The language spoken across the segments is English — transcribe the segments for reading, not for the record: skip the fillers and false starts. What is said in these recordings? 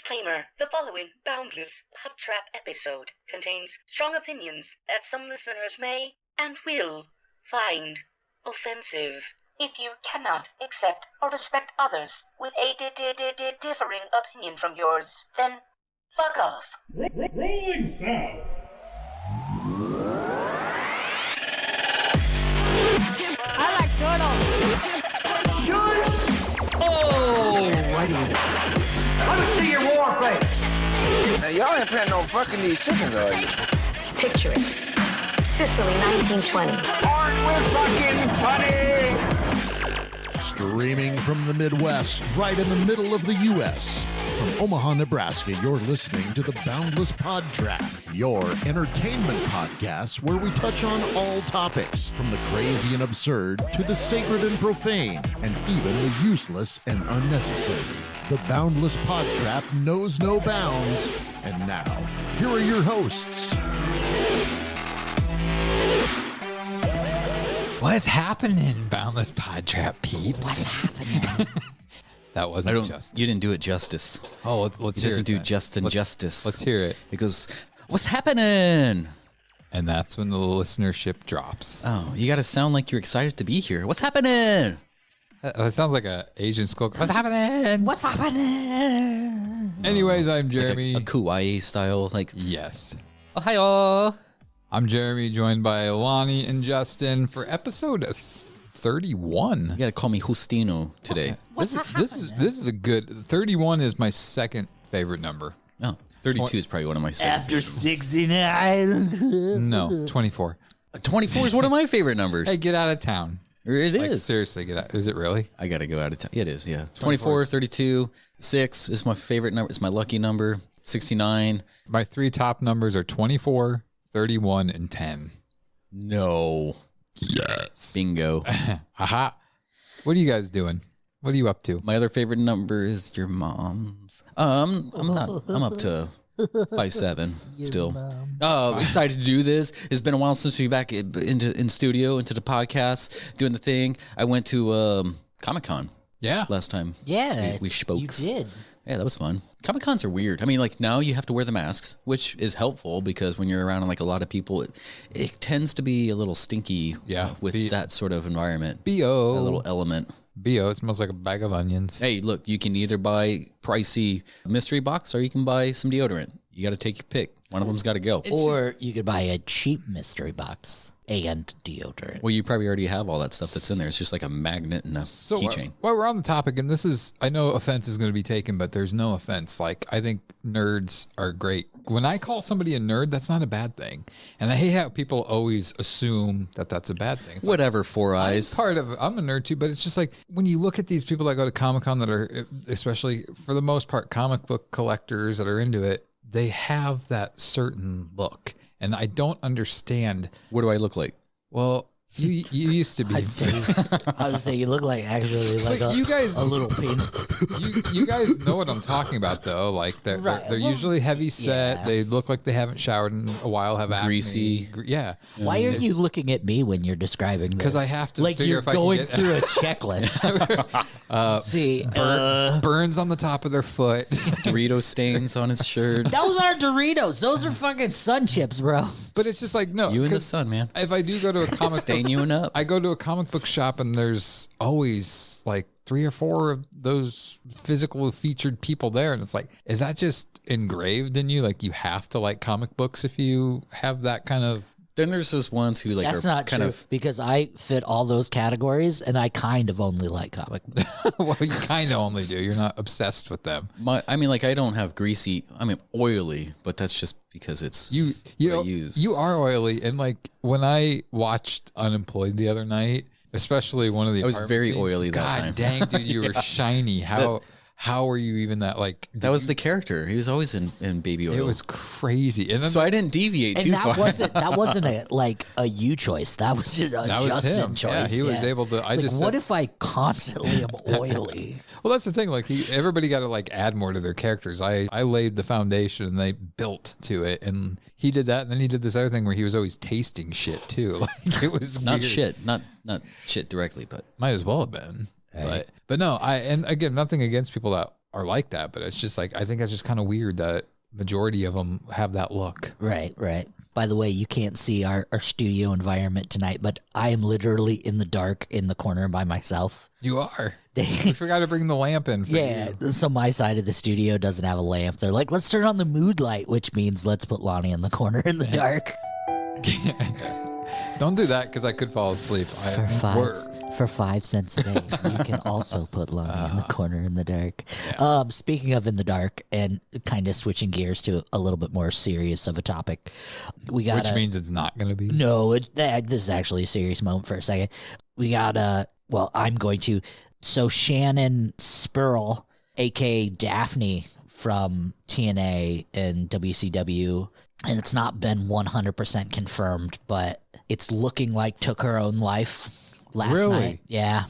Disclaimer: the following Boundless Pub Trap episode contains strong opinions that some listeners may and will find offensive. If you cannot accept or respect others with a differing opinion from yours, then fuck off. Rolling sound. I like turtles. Shush! Oh, righty. Let me see your war face. Now, y'all ain't planning on fucking these chickens, are you? Picture it. Sicily, 1920. Aren't we fucking funny? Streaming from the Midwest, right in the middle of the U.S. From Omaha, Nebraska, you're listening to the Boundless Pod Trap, your entertainment podcast where we touch on all topics, from the crazy and absurd to the sacred and profane, and even the useless and unnecessary. The Boundless Pod Trap knows no bounds. And now, here are your hosts. What's happening, Boundless Pod Trap peeps? What's happening? That wasn't just. You didn't do it justice. Oh, let's hear it. It doesn't do then. justice. Let's hear it. It goes, what's happening? And that's when the listenership drops. Oh, you got to sound like you're excited to be here. What's happening? That sounds like an Asian school. What's happening? What's happening? Anyways, I'm Jeremy. Like a Kauai style, like, Yes. oh, hi-oh. I'm Jeremy, joined by Lonnie and Justin for episode 31. You got to call me Justino today. This is a good. 31 is my second favorite number. No, 32 is probably one of my favorite. After 69. No, 24. 24 is one of my favorite numbers. Hey, get out of town. It Like, is. seriously, get out. Is it really? I got to go out of town. Yeah, it is, yeah. 24 24, 32, 6 is my favorite number. It's my lucky number. 69. My three top numbers are 24, 31, and 10. No. Yes. Bingo. Aha. What are you guys doing? What are you up to? My other favorite number is your mom's. I'm up to 5'7" still. Excited to do this. It's been a while since we back in studio, into the podcast, doing the thing. I went to Comic-Con Yeah. last time. Yeah, we spoke. you did. Yeah, that was fun. Comic-Cons are weird. I mean, like, now you have to wear the masks, which is helpful because when you're around like a lot of people, it tends to be a little stinky. Yeah, with that sort of environment. B.O. That little element. B.O. It smells like a bag of onions. Hey, look, you can either buy pricey mystery box or you can buy some deodorant. You got to take your pick. One of them's got to go. Or you could buy a cheap mystery box and deodorant. Well, you probably already have all that stuff that's in there. It's just like a magnet and a keychain. While we're on the topic, and this is, I know offense is going to be taken, but there's no offense. Like, I think nerds are great. When I call somebody a nerd, that's not a bad thing. And I hate how people always assume that that's a bad thing. It's Whatever, Four Eyes. I'm a nerd too, but it's just like when you look at these people that go to Comic-Con that are, especially for the most part, comic book collectors that are into it, they have that certain look. And I you What do I look like? Well, you used to be. I would say you look like actually like you guys, a little penis. you guys know what I'm talking about, though. Like they're usually heavy set. Yeah. They look like they haven't showered in a while. Have Greasy. acne. Yeah. Why are you looking at me when you're describing this? Because I have to like figure you're if I going can get through a checklist. See, burns on the top of their foot. Dorito stains on his shirt. those aren't Doritos. Those are fucking sun chips, bro. But it's just like no. You in the 'cause sun, man. If I do go to a comic Stain you up. I go to a comic book shop and there's always like 3 or 4 of those physical featured people there. And it's like, is that just engraved in you? Like you have to like comic books if you have that kind of. Then there's those ones who like That's are not kind true of. because I fit all those categories and I kind of only like comic books. Well, you kind of only do. You're not obsessed with them. I mean, like I don't have greasy. I mean, oily, but that's just because it's You what I know, use. you are oily. And like when I watched Unemployed the other night, especially one of the I was apartment very scenes, oily that God time. dang, dude, you were shiny. How were you even that like? That was the character. He was always in baby oil. It was crazy. And then so I didn't deviate And too that far. wasn't like a you choice. That was just a that was Justin him. choice. Yeah, he was able to. I Like, just what said, if I constantly am oily? well, that's the thing. Like everybody got to like add more to their characters. I laid the foundation and they built to it. And he did that. And then he did this other thing where he was always tasting shit too. Like it was Not weird. shit, not shit directly, but Might as well have been. But no, and again, nothing against people that are like that, but it's just like, I think that's just kind of weird that majority of them have that look. Right. By the way, you can't see our studio environment tonight, but I am literally in the dark in the corner by myself. You are. We forgot to bring the lamp in for you. So my side of the studio doesn't have a lamp. They're like, let's turn on the mood light, which means let's put Lonnie in the corner in the dark. Don't do that because I could fall asleep. For 5 cents a day, you can also put Lonnie in the corner in the dark. Yeah. Speaking of in the dark, and kind of switching gears to a little bit more serious of a topic, which means it's not going to be. No, this is actually a serious moment for a second. We got I'm going to. So Shannon Spurl, aka Daphne from TNA and WCW, and it's not been 100% confirmed, but it's looking like took her own life last night. Yeah.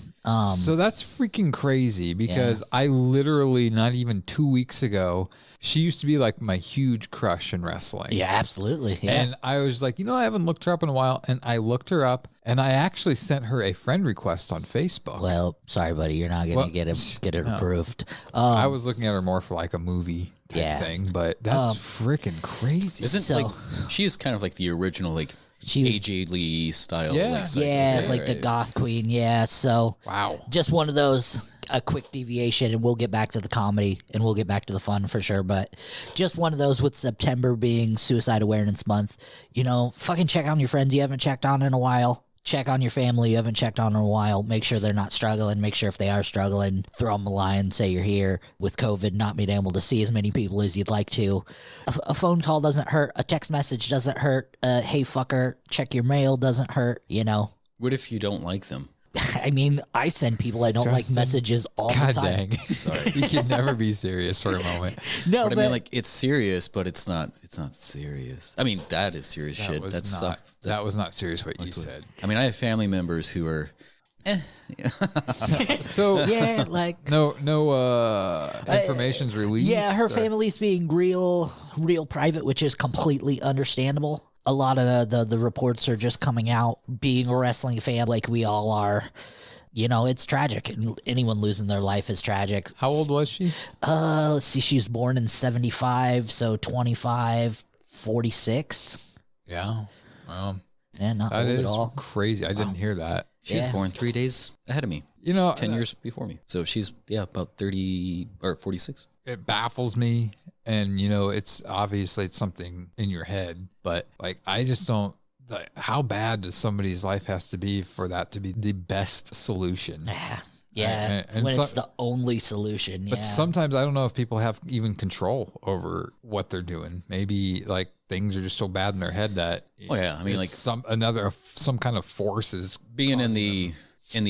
So that's freaking crazy because I literally, not even 2 weeks ago, she used to be like my huge crush in wrestling. Yeah, absolutely. Yeah. And I was like, I haven't looked her up in a while. And I looked her up and I actually sent her a friend request on Facebook. Well, sorry, buddy. You're not going to get it approved. I was looking at her more for like a movie type thing, but that's freaking crazy. She is kind of like the original, like, AJ Lee style. The goth queen. Yeah. So wow, just one of those, a quick deviation, and we'll get back to the comedy and we'll get back to the fun for sure. But just one of those with September being Suicide Awareness Month, fucking check on your friends you haven't checked on in a while. Check on your family you haven't checked on in a while. Make sure they're not struggling. Make sure if they are struggling, throw them a line, say you're here. With COVID not being able to see as many people as you'd like to. A phone call doesn't hurt. A text message doesn't hurt. Hey, fucker, check your mail doesn't hurt, What if you don't like them? I mean, I send people I don't like messages all the time. God dang. Sorry. You can never be serious for a moment. No, but I mean, like, it's serious, but it's not serious. I mean, that is serious shit. That was not serious what you said. I mean, I have family members who are so yeah, like no information's released. Yeah, her family's being real private, which is completely understandable. A lot of the reports are just coming out. Being a wrestling fan like we all are, it's tragic. Anyone losing their life is tragic. How old was she? Let's see. She was born in 75, so 25, 46. Yeah. Yeah, not that old is at all. Crazy. I didn't hear that. She was born 3 days ahead of me. 10 years before me. So she's about 30 or 46. It baffles me. And, it's obviously something in your head, but like, I just don't, how bad does somebody's life has to be for that to be the best solution? Yeah. And when it's the only solution. But sometimes I don't know if people have even control over what they're doing. Maybe like things are just so bad in their head that, I mean, like some kind of force is being in the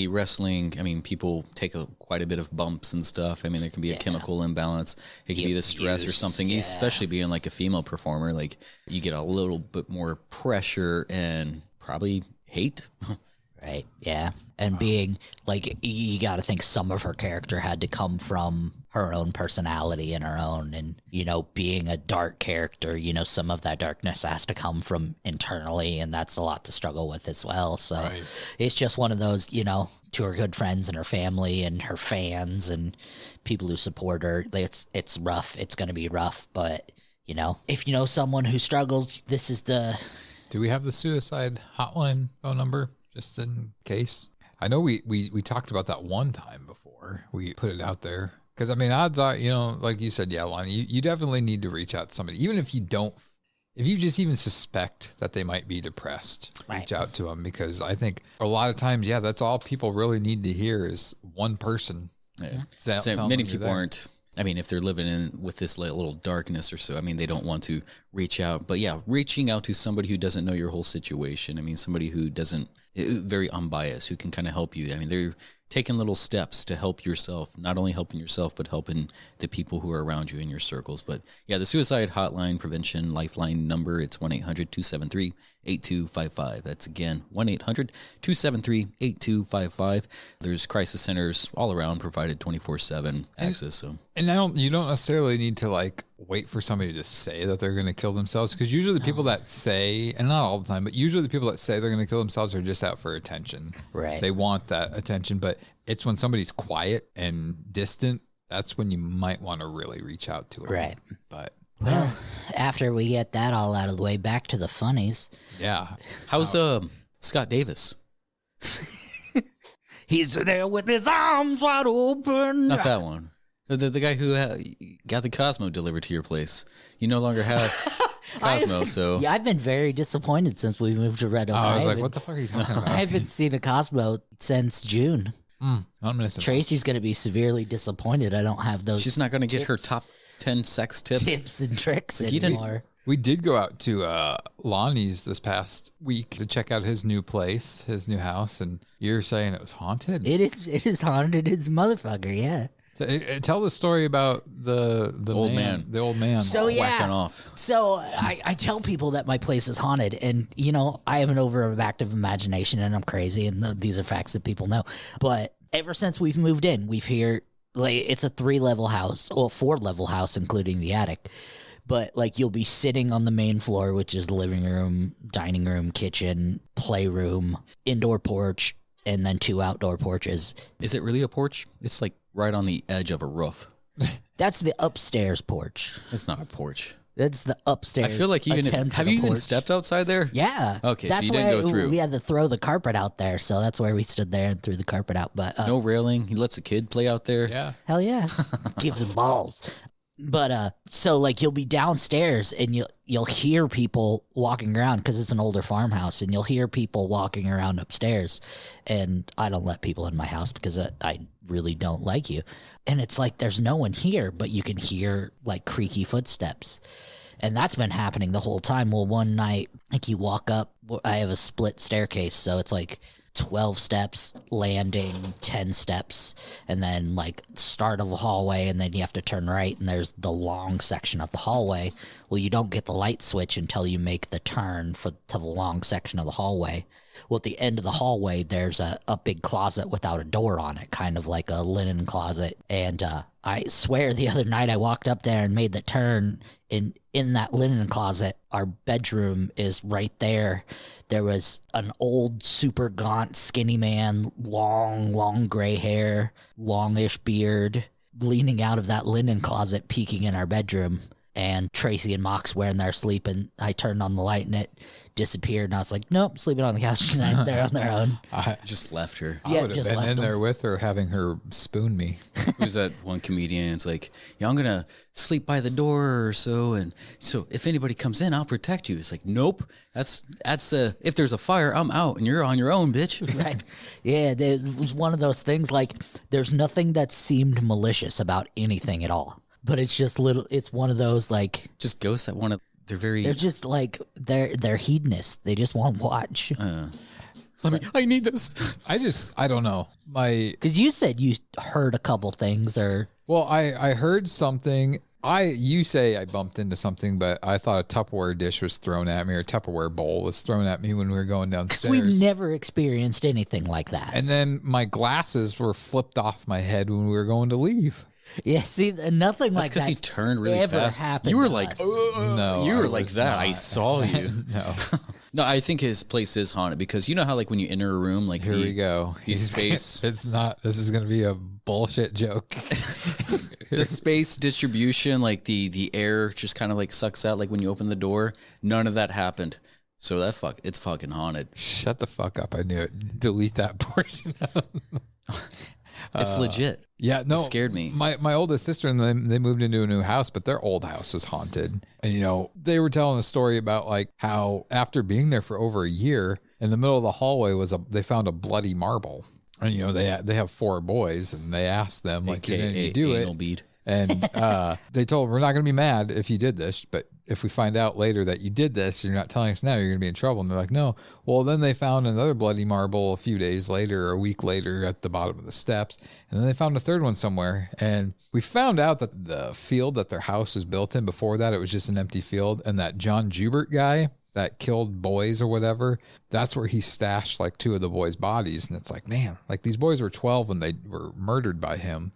wrestling. I mean, people take quite a bit of bumps and stuff. I mean, there can be a chemical imbalance. It can be the stress or something, especially being like a female performer. Like you get a little bit more pressure and probably hate. Right. Yeah. And being like, you got to think some of her character had to come from her own personality and her own, and, being a dark character, some of that darkness has to come from internally, and that's a lot to struggle with as well. So It's just one of those, to her good friends and her family and her fans and people who support her. It's rough. It's going to be rough. But, if you know someone who struggles, this is the... Do we have the suicide hotline phone number? Just in case. I know we talked about that one time before. We put it out there. Because, I mean, odds are, like you said, Lonnie, you definitely need to reach out to somebody. Even if you just even suspect that they might be depressed, reach out to them. Because I think a lot of times, that's all people really need to hear is one person. Yeah. So many people aren't. I mean, if they're living in with this little darkness or so, I mean, they don't want to reach out. But reaching out to somebody who doesn't know your whole situation. I mean, somebody who doesn't, very unbiased, who can kind of help you. I mean, they're taking little steps to help yourself, not only helping yourself, but helping the people who are around you in your circles. But the suicide hotline prevention lifeline number, it's 1-800-273-8255. That's again, 1-800-273-8255. There's crisis centers all around provided 24/7 access. So, and you don't necessarily need to like wait for somebody to say that they're going to kill themselves. Because usually the people that say, and not all the time, but usually the people that say they're going to kill themselves are just out for attention. Right. They want that attention, but it's when somebody's quiet and distant that's when you might want to really reach out to him. Right. But Well, after we get that all out of the way, back to the funnies. yeah. How's Scott Davis? He's there with his arms wide open. Not that one. The guy who got the Cosmo delivered to your place. You no longer have Cosmo, so Yeah, I've been very disappointed since we moved to Red Oak. I was like, what the fuck are you talking about? I haven't seen a Cosmo since June. I'm missing. Tracy's going to be severely disappointed I don't have those she's not going to get her top 10 sex tips. and tricks Like, you didn't- anymore. We did go out to Lonnie's this past week to check out his new place, his new house, and you're saying it was haunted. It is haunted as motherfucker, yeah. Tell the story about the Old man. the old man. So Whacking yeah, off. so I tell people that my place is haunted, and you know I have an overactive imagination, and I'm crazy, and these are facts that people know. But ever since we've moved in, we've here like it's a 3-level house, well 4-level house including the attic. But like you'll be sitting on the main floor, which is the living room, dining room, kitchen, playroom, indoor porch, and then 2 outdoor porches. Is it really a porch? It's like right on the edge of a roof. That's the upstairs porch. It's not a porch. That's the upstairs. I feel like even attempt have at you a even porch. stepped outside there? Yeah. Okay, that's so you didn't why go through. We had to throw the carpet out there, so that's where we stood there and threw the carpet out. But No railing. He lets a kid play out there. Yeah. hell yeah, gives him balls. But so like you'll be downstairs and you'll hear people walking around because it's an older farmhouse, and you'll hear people walking around upstairs, and I don't let people in my house because I really don't like you, and it's like there's no one here, but you can hear like creaky footsteps. And that's been happening the whole time. Well, one night, like you walk up, I have a split staircase, so it's like 12 steps, landing, 10 steps, and then like start of a hallway, and then you have to turn right, and there's the long section of the hallway. Well, you don't get the light switch until you make the turn to the long section of the hallway. Well, at the end of the hallway, there's a big closet without a door on it, kind of like a linen closet. And I swear the other night I walked up there and made the turn, in that linen closet, our bedroom is right there. There was an old, super gaunt, skinny man, long gray hair, longish beard, leaning out of that linen closet, peeking in our bedroom. And Tracy and Mox were in there sleeping. I turned on the light and it disappeared. And I was like, nope, sleeping on the couch tonight. They're on their own. I Just left her. Yeah, would have just been left in them. there with her, having her spoon me. Who's that one comedian? It's like, yeah, I'm gonna sleep by the door or so, and so if anybody comes in, I'll protect you. It's like, nope. That's if there's a fire, I'm out, and you're on your own, bitch. Right. Yeah, it was one of those things like there's nothing that seemed malicious about anything at all. But it's just it's one of those like Just ghosts that want to. They're very. they're just like they're hedonists. They just want to watch. I need this. I don't know. Because you said you heard a couple things, or Well, I heard something. You say I bumped into something, but I thought a Tupperware dish was thrown at me, or a Tupperware bowl was thrown at me when we were going downstairs. we've never experienced anything like that. And then my glasses were flipped off my head when we were going to leave. Yeah, see, nothing That's like because that he turned really ever fast. happened. You were to like, us. No, you I were like was that. I not. saw you. No. No, I think his place is haunted because you know how like when you enter a room, like Here we go. the space, It's not. This is going to be a bullshit joke. the space distribution, like the air just kind of like sucks out. Like when you open the door, none of that happened. So it's fucking haunted. Shut the fuck up. I knew it. Delete that portion. It's legit. Yeah, no, It scared me. My oldest sister and them, they moved into a new house, but their old house was haunted. And they were telling a story about like how after being there for over a year, in the middle of the hallway they found a bloody marble. And they have 4 boys, and they asked them like, didn't you do anal it? bead. And they told them, we're not going to be mad if you did this, but if we find out later that you did this, you're not telling us now, you're going to be in trouble. And they're like, no. Well, then they found another bloody marble a few days later, or a week later, at the bottom of the steps. And then they found a third one somewhere. And we found out that the field that their house was built in, before that, it was just an empty field. And that John Jubert guy that killed boys or whatever, that's where he stashed like 2 of the boys' bodies. And it's like, man, like these boys were 12 when they were murdered by him.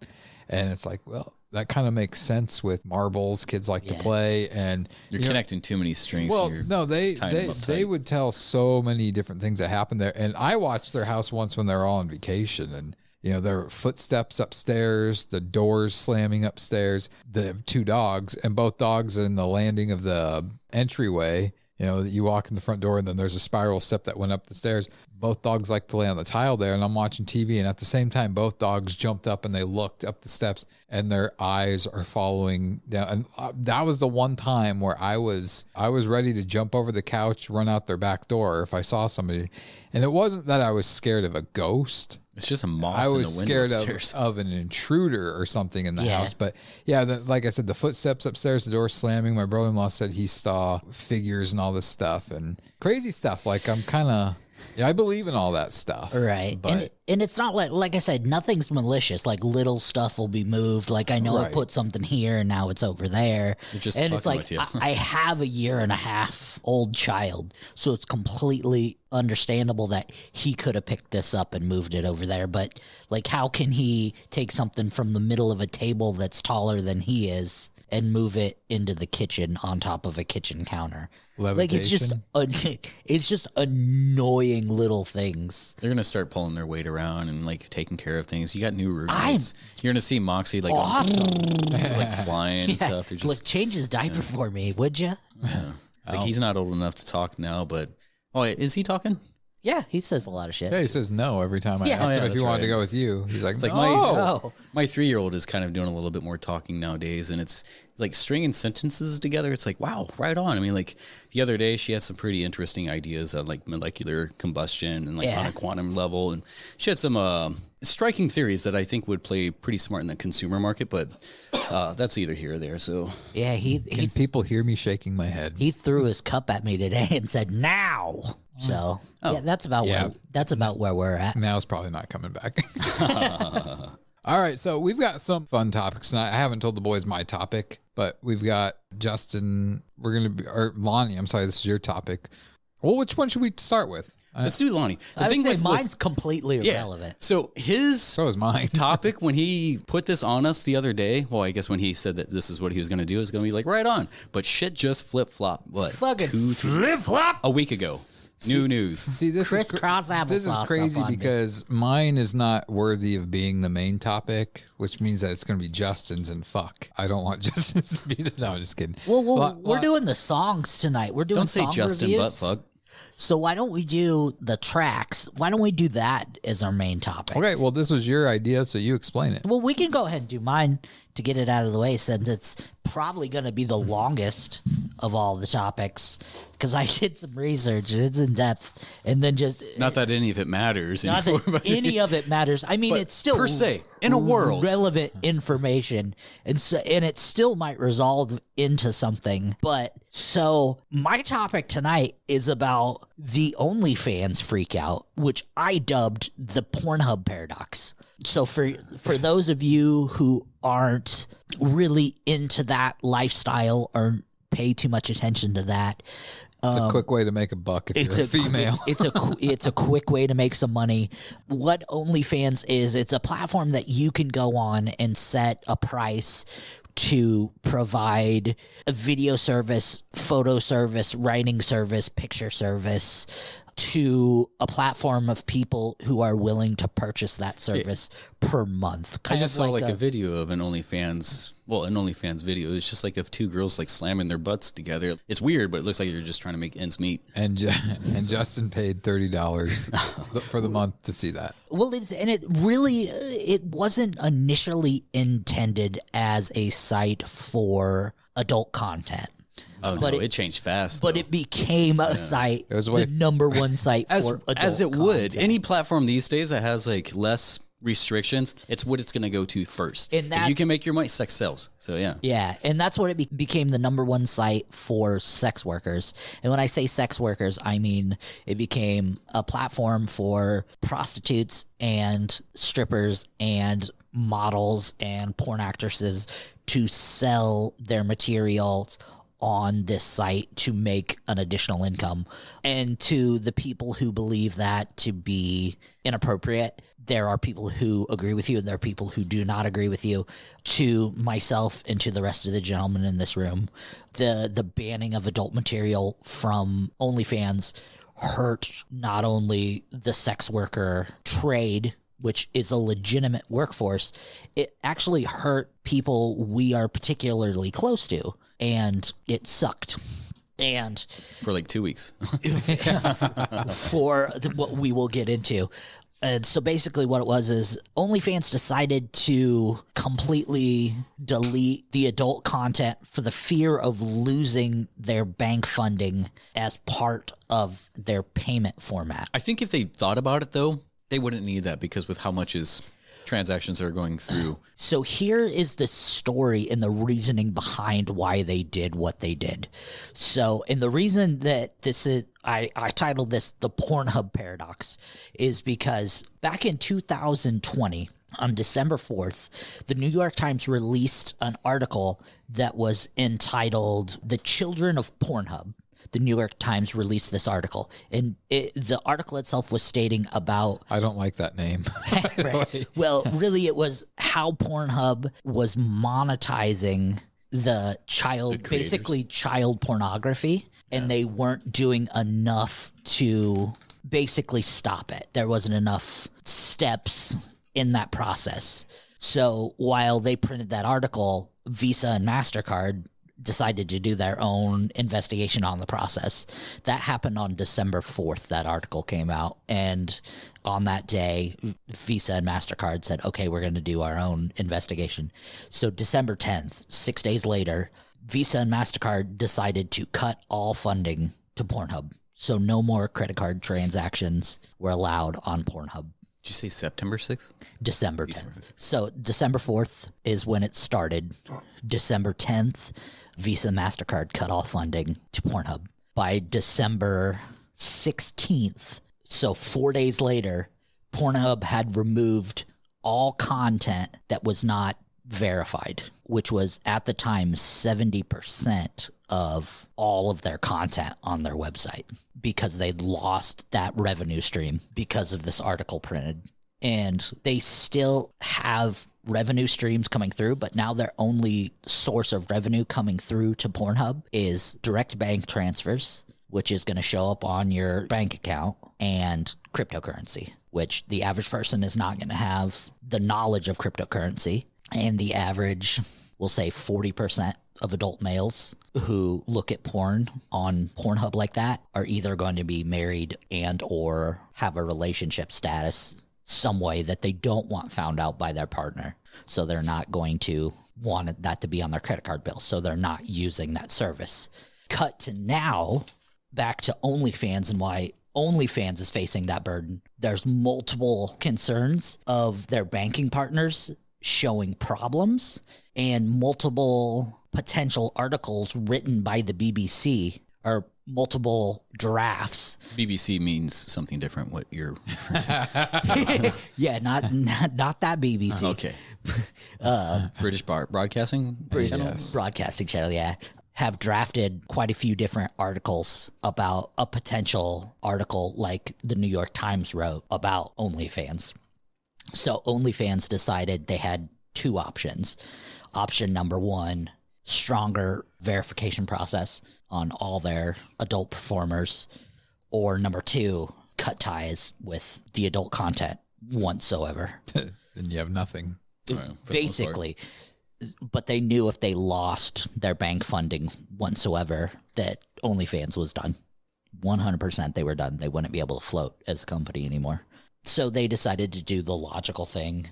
And it's like, well, that kind of makes sense with marbles. Kids like to play, and You're connecting too many strings. Well, here. no, they would tell so many different things that happened there. And I watched their house once when they were all on vacation, and You know, there were footsteps upstairs, the doors slamming upstairs, the 2 dogs, and both dogs in the landing of the entryway. You know, you walk in the front door and then there's a spiral step that went up the stairs. Both dogs like to lay on the tile there, and I'm watching TV, and at the same time, both dogs jumped up and they looked up the steps, and their eyes are following down. And that was the one time where I was ready to jump over the couch, run out their back door if I saw somebody. And it wasn't that I was scared of a ghost. It's just a moth. I was in the window scared of an intruder or something in the house. But yeah, like I said, the footsteps upstairs, the door slamming. My brother-in-law said he saw figures and all this stuff and crazy stuff. Like I'm kind of... Yeah, I believe in all that stuff. Right. But And it's not like I said, nothing's malicious. Like little stuff will be moved. Like I know I put something here and now it's over there. Just and it's like with you. I have a 1.5-year-old child, so it's completely understandable that he could have picked this up and moved it over there. But like, how can he take something from the middle of a table that's taller than he is and move it into the kitchen on top of a kitchen counter? Like it's just annoying little things. They're gonna start pulling their weight around and like taking care of things. You got new roommates. You're gonna see Moxie like like flying and stuff. They're just like, change his diaper for me, would you? Yeah. Like he's not old enough to talk now, but is he talking? Yeah, he says a lot of shit. yeah, he says no every time I ask him if he wanted to go with you. He's like, It's like no. my 3-year-old is kind of doing a little bit more talking nowadays, and it's like stringing sentences together. It's like, wow, right on. I mean, like the other day she had some pretty interesting ideas on like molecular combustion and like on a quantum level, and she had some striking theories that I think would play pretty smart in the consumer market, but that's either here or there. So yeah, Can people hear me shaking my head? he threw his cup at me today and said, "Now." So yeah, that's about where we're at. Now it's probably not coming back. All right, so we've got some fun topics tonight. I haven't told the boys my topic, but we've got Justin. Or Lonnie. I'm sorry, this is your topic. Well, which one should we start with? Let's do Lonnie. I would say mine's completely irrelevant. So So is mine. topic when he put this on us the other day, well, I guess when he said that this is what he was going to do, is going to be like right on. But shit just flip-flop. What? Fucking flip-flop. A week ago. New news. See, this Crisscross applesauce. This is crazy because mine is not worthy of being the main topic, which means that it's going to be Justin's and fuck. I don't want Justin's to be the... No, I'm just kidding. Well, we're doing the songs tonight. We're doing Don't say song Justin, reviews. but fuck. So why don't we do the tracks? Why don't we do that as our main topic? Okay, well, this was your idea, so you explain it. Well, we can go ahead and do mine to get it out of the way, since it's probably going to be the longest of all the topics, because I did some research and it's in depth, and then just Not that any of it matters. not anymore, that but- any of it matters. I mean, But it's still per se, in a world. relevant information, and it still might resolve into something. But so my topic tonight is about the OnlyFans freak out, which I dubbed the Pornhub paradox. So for those of you who aren't really into that lifestyle or pay too much attention to that, It's a quick way to make a buck if you're a female. It's a quick way to make some money. What OnlyFans is, it's a platform that you can go on and set a price to provide a video service, photo service, writing service, picture service to a platform of people who are willing to purchase that service per month. I just saw like a video of an OnlyFans video. It's just like of 2 girls like slamming their butts together. It's weird, but it looks like you're just trying to make ends meet. And Justin paid $30 for the month to see that. Well, it wasn't initially intended as a site for adult content. Oh, But no, it- it changed fast. But though. it became a site, It was a way- the number one site for adult as it would. content. Any platform these days that has like less restrictions, it's what it's going to go to first. And if you can make your money, sex sells. So yeah. Yeah, and that's what it became, the number one site for sex workers. And when I say sex workers, I mean it became a platform for prostitutes and strippers and models and porn actresses to sell their materials on this site to make an additional income. And to the people who believe that to be inappropriate, there are people who agree with you and there are people who do not agree with you. To myself and to the rest of the gentlemen in this room, the banning of adult material from OnlyFans hurt not only the sex worker trade, which is a legitimate workforce, it actually hurt people we are particularly close to, and it sucked. And for like 2 weeks. For what we will get into. And so basically what it was is OnlyFans decided to completely delete the adult content for the fear of losing their bank funding as part of their payment format. I think if they thought about it, though, they wouldn't need that, because with how much is transactions are going through. So here is the story and the reasoning behind why they did what they did. So, and the reason that this is, I titled this The Pornhub Paradox, is because back in 2020, on December 4th, the New York Times released an article that was entitled The Children of Pornhub. The New York Times released this article, and the article itself was stating about... I don't like that name. Right. Well, really, it was how Pornhub was monetizing the child, basically child pornography, and they weren't doing enough to basically stop it. There wasn't enough steps in that process. So while they printed that article, Visa and MasterCard decided to do their own investigation on the process. That happened on December 4th. That article came out. And on that day, Visa and MasterCard said, okay, we're going to do our own investigation. So December 10th, 6 days later, Visa and MasterCard decided to cut all funding to Pornhub. So no more credit card transactions were allowed on Pornhub. Did you say September 6th? December 10th. So December 4th is when it started. December 10th, Visa and MasterCard cut all funding to Pornhub. By December 16th, so 4 days later, Pornhub had removed all content that was not verified, which was at the time 70% of all of their content on their website, because they'd lost that revenue stream because of this article printed. And they still have revenue streams coming through, but now their only source of revenue coming through to Pornhub is direct bank transfers, which is going to show up on your bank account, and cryptocurrency, which the average person is not going to have the knowledge of cryptocurrency. And the average, we'll say 40% of adult males who look at porn on Pornhub like that are either going to be married and or have a relationship status some way that they don't want found out by their partner. So they're not going to want that to be on their credit card bill. So they're not using that service. Cut to now, back to OnlyFans and why OnlyFans is facing that burden. There's multiple concerns of their banking partners showing problems, and multiple potential articles written by the BBC, or multiple drafts. BBC means something different. What you're referring to? Yeah, not that BBC. Okay. British Broadcasting? British Broadcasting Channel, yeah. Have drafted quite a few different articles about a potential article like the New York Times wrote about OnlyFans. So OnlyFans decided they had two options. Option number one, stronger verification process on all their adult performers. Or number two, cut ties with the adult content whatsoever. Then you have nothing. Basically. But they knew if they lost their bank funding whatsoever, that OnlyFans was done. 100% they were done. They wouldn't be able to float as a company anymore. So they decided to do the logical thing,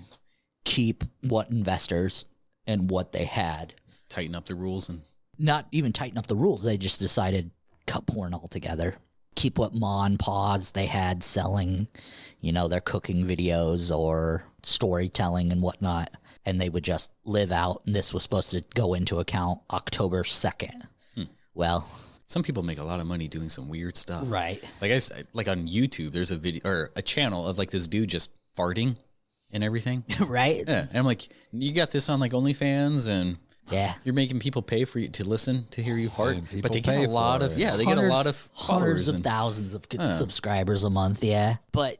keep what investors and what they had. Tighten up the rules. And not even tighten up the rules. They just decided cut porn altogether. Keep what ma and pa's they had selling, their cooking videos or storytelling and whatnot. And they would just live out. And this was supposed to go into account October 2nd. Well, some people make a lot of money doing some weird stuff. Right. Like on YouTube, there's a video or a channel of like this dude just farting and everything. Right. Yeah. And I'm like, you got this on like OnlyFans, and yeah, you're making people pay for you to listen to hear you fart. But they pay get a lot of, they get a lot of hundreds of thousands of subscribers a month. Yeah. But,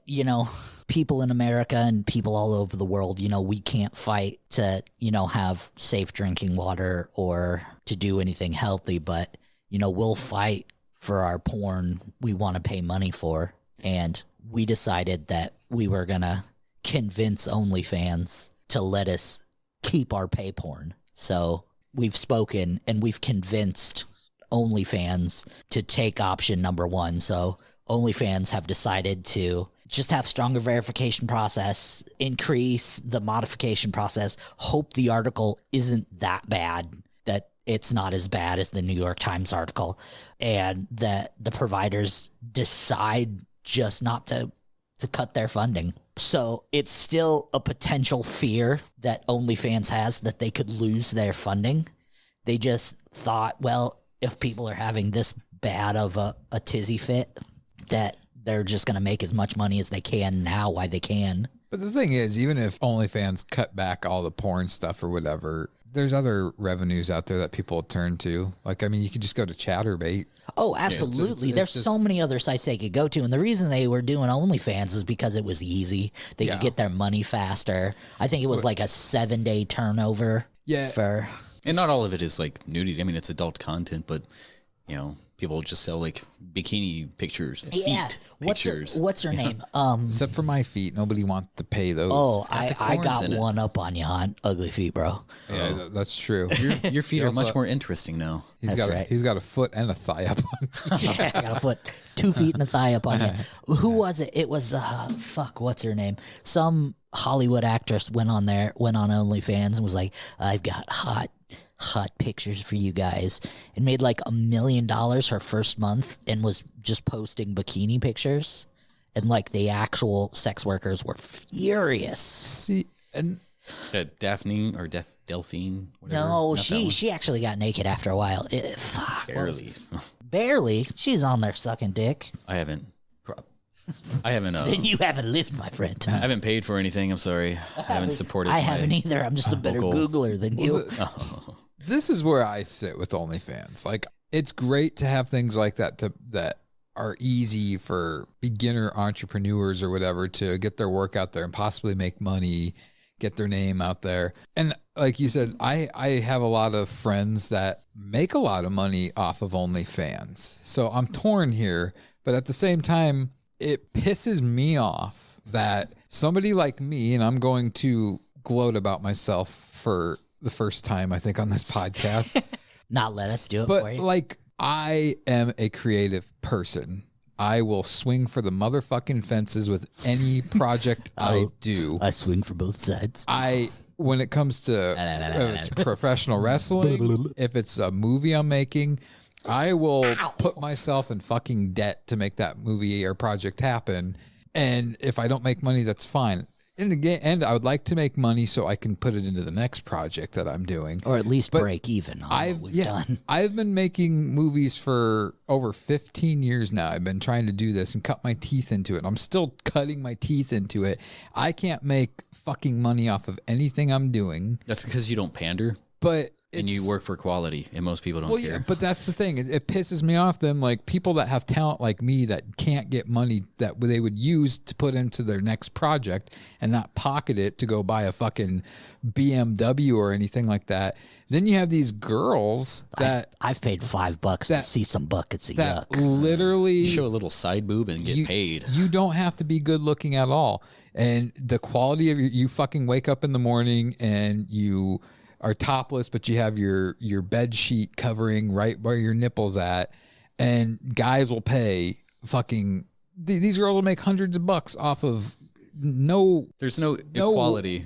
people in America and people all over the world, we can't fight to, have safe drinking water or to do anything healthy, but we'll fight for our porn we want to pay money for. And we decided that we were going to convince OnlyFans to let us keep our pay porn. So we've spoken and we've convinced OnlyFans to take option number 1. So OnlyFans have decided to just have stronger verification process, increase the modification process, hope the article isn't that bad, that it's not as bad as the New York Times article, and that the providers decide just not to cut their funding. So it's still a potential fear that OnlyFans has that they could lose their funding. They just thought, well, if people are having this bad of a tizzy fit, that they're just going to make as much money as they can now while they can. But the thing is, even if OnlyFans cut back all the porn stuff or whatever, there's other revenues out there that people turn to. Like, I mean, you could just go to Chatterbait. Oh, absolutely. It's There's just so many other sites they could go to. And the reason they were doing OnlyFans is because it was easy. They could get their money faster. I think it was like a 7-day turnover. Yeah. For... And not all of it is like nudity. I mean, it's adult content, but, you know, people just sell like bikini pictures, feet pictures. What's her name? Except for my feet. Nobody wants to pay those. Oh, got the I corns got in it. one up on you, hon. Ugly feet, bro. Yeah, that's true. Your feet are much more interesting now. He's got a foot and a thigh up on you. Yeah, I got a foot, 2 feet and a thigh up on you. Who was it? It was, what's her name? Some Hollywood actress went on OnlyFans and was like, I've got hot pictures for you guys, and made like $1 million her first month and was just posting bikini pictures, and like the actual sex workers were furious. See, and Daphne or Delphine? Whatever. No, Not that one. she actually got naked after a while. Barely. She's on there sucking dick. I haven't. Then you haven't lived, my friend. I haven't paid for anything. I'm sorry. I haven't supported. I haven't either. I'm just a better local- Googler than you. this is where I sit with OnlyFans. Like, it's great to have things like that that are easy for beginner entrepreneurs or whatever to get their work out there and possibly make money, get their name out there. And like you said, I have a lot of friends that make a lot of money off of OnlyFans. So I'm torn here, but at the same time, it pisses me off that somebody like me, and I'm going to gloat about myself for the first time, I think, on this podcast. Not let us do it for But you. like, I am a creative person. I will swing for the motherfucking fences with any project I do. I swing for both sides. When it comes to if it's professional wrestling, if it's a movie I'm making, I will put myself in fucking debt to make that movie or project happen. And if I don't make money, that's fine. In the end, I would like to make money so I can put it into the next project that I'm doing. Or at least break even on what we've done. I've been making movies for over 15 years now. I've been trying to do this and cut my teeth into it. I'm still cutting my teeth into it. I can't make fucking money off of anything I'm doing. That's because you don't pander. But and you work for quality, and most people don't care. Yeah, but that's the thing. It pisses me off then, like, people that have talent like me that can't get money that they would use to put into their next project and not pocket it to go buy a fucking BMW or anything like that. Then you have these girls that I've paid $5 to see some buckets of that yuck. literally show a little side boob and get paid. You don't have to be good looking at all. And the quality of you fucking wake up in the morning and you are topless, but you have your bed sheet covering right where your nipples at, and guys will pay fucking these girls will make hundreds of bucks off of there's no quality,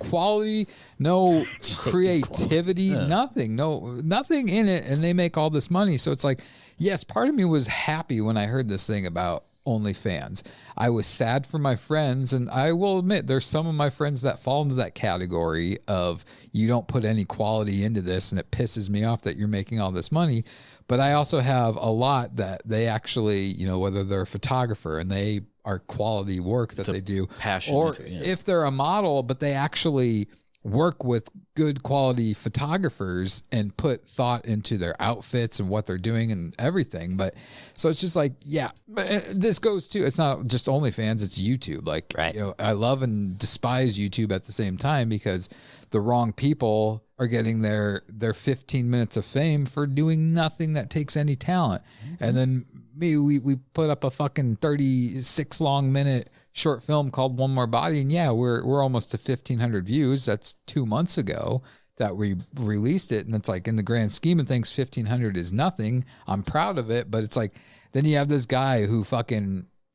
no creativity, nothing in it, and they make all this money. So it's like, yes, part of me was happy when I heard this thing about OnlyFans. I was sad for my friends, and I will admit there's some of my friends that fall into that category of you don't put any quality into this, and it pisses me off that you're making all this money. But I also have a lot that they actually, whether they're a photographer and they are quality work that they do, passion, or if they're a model, but they actually work with good quality photographers and put thought into their outfits and what they're doing and everything. But so it's just like, yeah, but this goes to, it's not just OnlyFans, it's YouTube. Like, I love and despise YouTube at the same time because the wrong people are getting their 15 minutes of fame for doing nothing that takes any talent. Mm-hmm. And then we put up a fucking 36 long minute short film called One More Body, and yeah, we're almost to 1,500 views. That's 2 months ago that we released it, and it's like, in the grand scheme of things, 1,500 is nothing. I'm proud of it, but it's like, then you have this guy who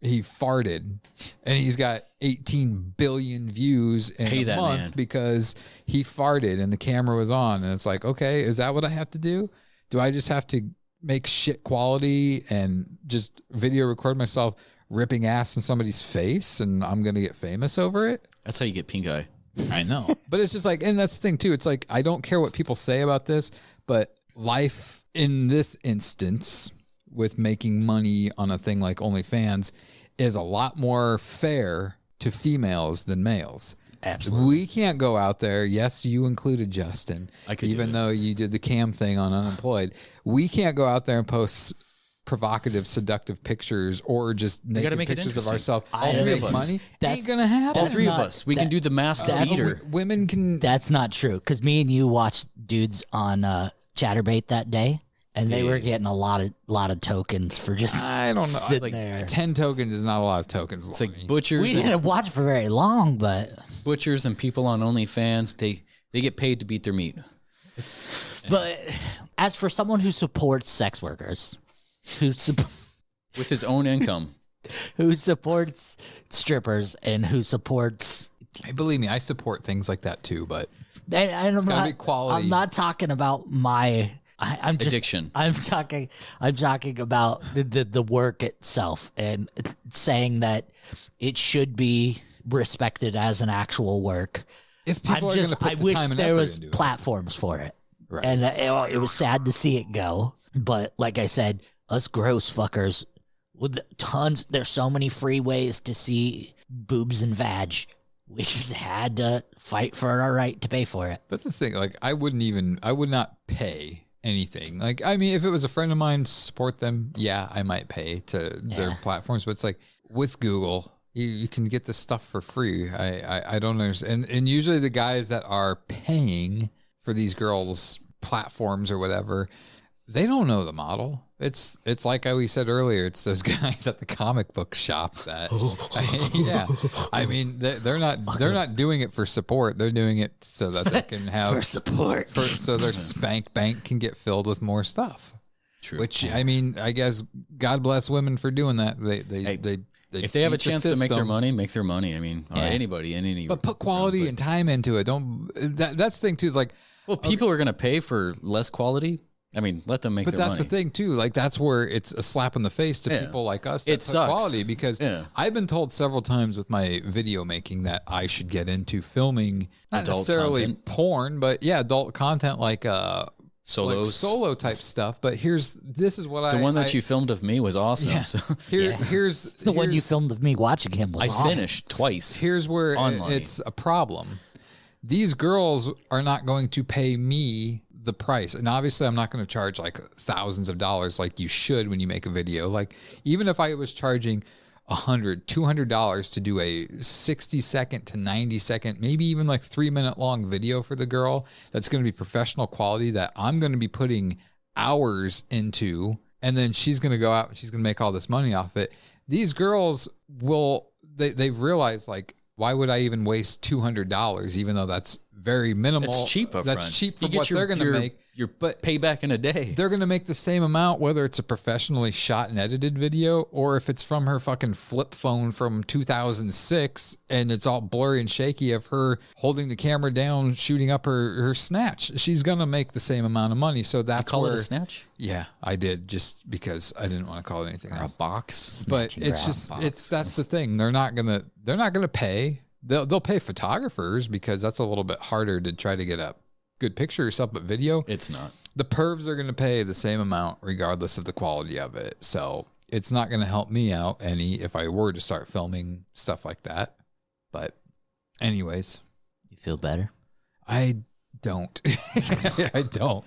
he farted, and he's got 18 billion views in a month because he farted and the camera was on, and it's like, okay, is that what I have to do? Do I just have to make shit quality and just video record myself ripping ass in somebody's face, and I'm gonna get famous over it? That's how you get pink eye. I know. But it's just like, and that's the thing too, it's like, I don't care what people say about this, but life in this instance with making money on a thing like OnlyFans is a lot more fair to females than males. Absolutely. We can't go out there. Yes, you included, Justin. Even though you did the cam thing on Unemployed. We can't go out there and post provocative, seductive pictures or just naked pictures of ourselves. All three of us. Money ain't gonna happen. All three of us. We can do the masked eater. Women can. That's not true, because me and you watched dudes on Chatterbait that day, and they were getting a lot of tokens for just I don't know. sitting Like, there. 10 tokens is not a lot of tokens. It's like butchers. We didn't watch for very long, but Butchers and people on OnlyFans, they get paid to beat their meat. But as for someone who supports sex workers, with his own income, who supports strippers, and who supports, Hey, believe me, I support things like that too, but and it's gotta be quality. I'm not talking about my. I'm just, addiction. I'm talking about the work itself, and saying that it should be respected as an actual work. If people are going to put I the wish time and there effort was into it. platforms for it, Right. and it was sad to see it go. But like I said, us gross fuckers with tons. There's so many free ways to see boobs and vag. We just had to fight for our right to pay for it. That's the thing. Like, I would not pay anything. Like, I mean, if it was a friend of mine to support them, yeah, I might pay to their platforms. But it's like with Google, you can get this stuff for free. I don't understand. And usually the guys that are paying for these girls' platforms or whatever, they don't know the model. It's like we said earlier. It's those guys at the comic book shop that, yeah. I mean, they're not doing it for support. They're doing it so that they can have For support. so their spank bank can get filled with more stuff. True. Which, I mean, I guess God bless women for doing that. They if they have a beat the chance to make their system. money, make their money. I mean, anybody in any. But put quality and time into it. That's the thing too. Is like, well, if people are going to pay for less quality, I mean, let them make but their that's money. the thing too. Like, that's where it's a slap in the face to people like us that It put sucks. quality, because I've been told several times with my video making that I should get into filming, not Adult necessarily content. porn, but adult content like Solos. like solo type stuff. But this is what The one that you filmed of me was awesome. Yeah. So Here's The one you filmed of me watching him was I awesome. finished twice. Here's where Online. it's a problem. These girls are not going to pay me the price. And obviously I'm not going to charge like thousands of dollars like you should when you make a video. Like, even if I was charging $100, $200 to do a 60-second to 90-second, maybe even like 3-minute long video for the girl, that's going to be professional quality that I'm going to be putting hours into, and then she's going to go out and she's going to make all this money off it. These girls they've realized, like, why would I even waste $200, even though that's very minimal? It's cheap up That's front. cheap for You get what your- they're going to your- make. Your But payback in a day. they're going to make the same amount, whether it's a professionally shot and edited video or if it's from her fucking flip phone from 2006 and it's all blurry and shaky of her holding the camera down, shooting up her snatch. She's going to make the same amount of money. So that's Call where, it a snatch? Yeah, I did, just because I didn't want to call it anything Or a else. box? But Snatching it's around just that's the thing. They're not gonna pay. They'll pay photographers because that's a little bit harder to try to get a good picture of yourself, but video, It's not. the pervs are gonna pay the same amount regardless of the quality of it. So it's not gonna help me out any if I were to start filming stuff like that. But anyways, You feel better? I don't. I don't.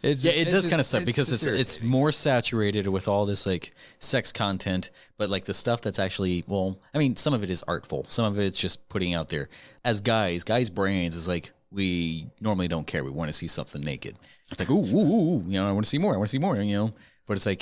It's Yeah, just- it does just- kind of suck because just it's irritating. more saturated with all this like sex content, but like the stuff that's actually, well, I mean, some of it is artful, some of it's just putting out there. As guys' brains is like, we normally don't care. We want to see something naked. It's like, ooh, you know, I want to see more, you know. But it's like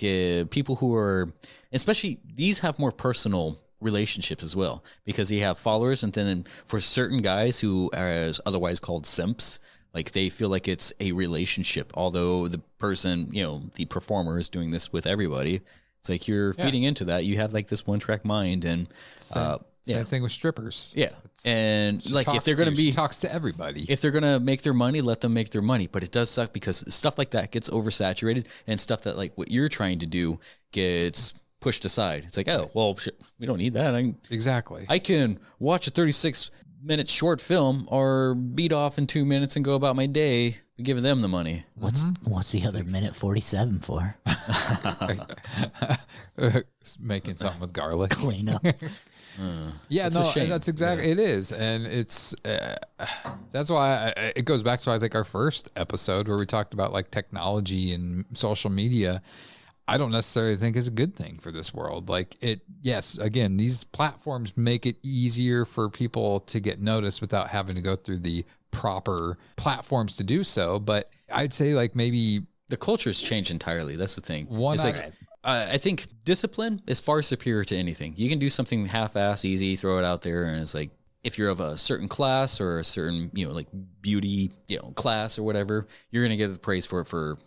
people who are, especially these have more personal relationships as well, because you have followers, and then for certain guys who are otherwise called simps, like they feel like it's a relationship, although the person, the performer is doing this with everybody. It's like you're feeding into that. You have like this one track mind, and same thing with strippers. Yeah. And like if they're going to she talks to everybody. If they're going to make their money, let them make their money. But it does suck because stuff like that gets oversaturated, and stuff that like what you're trying to do gets pushed aside. It's like, oh, well, we don't need that. Exactly. I can watch a 36-minute short film or beat off in 2 minutes and go about my day giving them the money. What's the other minute 47 for? Making something with garlic. Clean up. Yeah, it's no, a shame. that's exactly it is, and it's that's why it goes back to I think our first episode where we talked about like technology and social media. I don't necessarily think is a good thing for this world. Like yes, again, these platforms make it easier for people to get noticed without having to go through the proper platforms to do so. But I'd say like maybe the culture's changed entirely. That's the thing. Right. I think discipline is far superior to anything. You can do something half-ass easy, throw it out there, and it's like if you're of a certain class or a certain, like beauty, class or whatever, you're going to get the praise for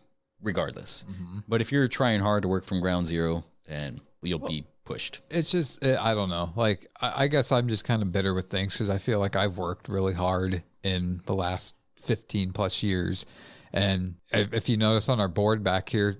regardless. Mm-hmm. But if you're trying hard to work from ground zero, then you'll be pushed. It's just, I don't know. Like, I guess I'm just kind of bitter with things because I feel like I've worked really hard in the last 15 plus years. And if you notice on our board back here,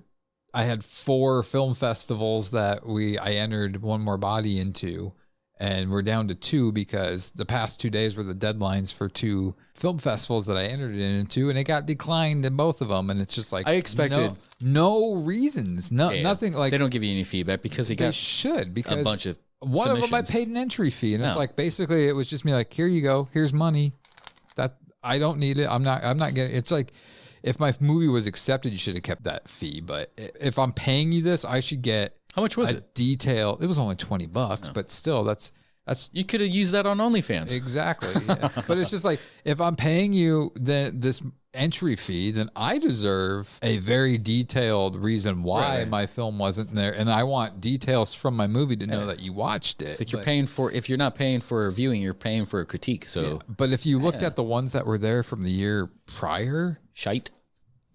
I had 4 film festivals that I entered One More Body into, and we're down to 2 because the past 2 days were the deadlines for 2 film festivals that I entered into, and it got declined in both of them. And it's just like, I expected no reasons, nothing. Like they don't give you any feedback because they should, because a bunch of one submissions. of them I paid an entry fee, and it's like basically it was just me like, here you go, here's money. That I don't need it. I'm not getting. It's like, if my movie was accepted, you should have kept that fee. But if I'm paying you this, I should get how much was it? Detail. It was only $20, but still, that's you could have used that on OnlyFans. Exactly. Yeah. But it's just like, if I'm paying you this entry fee, then I deserve a very detailed reason why my film wasn't there, and I want details from my movie to know that you watched it. It's like you're paying for, if you're not paying for viewing, you're paying for a critique. So, but if you looked at the ones that were there from the year prior, shite.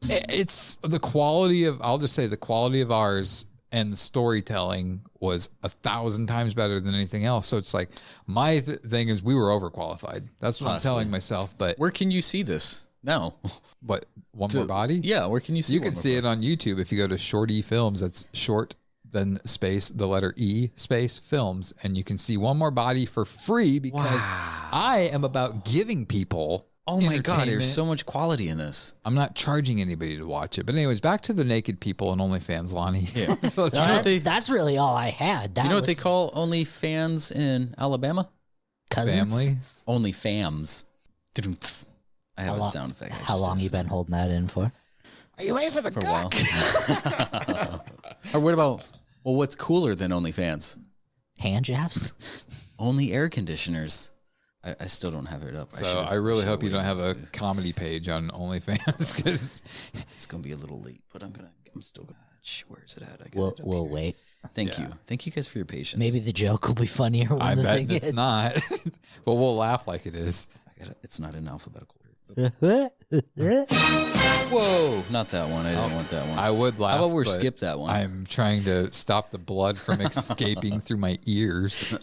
It's the quality of, I'll just say the quality of ours and the storytelling was 1,000 times better than anything else. So it's like, my thing is we were overqualified. That's what I'm telling myself. But where can you see this now? What, One More Body? Yeah, where can you see? You can see it on YouTube if you go to Short-E Films. That's short, then space, the letter E, space, films. And you can see One More Body for free because I am about giving people oh my God, there's so much quality in this. I'm not charging anybody to watch it. But anyways, back to the naked people and OnlyFans, Lonnie. Yeah. So that's really all I had. You know what they call OnlyFans in Alabama? Cousins? Family? OnlyFams. I have a sound effect. How long you been holding that in for? Are you waiting for the cock? A while. Or what about, well, what's cooler than OnlyFans? Hand jobs? Only air conditioners. I still don't have it up. So I really hope you don't have a comedy page on OnlyFans because it's gonna be a little late. But I'm still gonna. Where is it at? We'll wait. Thank you you guys for your patience. Maybe the joke will be funnier when I the bet thing it's is. not. But we'll laugh like it is. It's not in alphabetical order. Whoa, not that one. I didn't want that one. I would laugh. How about we but skip that one? I'm trying to stop the blood from escaping through my ears.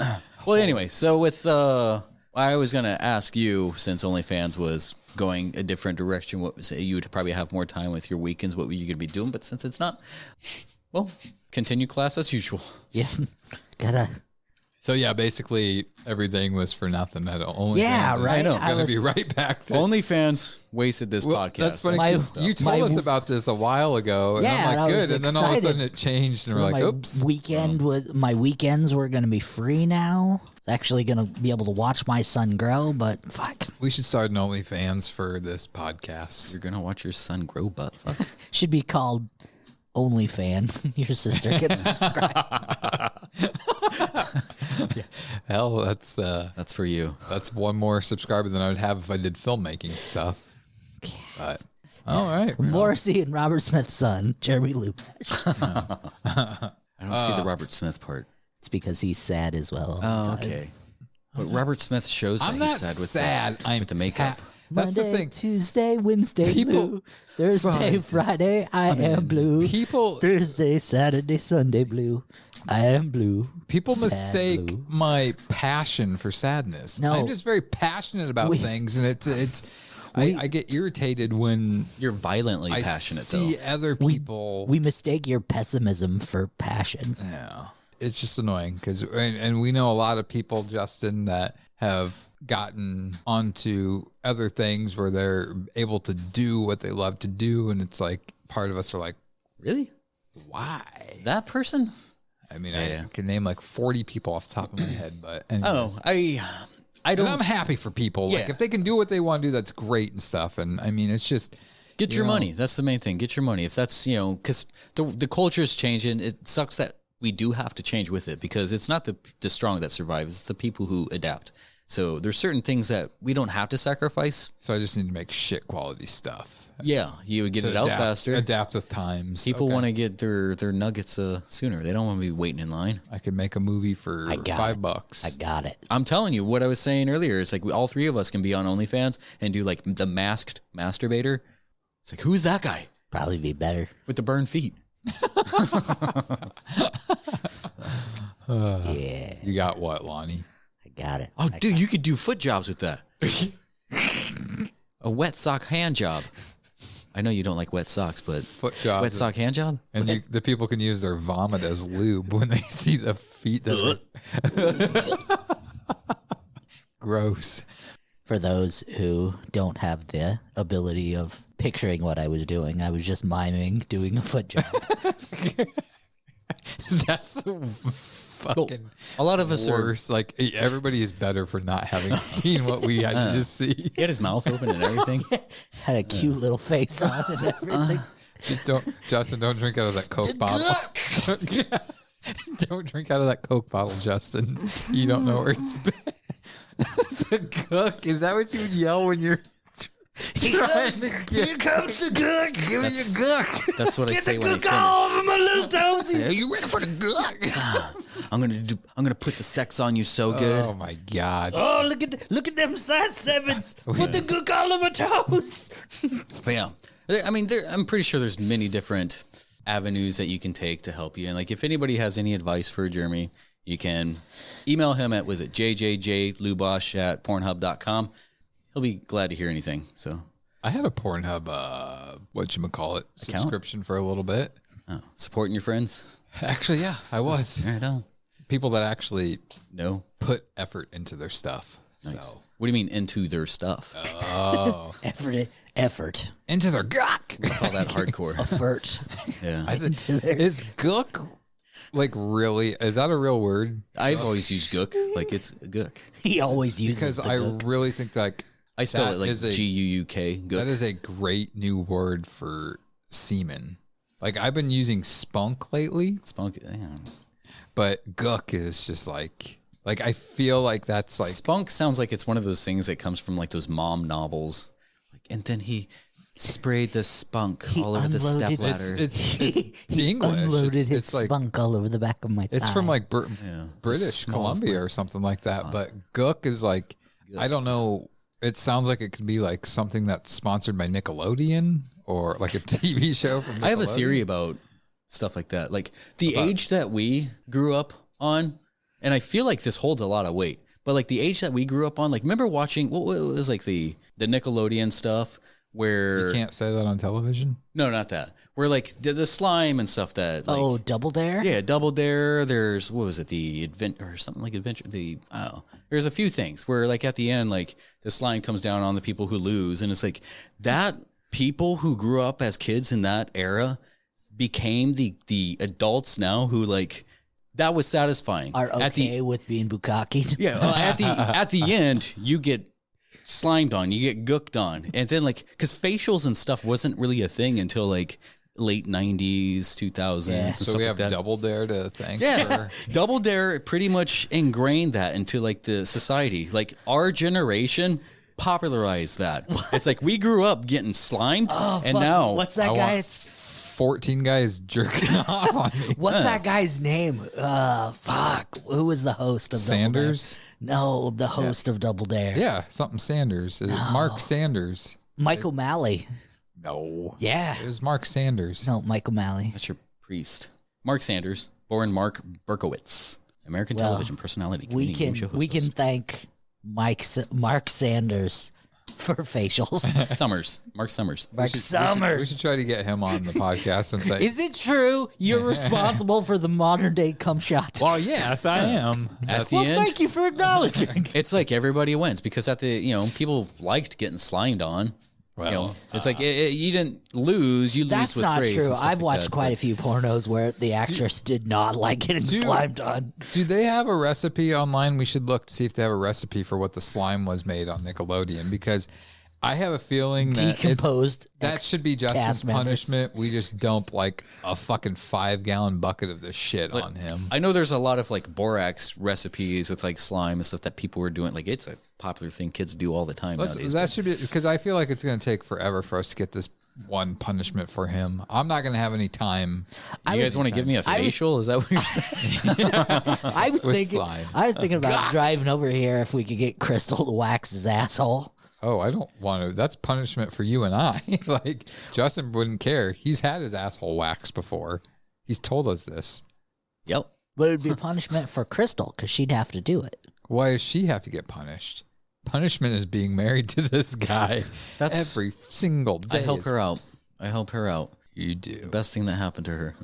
Well, anyway, so with I was gonna ask you, since OnlyFans was going a different direction, what say you would probably have more time with your weekends. What were you gonna be doing? But since it's not, well, continue class as usual. Yeah, gotta. So yeah, basically everything was for nothing at OnlyFans. Yeah, right. I know. Gonna be right back to OnlyFans wasted this podcast. That's funny. You told us about this a while ago, and I'm like, good. And then all of a sudden it changed, and we're like, oops. My weekends were gonna be free now. Actually gonna be able to watch my son grow, but fuck. We should start an OnlyFans for this podcast. You're gonna watch your son grow butt. Fuck. Should be called OnlyFan. Your sister can subscribe. Yeah. Hell, that's for you. That's one more subscriber than I would have if I did filmmaking stuff. But all right, Morrissey and Robert Smith's son, Jeremy Lupash. I don't see the Robert Smith part. It's because he's sad as well. Oh, okay. But Robert Smith shows that I'm not he's sad with sad. I'm with the makeup. That's Monday, the thing. Tuesday, Wednesday, People- blue. Thursday, Friday, I am blue. People Thursday, Saturday, Sunday, blue. I am blue. People Sad mistake blue. my passion for sadness. No. I'm just very passionate about things, and I get irritated when You're violently I passionate, see though. other people. We mistake your pessimism for passion. Yeah, it's just annoying because, and we know a lot of people, Justin, that have gotten onto other things where they're able to do what they love to do, and it's like part of us are like, Really? why? That person? I mean, Yeah. I can name like 40 people off the top of my head, but anyways. Oh, I And don't. I'm happy for people. Like Yeah. if they can do what they want to do, that's great and stuff. And I mean, it's just Get your money. That's the main thing. Get your money. If that's, because the culture is changing. It sucks that we do have to change with it because it's not the strong that survive. It's the people who adapt. So there's certain things that we don't have to sacrifice. So I just need to make shit quality stuff. Yeah, you would get To it out adapt- faster. Adapt with times. People Okay. want to get their nuggets sooner. They don't want to be waiting in line. I can make a movie for I got $5. I got it. I'm telling you what I was saying earlier. It's like all three of us can be on OnlyFans and do like the masked masturbator. It's like, who's that guy Probably be better. with the burned feet? Yeah, You got what, Lonnie? I got it. Oh, I dude, you could do foot jobs with that. A wet sock hand job. I know you don't like wet socks, but Foot job. wet sock hand job? And the people can use their vomit as lube when they see the feet that are gross. For those who don't have the ability of picturing what I was doing, I was just miming doing a foot job. That's the fucking A lot of us are. worst. Like everybody is better for not having seen what we had to just see. He had his mouth open and everything. Had a cute little face on and everything. Just don't, Justin. Don't drink out of that Coke bottle. Don't drink out of that Coke bottle, Justin. You don't know where it's been. The cook. Is that what you would yell when you're trying to get? Here comes the cook. Give me your cook. That's what I say when I finish. over my little toesies. Are you ready for the cook? I'm gonna put the sex on you so good. Oh my god. Oh, look at them size sevens. Put the gook all over my toes. But yeah, I mean, I'm pretty sure there's many different avenues that you can take to help you. And like, if anybody has any advice for Jeremy, you can email him at jjjlubosh@pornhub.com. He'll be glad to hear anything. So I had a Pornhub, whatchamacallit, subscription for a little bit. supporting your friends. Actually, yeah, I was. Right on. People that actually No. put effort into their stuff. Nice. So What do you mean into their stuff? Effort. into their guck. We call that hardcore. Effort. Yeah. Is gook like really? Is that a real word? I've always used gook. Like it's gook. He always uses Because the I gook. really think like I spell that it like is a- G-U-U-K. Gook. that is a great new word for semen. Like I've been using spunk lately, Spunk. Yeah. but gook is just like I feel like that's like Spunk sounds like it's one of those things that comes from like those mom novels. Like, and then he sprayed the spunk all over the unloaded- stepladder. it's He English. unloaded It's- his it's like- spunk all over the back of my thigh. It's from like British Small Columbia spunk. or something like that. But gook is like I don't know. It sounds like it could be like something that's sponsored by Nickelodeon or like a TV show from Nickelodeon. I have a theory about stuff like that. Like the age that we grew up on, and I feel like this holds a lot of weight, but like the age that we grew up on, like remember watching what was like the Nickelodeon stuff where You can't say that on television. no, not that. Where like the slime and stuff that like, Oh, Double Dare? yeah, Double Dare. There's what was it, the advent or something like adventure. I don't know. There's a few things where like at the end, like the slime comes down on the people who lose, and it's like that people who grew up as kids in that era became the adults now who like that was satisfying. Are okay At the with being bukkakied? yeah, at the end you get slimed on, you get gooked on, and then like because facials and stuff wasn't really a thing until like late 90s 2000s Yeah. and So stuff we like have that. Double Dare to thank Yeah, for. Double Dare pretty much ingrained that into like the society. Like our generation popularized that. It's like we grew up getting slimed, and Fuck, now what's that I guy? want- It's 14 guys jerking off on me. What's that guy's name? Fuck. Who was the host of Sanders? Double Dare? No, the host of Double Dare. Yeah, something Sanders. Is it Mark Sanders? Mike O'Malley. No. Yeah. It was Mark Sanders. No, Mike O'Malley. That's your priest. Mark Sanders, born Mark Berkowitz, American television personality. We can thank Mark Sanders for facials. Mark Summers. Mark Summers. We should try to get him on the podcast and think. Is it true you're responsible for the modern day cum shot? Well, yes, I am. At the end, thank you for acknowledging. it's like everybody wins because at the people liked getting slimed on. Well, it's like you didn't lose, you lose That's with not grace. true. and stuff I've like watched that, quite but- a few pornos where the actress did not like getting slimed on. Do they have a recipe online? We should look to see if they have a recipe for what the slime was made on Nickelodeon, because I have a feeling that Decomposed. that should be Justin's cast members. punishment. We just dump like a fucking 5-gallon bucket of this shit on him. I know there's a lot of like borax recipes with like slime and stuff that people were doing. Like it's a popular thing kids do all the time nowadays. That should be, because I feel like it's going to take forever for us to get this one punishment for him. I'm not going to have any time. You guys want to give me a facial? Is that what you're saying? I was With thinking. slime. I was thinking about driving over here if we could get Crystal to wax his asshole. Oh, I don't want to. That's punishment for you and I. Like, Justin wouldn't care. He's had his asshole waxed before. He's told us this. Yep. But it'd be punishment for Crystal because she'd have to do it. Why does she have to get punished? Punishment is being married to this guy. That's every single day. I help her out. You do. The best thing that happened to her.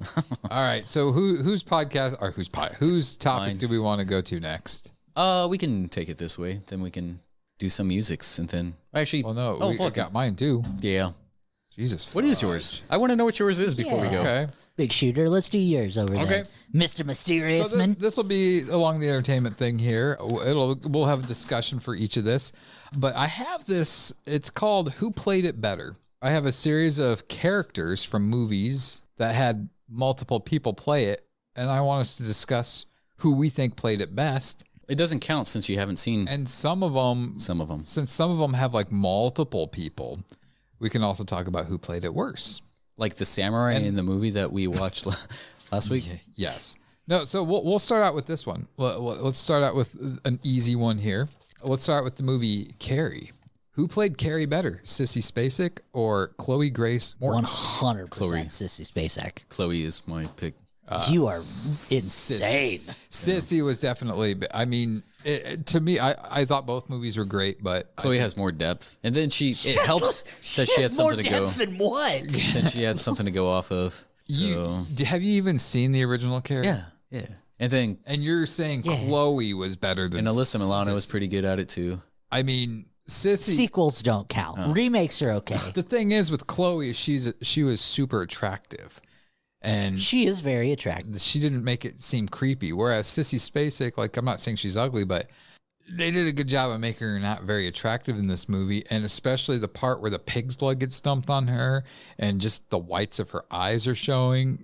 All right. So whose podcast or whose topic Mine. do we want to go to next? We can take it this way. Then we can do some musics and then actually. Well, no, oh, we fuck got mine too. Yeah. Jesus. What is Christ. yours? I want to know what yours is before we go. Okay. Big shooter. Let's do yours over there, Mr. Mysterious So Man. this will be along the entertainment thing here. We'll have a discussion for each of this, but I have this. It's called "Who Played It Better." I have a series of characters from movies that had multiple people play it, and I want us to discuss who we think played it best. It doesn't count since you haven't seen And some of them, since some of them have like multiple people, we can also talk about who played it worse. like the samurai in the movie that we watched last week. Yes. No. So we'll start out with this one. Let's start out with an easy one here. Let's start with the movie Carrie. Who played Carrie better, Sissy Spacek or Chloe Grace Moretz? 100% Chloe. Sissy Spacek. Chloe is my pick. You are insane. Sissy was definitely. I mean, to me, I thought both movies were great, but Chloe has more depth, and then it helps that she had more something to go. depth than what? Then she had something to go off of. So have you even seen the original Carrie? yeah. And then you're saying Chloe was better than and Alyssa Milano Sissy. was pretty good at it too. I mean, Sissy. Sequels don't count. Remakes are okay. The thing is with Chloe, she was super attractive. And She is very attractive. she didn't make it seem creepy. Whereas Sissy Spacek, like, I'm not saying she's ugly, but they did a good job of making her not very attractive in this movie. And especially the part where the pig's blood gets dumped on her and just the whites of her eyes are showing.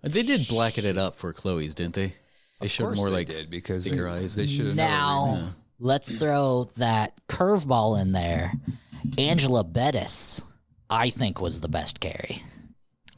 They did blacken it up for Chloe's, didn't they? They Of showed course more they like did, because bigger eyes. They should have Now, let's throw that curveball in there. Angela Bettis, I think, was the best Carrie.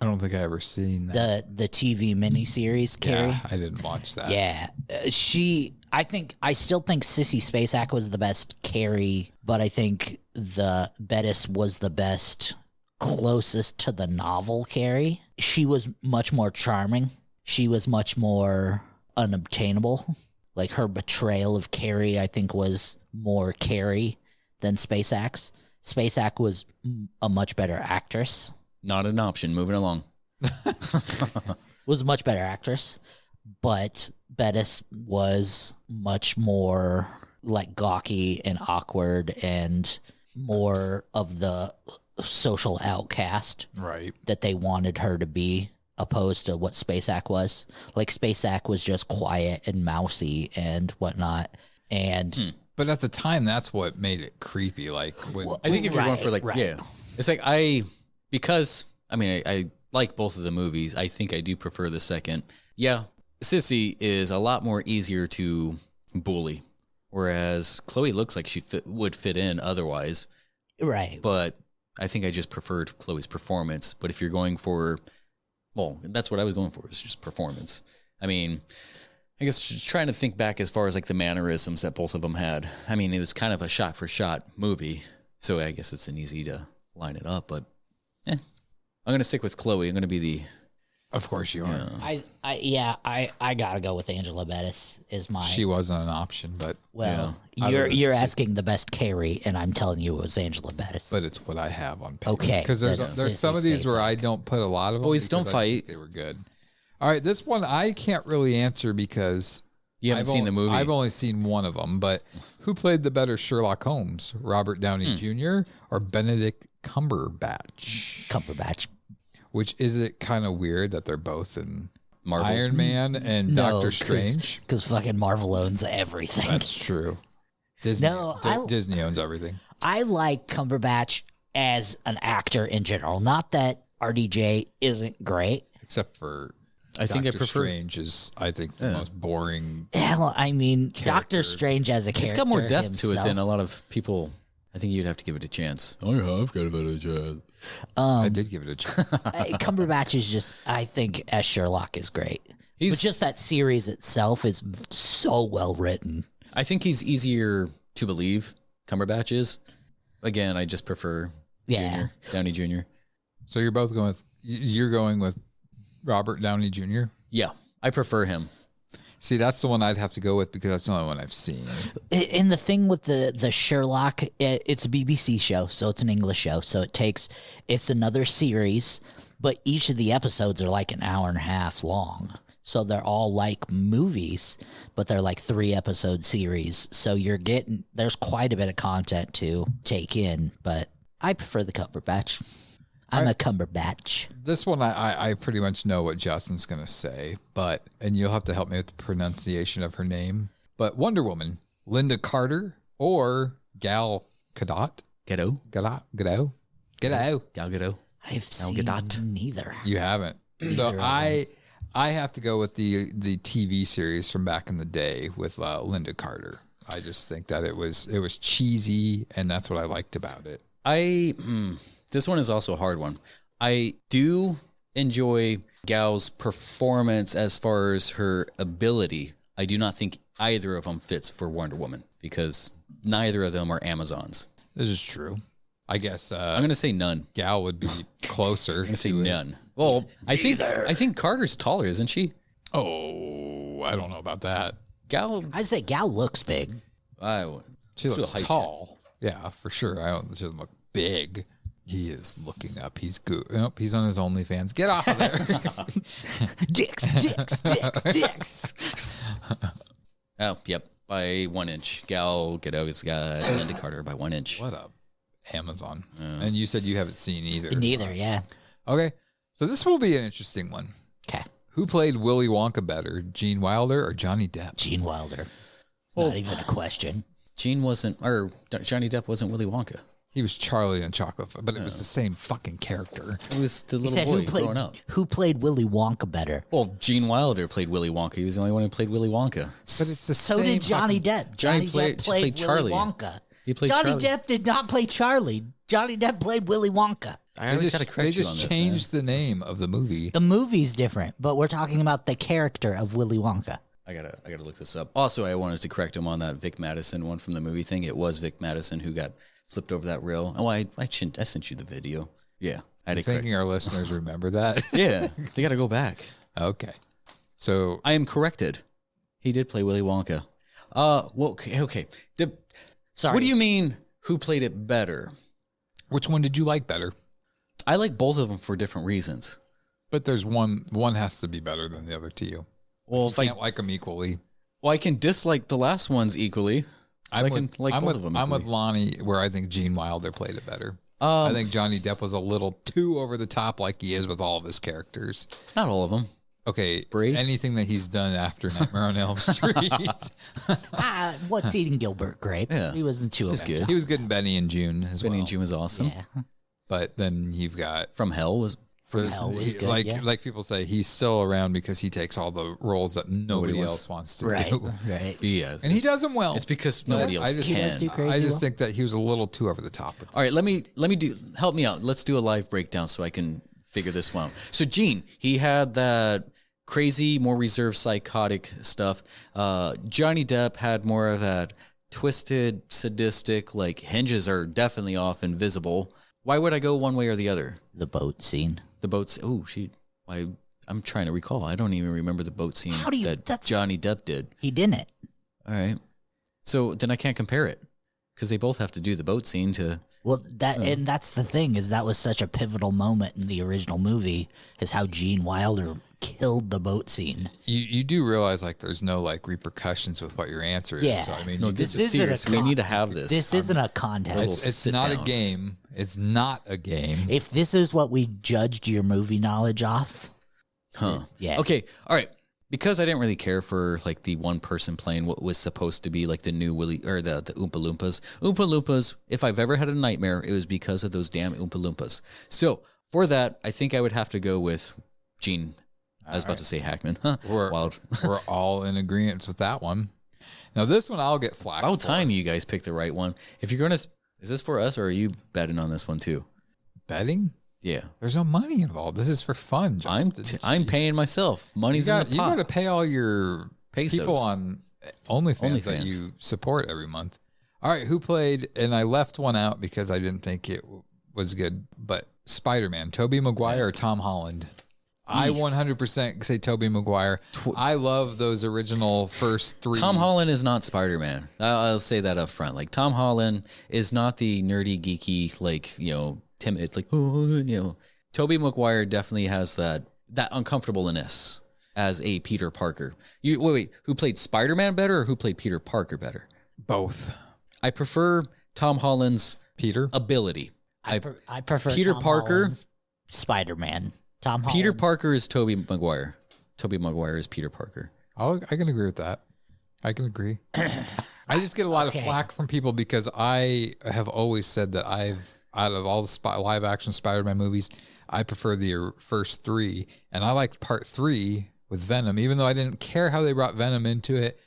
I don't think I ever seen that. The TV miniseries Carrie. Yeah, I didn't watch that. Yeah, I still think Sissy Spacek was the best Carrie, but I think the Bettis was the best, closest to the novel Carrie. She was much more charming. She was much more unobtainable. Like, her betrayal of Carrie, I think, was more Carrie than Spacek. Spacek was a much better actress. Not an option. Moving along. Was a much better actress, but Bettis was much more like gawky and awkward and more of the social outcast Right. that they wanted her to be, opposed to what Spacek was. Like, Spacek was just quiet and mousy and whatnot. And But at the time, that's what made it creepy. Like, when I think if you're going for Right, like, right. yeah, it's like I like both of the movies. I think I do prefer the second. Yeah, Sissy is a lot more easier to bully, whereas Chloe looks like she would fit in otherwise. right. But I think I just preferred Chloe's performance. But if you're going for Well, that's what I was going for. It's just performance. I mean, I guess just trying to think back as far as like the mannerisms that both of them had. I mean, it was kind of a shot for shot movie, so I guess it's an easy to line it up. But I'm gonna stick with Chloe. I'm gonna be the. Of course you are. I gotta go with Angela Bettis. Is my. She wasn't an option, but you're asking the best Carrie, and I'm telling you it was Angela Bettis. But it's what I have on paper. Okay, because there's some of these where I don't put a lot of them. Boys don't fight. They were good. All right, this one I can't really answer because you haven't seen the movie. I've only seen one of them. But who played the better Sherlock Holmes, Robert Downey Jr. or Benedict Cumberbatch? Cumberbatch. Which is it kind of weird that they're both in Marvel? Iron Man and Doctor Strange? Because fucking Marvel owns everything. That's true. Disney, No, Disney owns everything. I like Cumberbatch as an actor in general. Not that RDJ isn't great. Except for I think I Doctor prefer Strange is, I think, the most boring. Hell, I mean, character. Doctor Strange as a character. It's got more depth to it himself. than a lot of people. I think you'd have to give it a chance. I have got a chance. I did give it a chance. Cumberbatch is just, I think, as Sherlock is great. But just that series itself is so well written. I think he's easier to believe. Cumberbatch is. Again, I just prefer Downey Jr. So you're both going with Robert Downey Jr.? Yeah, I prefer him. See, that's the one I'd have to go with because that's the only one I've seen. And the thing with the Sherlock, it's a BBC show, so it's an English show. So it's another series, but each of the episodes are like an hour and a half long. So they're all like movies, but they're like 3-episode series. So there's quite a bit of content to take in, but I prefer the Cumberbatch. I'm a Cumberbatch. This one, I pretty much know what Justin's going to say, and you'll have to help me with the pronunciation of her name. But Wonder Woman, Linda Carter or Gal Gadot? Gadot. Gal Gadot. I've seen neither. You haven't. So I have to go with the TV series from back in the day with Linda Carter. I just think that it was cheesy, and that's what I liked about it. This one is also a hard one. I do enjoy Gal's performance as far as her ability. I do not think either of them fits for Wonder Woman because neither of them are Amazons. This is true. I guess I'm going to say none. Gal would be closer. I'm going to say none. Well, I think Carter's taller, isn't she? Oh, I don't know about that. Gal, I say Gal looks big. She looks tall. Yeah, for sure. She doesn't look big. He is looking up. He's good. Oh, he's on his OnlyFans. Get off of there. Dicks. Oh, yep. By 1 inch. Gal Gadot's got Linda Carter by 1 inch. What up, Amazon? And you said you haven't seen either. Neither, yeah. Okay. So this will be an interesting one. Okay. Who played Willy Wonka better, Gene Wilder or Johnny Depp? Gene Wilder. Not even a question. Johnny Depp wasn't Willy Wonka. He was Charlie and Chocolate, but it was the same fucking character. It was the little boy growing up. Who played Willy Wonka better? Well, Gene Wilder played Willy Wonka. He was the only one who played Willy Wonka. But it's the So same. did Johnny Depp. Johnny Depp played Charlie. Willy Wonka. He played Johnny Charlie. Depp did not play Charlie. Johnny Depp played Willy Wonka. I always got to correct you on this. They just changed the name of the movie. The movie's different, but we're talking about the character of Willy Wonka. I gotta look this up. Also, I wanted to correct him on that Vic Madison one from the movie thing. It was Vic Madison who got flipped over that rail. Oh, I sent you the video. Yeah, I had to correct. Thinking our listeners remember that. Yeah, they got to go back. Okay, so I am corrected. He did play Willy Wonka. Well, okay. Sorry. What do you mean? Who played it better? which one did you like better? I like both of them for different reasons. But there's one has to be better than the other to you. Well, you can't like them equally. Well, I can dislike the last ones equally. I'm with Lonnie, where I think Gene Wilder played it better. I think Johnny Depp was a little too over the top, like he is with all of his characters. Not all of them. Okay, anything that he's done after Nightmare on Elm Street. What's Eating Gilbert Grape? Yeah. He wasn't too good. He was good in Benny and June as well. Benny and June was awesome. Yeah. But then you've got From Hell was was good, like people say, he's still around because he takes all the roles that nobody else wants to do. Right. Yeah, And he does them well. It's because nobody else can. I just think that he was a little too over the top with All right, let me help me out. Let's do a live breakdown so I can figure this one out. So Gene, he had that crazy, more reserved, psychotic stuff. Johnny Depp had more of that twisted, sadistic, like hinges are definitely off and visible. Why would I go one way or the other? The boat scene. The boats. Oh, I'm trying to recall. I don't even remember the boat scene that Johnny Depp did. He didn't. All right. So then I can't compare it because they both have to do the boat scene to. Well, and that's the thing is that was such a pivotal moment in the original movie is how Gene Wilder killed the boat scene. You do realize like there's no like repercussions with what your answer is. Yeah. So, I mean, No, this is serious. We need to have this. This isn't a contest. It's not a game. It's not a game. If this is what we judged your movie knowledge off, yeah. Okay. All right. Because I didn't really care for like the one person playing what was supposed to be like the new Willy or the Oompa Loompas. Oompa Loompas, if I've ever had a nightmare, it was because of those damn Oompa Loompas. So for that, I think I would have to go with Gene. I was about to say Hackman. Huh. We're all in agreement with that one. Now this one I'll get flack. About time you guys picked the right one. If you're gonna, is this for us or are you betting on this one too? Betting? Yeah. There's no money involved. This is for fun. I'm paying myself. Money's in the pot. You got to pay all your Pesos. people on OnlyFans that you support every month. All right, who played? And I left one out because I didn't think it was good. But Spider-Man, Tobey Maguire or Tom Holland? I 100% say Tobey Maguire. I love those original first three. Tom Holland is not Spider-Man. I'll say that up front. Like Tom Holland is not the nerdy, geeky, like, timid, like, Tobey Maguire definitely has that uncomfortableness as a Peter Parker. Wait, who played Spider-Man better or who played Peter Parker better? Both. I prefer Tom Holland's Peter ability. I prefer Peter Tom Parker. Holland's Spider-Man. Tom Holland's. Peter Parker is Tobey Maguire. Tobey Maguire is Peter Parker. I can agree with that. I can agree. I just get a lot of flack from people because I have always said that out of all the live action Spider-Man movies, I prefer the first three. And I liked part 3 with Venom, even though I didn't care how they brought Venom into it.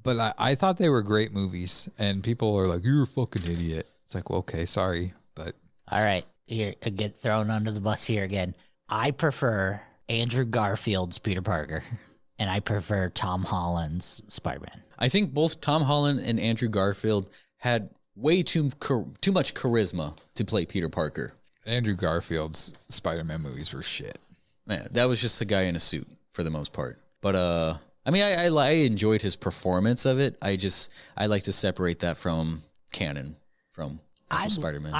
But I thought they were great movies. And people are like, you're a fucking idiot. It's like, well, okay, sorry. But all right, here, I get thrown under the bus here again. I prefer Andrew Garfield's Peter Parker. And I prefer Tom Holland's Spider-Man. I think both Tom Holland and Andrew Garfield had way too much charisma to play Peter Parker. Andrew Garfield's Spider-Man movies were shit. Man, that was just a guy in a suit for the most part. But I mean, I enjoyed his performance of it. I like to separate that from canon, from Spider-Man.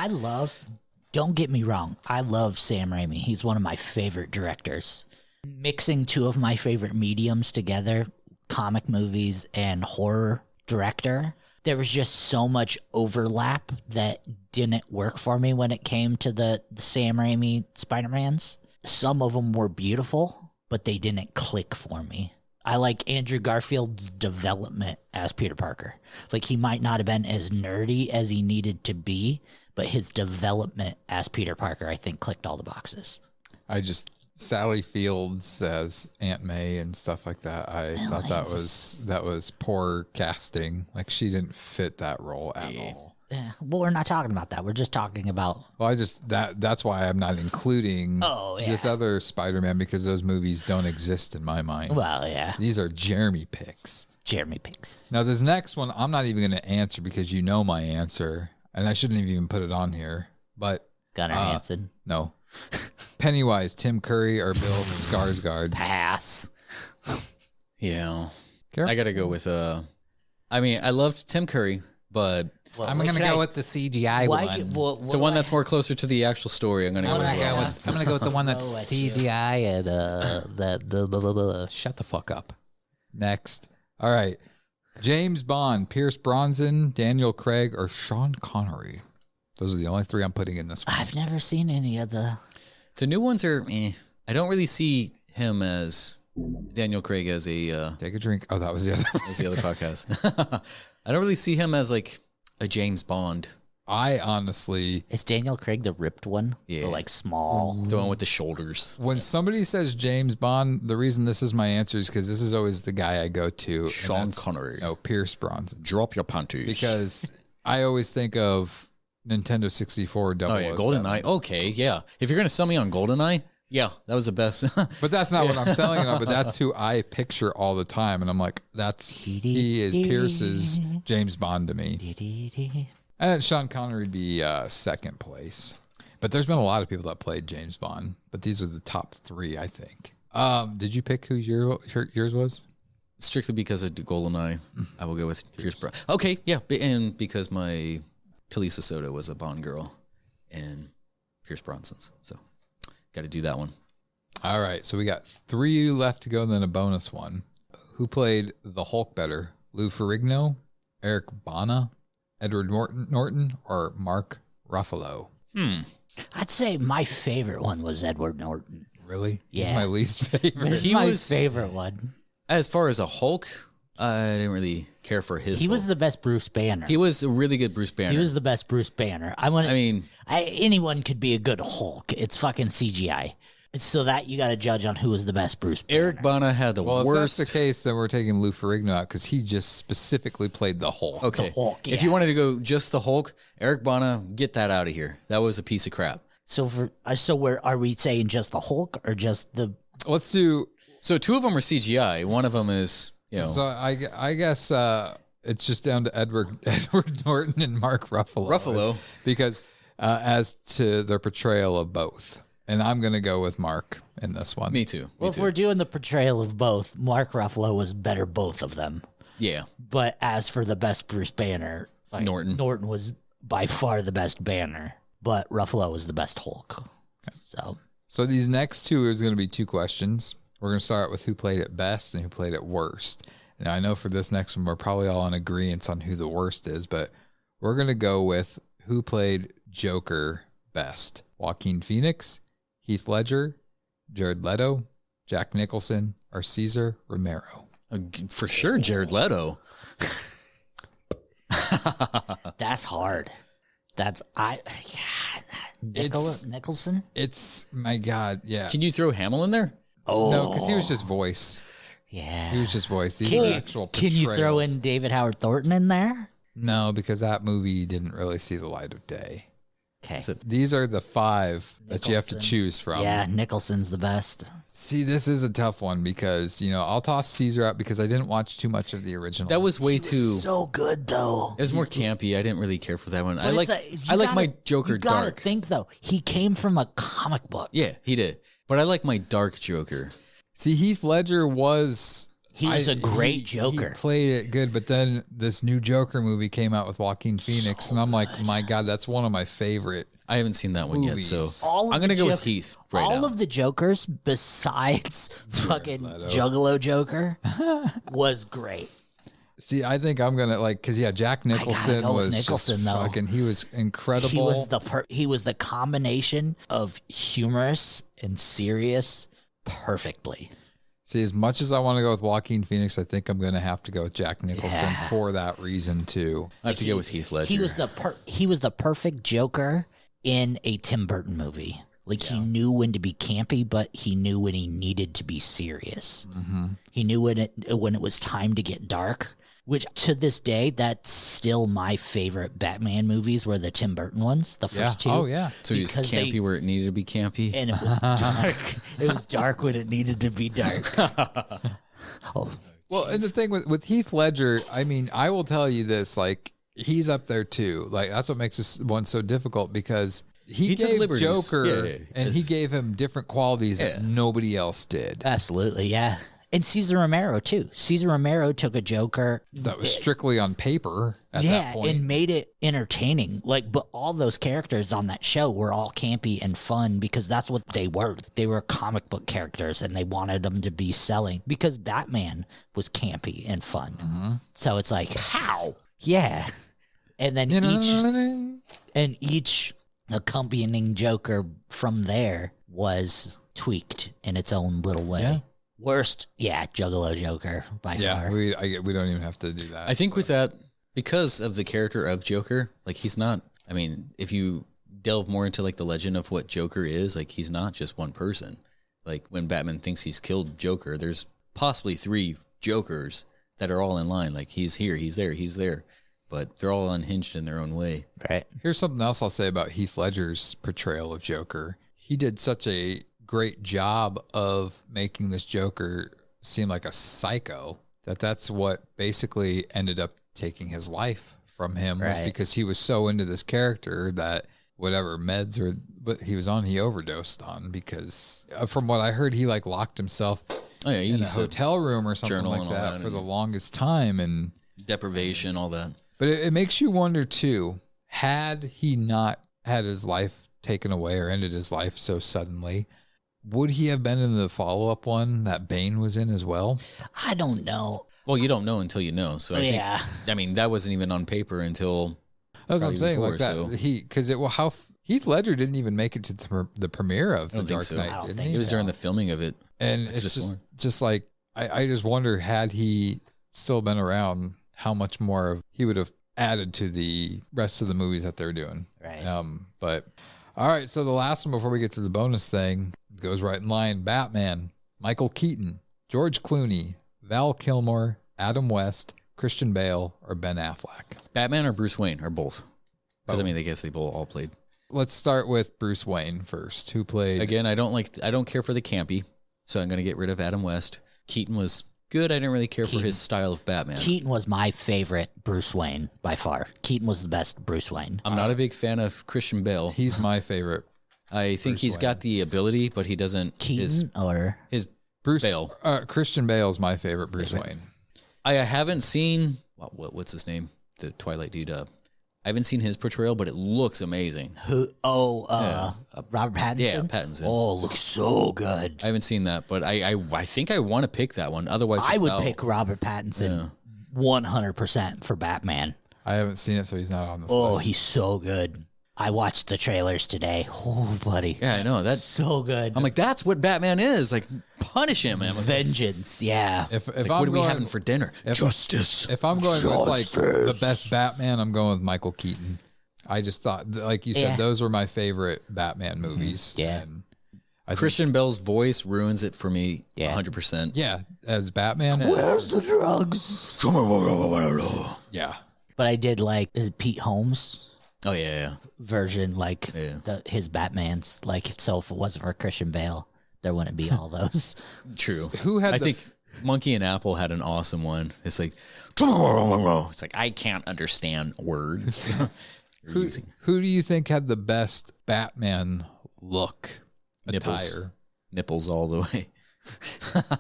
Don't get me wrong, I love Sam Raimi. He's one of my favorite directors. Mixing two of my favorite mediums together, comic movies and horror director, there was just so much overlap that didn't work for me when it came to the Sam Raimi Spider-Mans. Some of them were beautiful, but they didn't click for me. I like Andrew Garfield's development as Peter Parker. Like, he might not have been as nerdy as he needed to be, but his development as Peter Parker, I think, clicked all the boxes. Sally Fields as Aunt May and stuff like that. I thought that was poor casting. Like, she didn't fit that role at all. Yeah, well, we're not talking about that. We're just talking about. Well, that's why I'm not including this other Spider-Man, because those movies don't exist in my mind. Well, yeah. These are Jeremy picks. Now, this next one, I'm not even going to answer because you know my answer, and I shouldn't have even put it on here. But Gunnar Hansen. No. Pennywise, Tim Curry, or Bill Skarsgård? Pass. Yeah. I got to go with, I mean, I loved Tim Curry, but I'm going to go with the CGI one. The one that's more closer to the actual story. I'm going to go with the one that's CGI and shut the fuck up. Next. All right. James Bond, Pierce Brosnan, Daniel Craig, or Sean Connery. Those are the only three I'm putting in this one. I've never seen any of the new ones are I don't really see him as Daniel Craig as a take a drink. Oh, that was the other podcast. I don't really see him as like a James Bond. I honestly... Is Daniel Craig the ripped one? Yeah. The, like, small... The one with the shoulders. When somebody says James Bond, the reason this is my answer is because this is always the guy I go to. Sean Connery. No, Pierce Brosnan. Drop your panties. Because I always think of Nintendo 64 Oh, yeah, GoldenEye. Okay, yeah. If you're going to sell me on GoldenEye, Yeah, that was the best. But that's not what I'm selling it on, but that's who I picture all the time. And I'm like, he is Pierce's James Bond to me. And Sean Connery would be second place. But there's been a lot of people that played James Bond, but these are the top 3, I think. Did you pick who yours was? Strictly because of GoldenEye, I will go with Pierce Brosnan. Okay, yeah, and because my Talisa Soto was a Bond girl and Pierce Brosnan's. So got to do that one. All right, so we got 3 left to go, and then a bonus one. Who played the Hulk better? Lou Ferrigno, Eric Bana, Edward Norton, or Mark Ruffalo? I'd say my favorite one was Edward Norton. Really? Yeah. He's my least favorite. He was my favorite one. As far as a Hulk, I didn't really care for his. He Hulk. was the best Bruce Banner. He was a really good Bruce Banner. He was the best Bruce Banner. Anyone could be a good Hulk. It's fucking CGI. So that you got to judge on who was the best Bruce Banner. Eric Bana had the worst. If that's the case, then we're taking Lou Ferrigno out because he just specifically played the Hulk. Okay. The Hulk, If you wanted to go just the Hulk, Eric Bana, get that out of here. That was a piece of crap. So where are we saying just the Hulk or just the? Let's do. So 2 of them are CGI. One of them is, So I guess it's just down to Edward Norton and Mark Ruffalo. Because as to their portrayal of both. And I'm going to go with Mark in this one. Me too. Well, if we're doing the portrayal of both, Mark Ruffalo was better both of them. Yeah. But as for the best Bruce Banner, Norton was by far the best Banner, but Ruffalo was the best Hulk. So these next 2 is going to be 2 questions. We're going to start with who played it best and who played it worst. Now, I know for this next one, we're probably all in agreement on who the worst is, but we're going to go with who played Joker best. Joaquin Phoenix, Heath Ledger, Jared Leto, Jack Nicholson, or Cesar Romero. For sure, Jared Leto. That's hard. Nicholson? It's, my God, yeah. Can you throw Hamill in there? Oh. No, because he was just voice. Yeah. He was just voice. These are actual Can you throw in David Howard Thornton in there? No, because that movie didn't really see the light of day. Okay. So these are the 5 that you have to choose from. Yeah, Nicholson's the best. See, this is a tough one because, I'll toss Caesar out because I didn't watch too much of the original. That was way too so good though. It was more campy. I didn't really care for that one. I like gotta, my Joker you gotta dark. think though, he came from a comic book. Yeah, he did. But I like my dark Joker. See, Heath Ledger was... He was a great Joker. He played it good, but then this new Joker movie came out with Joaquin Phoenix, and I'm like, my God, that's one of my favorite. I haven't seen that one movies. yet, so I'm going to go with Heath right now. All of the Jokers besides fucking Juggalo Joker was great. See, I think I'm going to because Jack Nicholson was Nicholson, just fucking, he was incredible. He was the combination of humorous and serious perfectly. See, as much as I want to go with Joaquin Phoenix, I think I'm going to have to go with Jack Nicholson for that reason too. I have to go with Heath Ledger. He was the perfect Joker in a Tim Burton movie. He knew when to be campy, but he knew when he needed to be serious. Mm-hmm. He knew when it was time to get dark. Which to this day, that's still my favorite Batman movies were the Tim Burton ones, the first 2. Oh yeah. So he was campy where it needed to be campy. And it was dark. It was dark when it needed to be dark. Well, and the thing with Heath Ledger, I mean, I will tell you this, he's up there too. That's what makes this one so difficult because he gave Joker and he gave him different qualities that nobody else did. Absolutely, yeah. And Cesar Romero too. Cesar Romero took a Joker that was strictly on paper at that point. And made it entertaining. But all those characters on that show were all campy and fun because that's what they were. They were comic book characters and they wanted them to be selling because Batman was campy and fun. Mm-hmm. So it's how? Yeah. And then each accompanying Joker from there was tweaked in its own little way. Yeah. Worst, Juggalo Joker by far. We don't even have to do that. I think with that, because of the character of Joker, he's not. I mean, if you delve more into the legend of what Joker is, he's not just one person. When Batman thinks he's killed Joker, there's possibly 3 Jokers that are all in line. He's here, he's there, he's there, but they're all unhinged in their own way. Right. Here's something else I'll say about Heath Ledger's portrayal of Joker. He did such a great job of making this Joker seem like a psycho, that's what basically ended up taking his life from him, was because he was so into this character that whatever meds or but he was on, he overdosed on, because from what I heard, he like locked himself in a hotel room or something like that for the longest time, and deprivation, all that. But it makes you wonder too, had he not had his life taken away or ended his life so suddenly, would he have been in the follow-up one that Bane was in as well? I don't know. Well, you don't know until you know. So I think, I mean, that wasn't even on paper until that's what I'm saying. Before, like that, Heath Ledger didn't even make it to the premiere of The Dark Knight, didn't he? It was during the filming of it. And it's just like, I just wonder, had he still been around, how much more he would have added to the rest of the movies that they're doing. Right. But all right, so the last one before we get to the bonus thing goes right in line. Batman, Michael Keaton, George Clooney, Val Kilmer, Adam West, Christian Bale, or Ben Affleck. Batman or Bruce Wayne, or both? Because I mean, I guess they both all played. Let's start with Bruce Wayne first. Who played? Again, I don't care for the campy, so I'm going to get rid of Adam West. Keaton was good. I didn't really care for his style of Batman. Keaton was my favorite Bruce Wayne by far. Keaton was the best Bruce Wayne. I'm not a big fan of Christian Bale. He's my favorite. I think he's got the ability, but he doesn't. Keaton or his Bruce Bale. Christian Bale is my favorite Bruce Wayne. I haven't seen what's his name, the Twilight dude. I haven't seen his portrayal, but it looks amazing. Who? Robert Pattinson. Yeah, Pattinson. Oh, looks so good. I haven't seen that, but I think I want to pick that one. Otherwise, I would pick Robert Pattinson 100% for Batman. I haven't seen it, so he's not on this list. Oh, he's so good. I watched the trailers today. Oh, buddy. Yeah, I know. That's so good. I'm like, that's what Batman is. Like, punish him, man. Vengeance, yeah. If like, what are we having for dinner? Justice. If I'm going with like the best Batman, I'm going with Michael Keaton. I just thought, like you said, those were my favorite Batman movies. Yeah. And Christian Bale's voice ruins it for me 100%. Yeah, as Batman. Where's the drugs? Yeah. But I did like, is it Pete Holmes? Oh, yeah. Version, like his Batman's. Like, so if it wasn't for Christian Bale, there wouldn't be all those. True. I think Monkey and Apple had an awesome one. It's like, I can't understand words. Who do you think had the best Batman look? Attire? Nipples all the way.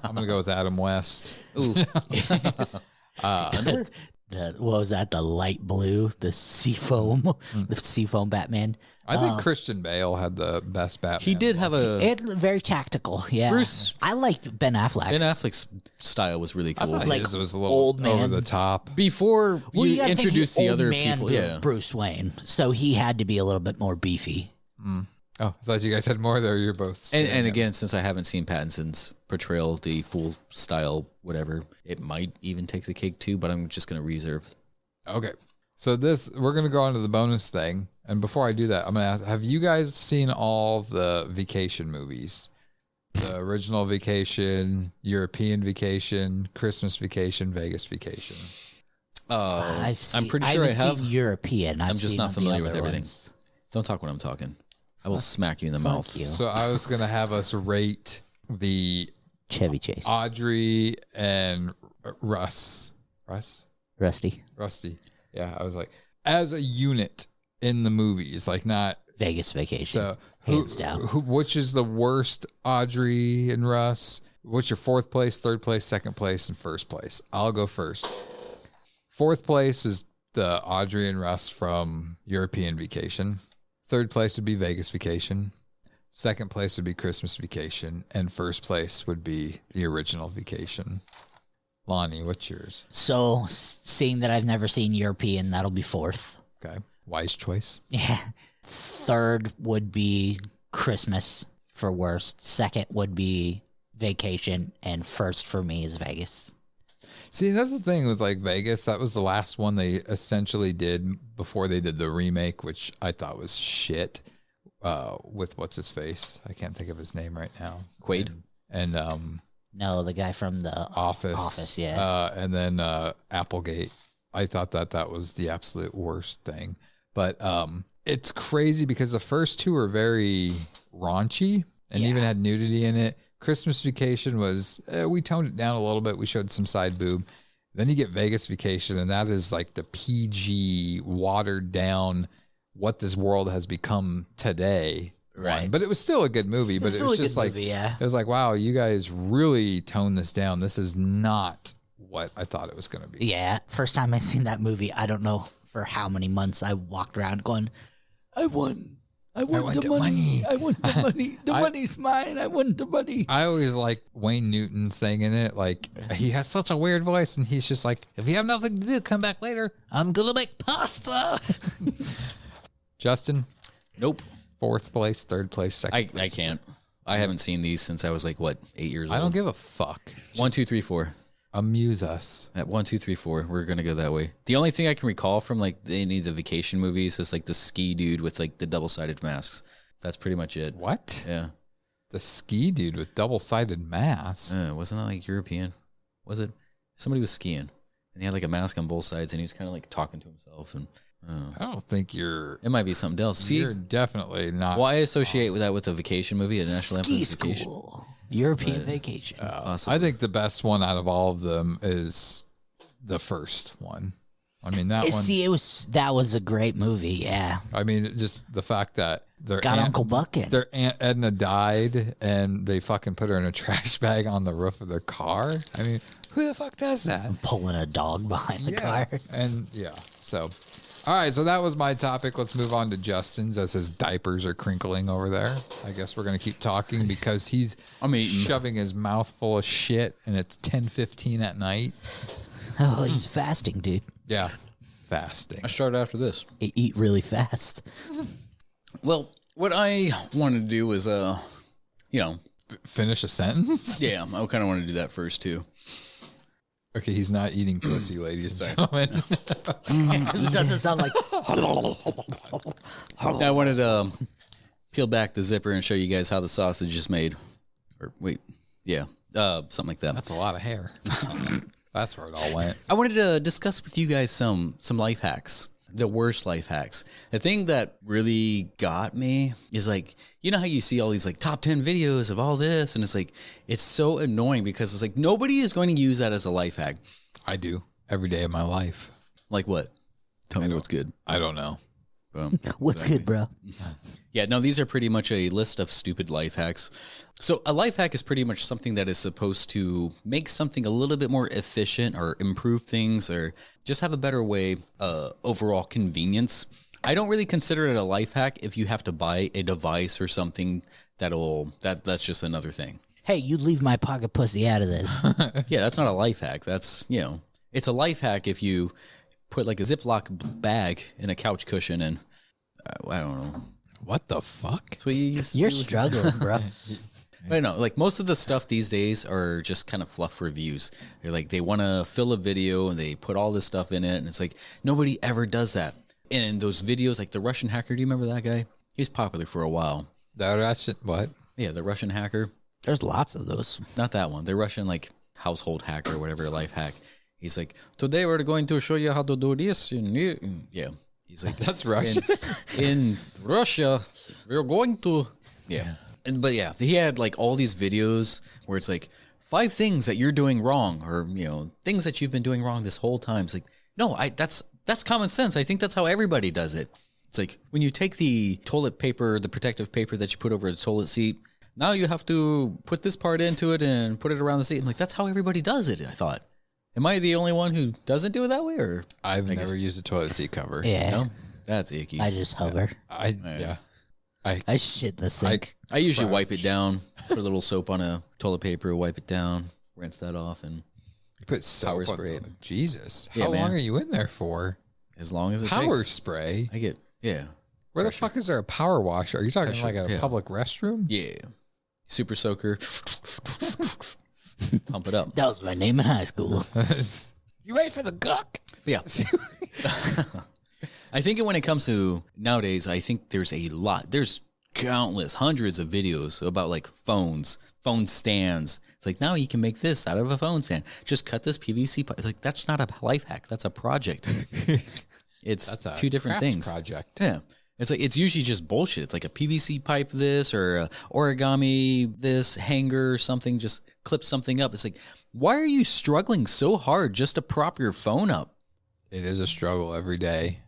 I'm going to go with Adam West. Ooh. What was that? The light blue, the seafoam, the seafoam Batman. I think Christian Bale had the best Batman. He did have it very tactical. Yeah, Bruce. I liked Ben Affleck. Ben Affleck's style was really cool. I thought Like, his was a little old man. over the top. Before you gotta think introduce he's the old other man people, Bruce Wayne, so he had to be a little bit more beefy. Oh, I thought you guys had more there. You're both. And again, since I haven't seen Pattinson's portrayal, the full style, whatever, it might even take the cake too. But I'm just going to reserve. Okay, so we're gonna go on to the bonus thing, and before I do that, I'm gonna ask: have you guys seen all the Vacation movies? The original Vacation, European Vacation, Christmas Vacation, Vegas Vacation. I'm pretty sure I have. European. I'm just not familiar with everything. Ones. Don't talk when I'm talking. I will smack you in the mouth. you. So I was gonna have us rate the Chevy Chase, Audrey and Rusty. Yeah, I was like, as a unit in the movies, like not Vegas Vacation. So hands down. Which is the worst, Audrey and Russ? What's your fourth place, third place, second place, and first place? I'll go first. Fourth place is the Audrey and Russ from European Vacation. Third place would be Vegas Vacation. Second place would be Christmas Vacation. And first place would be the original Vacation. Lonnie, what's yours? So, seeing that I've never seen European, that'll be fourth. Okay. Wise choice. Yeah. Third would be Christmas for worst. Second would be Vacation. And first for me is Vegas. See, that's the thing with like Vegas. That was the last one they essentially did before they did the remake, which I thought was shit. With what's his face? I can't think of his name right now. Quaid. And No, the guy from the Office, yeah. And then Applegate. I thought that was the absolute worst thing. But it's crazy because the first two are very raunchy. and even had nudity in it. Christmas Vacation was, we toned it down a little bit. We showed some side boob. Then you get Vegas Vacation, and that is like the PG, watered down, what this world has become today. Right. But it was still a good movie. But it was just like, it was like, wow, you guys really toned this down. This is not what I thought it was going to be. Yeah. First time I seen that movie, I don't know for how many months I walked around going, I won the money. I want the money. The money's mine. I want the money. I always like Wayne Newton singing it. Like, he has such a weird voice, and he's just like, if you have nothing to do, come back later. I'm going to make pasta. Justin? Nope. 4th place, 3rd place, 2nd place. I can't. I haven't seen these since I was like, what, 8 years old? I don't give a fuck. 1, 2, 3, 4. Amuse us. At 1, 2, 3, 4. We're going to go that way. The only thing I can recall from like any of the vacation movies is like the ski dude with like the double-sided masks. That's pretty much it. What? Yeah. The ski dude with double-sided masks? Wasn't that like European? Was it? Somebody was skiing and he had like a mask on both sides and he was kind of like talking to himself and I don't think you're... It might be something else. See, you're definitely not... Well, I associate with that with a vacation movie, a National Lampoon's Vacation. European Vacation. Awesome. I think the best one out of all of them is the first one. I mean, that one... See, that was a great movie, yeah. I mean, just the fact that their got Uncle Bucket. Their Aunt Edna died and they fucking put her in a trash bag on the roof of their car. I mean, who the fuck does that? I'm pulling a dog behind the car. And yeah, so... All right, so that was my topic. Let's move on to Justin's as his diapers are crinkling over there. I guess we're going to keep talking because he's shoving his mouth full of shit and it's 10:15 at night. Oh, he's fasting, dude. Yeah, fasting. I start after this. I eat really fast. Well, what I wanted to do was, finish a sentence? Yeah, I kind of want to do that first, too. Okay, he's not eating pussy, ladies and gentlemen. Because it doesn't sound like... I wanted to peel back the zipper and show you guys how the sausage is made. Or wait, yeah, something like that. That's a lot of hair. That's where it all went. I wanted to discuss with you guys some life hacks. The worst life hacks. The thing that really got me is like, you know how you see all these like top 10 videos of all this, and it's like, it's so annoying because it's like nobody is going to use that as a life hack. I do every day of my life. Like what? Tell me what's good. I don't know. What's good, bro? Yeah, no, these are pretty much a list of stupid life hacks. So a life hack is pretty much something that is supposed to make something a little bit more efficient or improve things or just have a better way, overall convenience. I don't really consider it a life hack if you have to buy a device or something that's just another thing. Hey, you leave my pocket pussy out of this. Yeah, that's not a life hack. That's, it's a life hack if you put like a Ziploc bag in a couch cushion and I don't know. What the fuck? That's what you used to You're do. struggling, bro. I know, like most of the stuff these days are just kind of fluff reviews. They're like, they want to fill a video and they put all this stuff in it. And it's like, nobody ever does that. And those videos, like the Russian hacker, do you remember that guy? He was popular for a while. The Russian, what? Yeah, the Russian hacker. There's lots of those. Not that one. The Russian, like, household hacker, whatever, life hack. He's like, today we're going to show you how to do this. Yeah. He's like, that's Russian. In Russia, we're going to. Yeah. But yeah, he had like all these videos where it's like 5 things that you're doing wrong or, things that you've been doing wrong this whole time. It's like, no, that's common sense. I think that's how everybody does it. It's like when you take the toilet paper, the protective paper that you put over the toilet seat, now you have to put this part into it and put it around the seat. And like, that's how everybody does it, I thought. Am I the only one who doesn't do it that way? Or I've never used a toilet seat cover. Yeah. No? That's icky. I just hover. I shit in the sink. I usually wipe it down, put a little soap on a toilet paper, wipe it down, rinse that off, and you put power soap spray. Jesus. Yeah, how man. long are you in there for? As long as it power takes. spray. I get, yeah. Where the fuck is there a power wash? Are you talking like at a public restroom? Yeah. Super soaker. Pump it up. That was my name in high school. You ready for the guck? Yeah. I think when it comes to nowadays, I think there's countless, hundreds of videos about like phone stands. It's like, now you can make this out of a phone stand. Just cut this PVC pipe. It's like, that's not a life hack. That's a project. That's 2 different things. Project. Yeah. It's like, it's usually just bullshit. It's like a PVC pipe this or a origami this hanger or something, just clip something up. It's like, why are you struggling so hard just to prop your phone up? It is a struggle every day.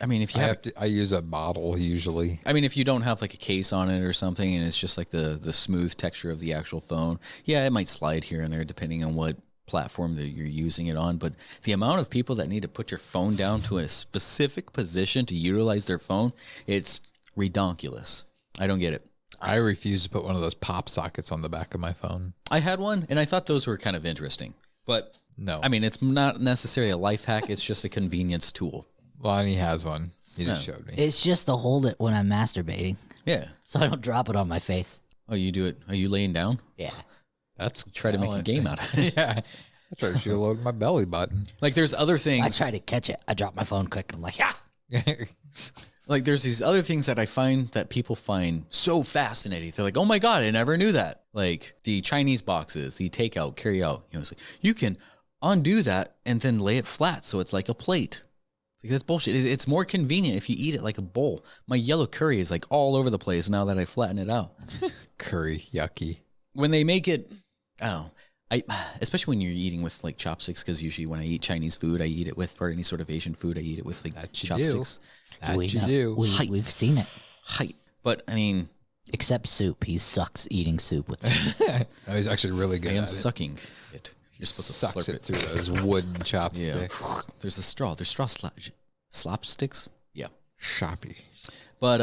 I mean, if you I use a bottle usually. I mean, if you don't have like a case on it or something and it's just like the smooth texture of the actual phone, yeah, it might slide here and there depending on what platform that you're using it on. But the amount of people that need to put your phone down to a specific position to utilize their phone, it's redonkulous. I don't get it. I refuse to put one of those pop sockets on the back of my phone. I had one and I thought those were kind of interesting. But no, I mean, it's not necessarily a life hack. It's just a convenience tool. Lonnie has one. He just showed me. It's just to hold it when I'm masturbating. Yeah. So I don't drop it on my face. Oh, you do it? Are you laying down? Yeah. That's try to make a game out of it. Yeah. I try to shoot a load my belly button. Like there's other things. I try to catch it. I drop my phone quick and I'm like, yeah. Like there's these other things that I find that people find so fascinating. They're like, oh my God, I never knew that. Like the Chinese boxes, the takeout, carry out. You know, it's like you can undo that and then lay it flat so it's like a plate. Like, that's bullshit. It's more convenient if you eat it like a bowl. My yellow curry is like all over the place now that I flatten it out. Curry, yucky. When they make it, especially when you're eating with like chopsticks, because usually when I eat Chinese food, I eat it with, or any sort of Asian food, I eat it with like chopsticks. We've seen it. But I mean, except soup. He sucks eating soup with it. No, he's actually really good. I am at sucking it. He sucks it through those wooden chopsticks. Yeah. There's a straw. There's straw slapsticks. Yeah. Shoppy. But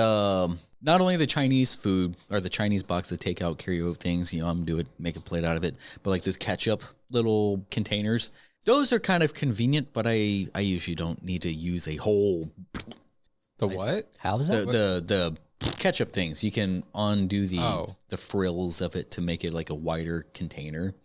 not only the Chinese food or the Chinese box, the takeout, carry out things, you know, I'm do it, make a plate out of it. But like the ketchup little containers, those are kind of convenient, but I usually don't need to use a whole. The what? How is that? The ketchup things. You can undo the frills of it to make it like a wider container.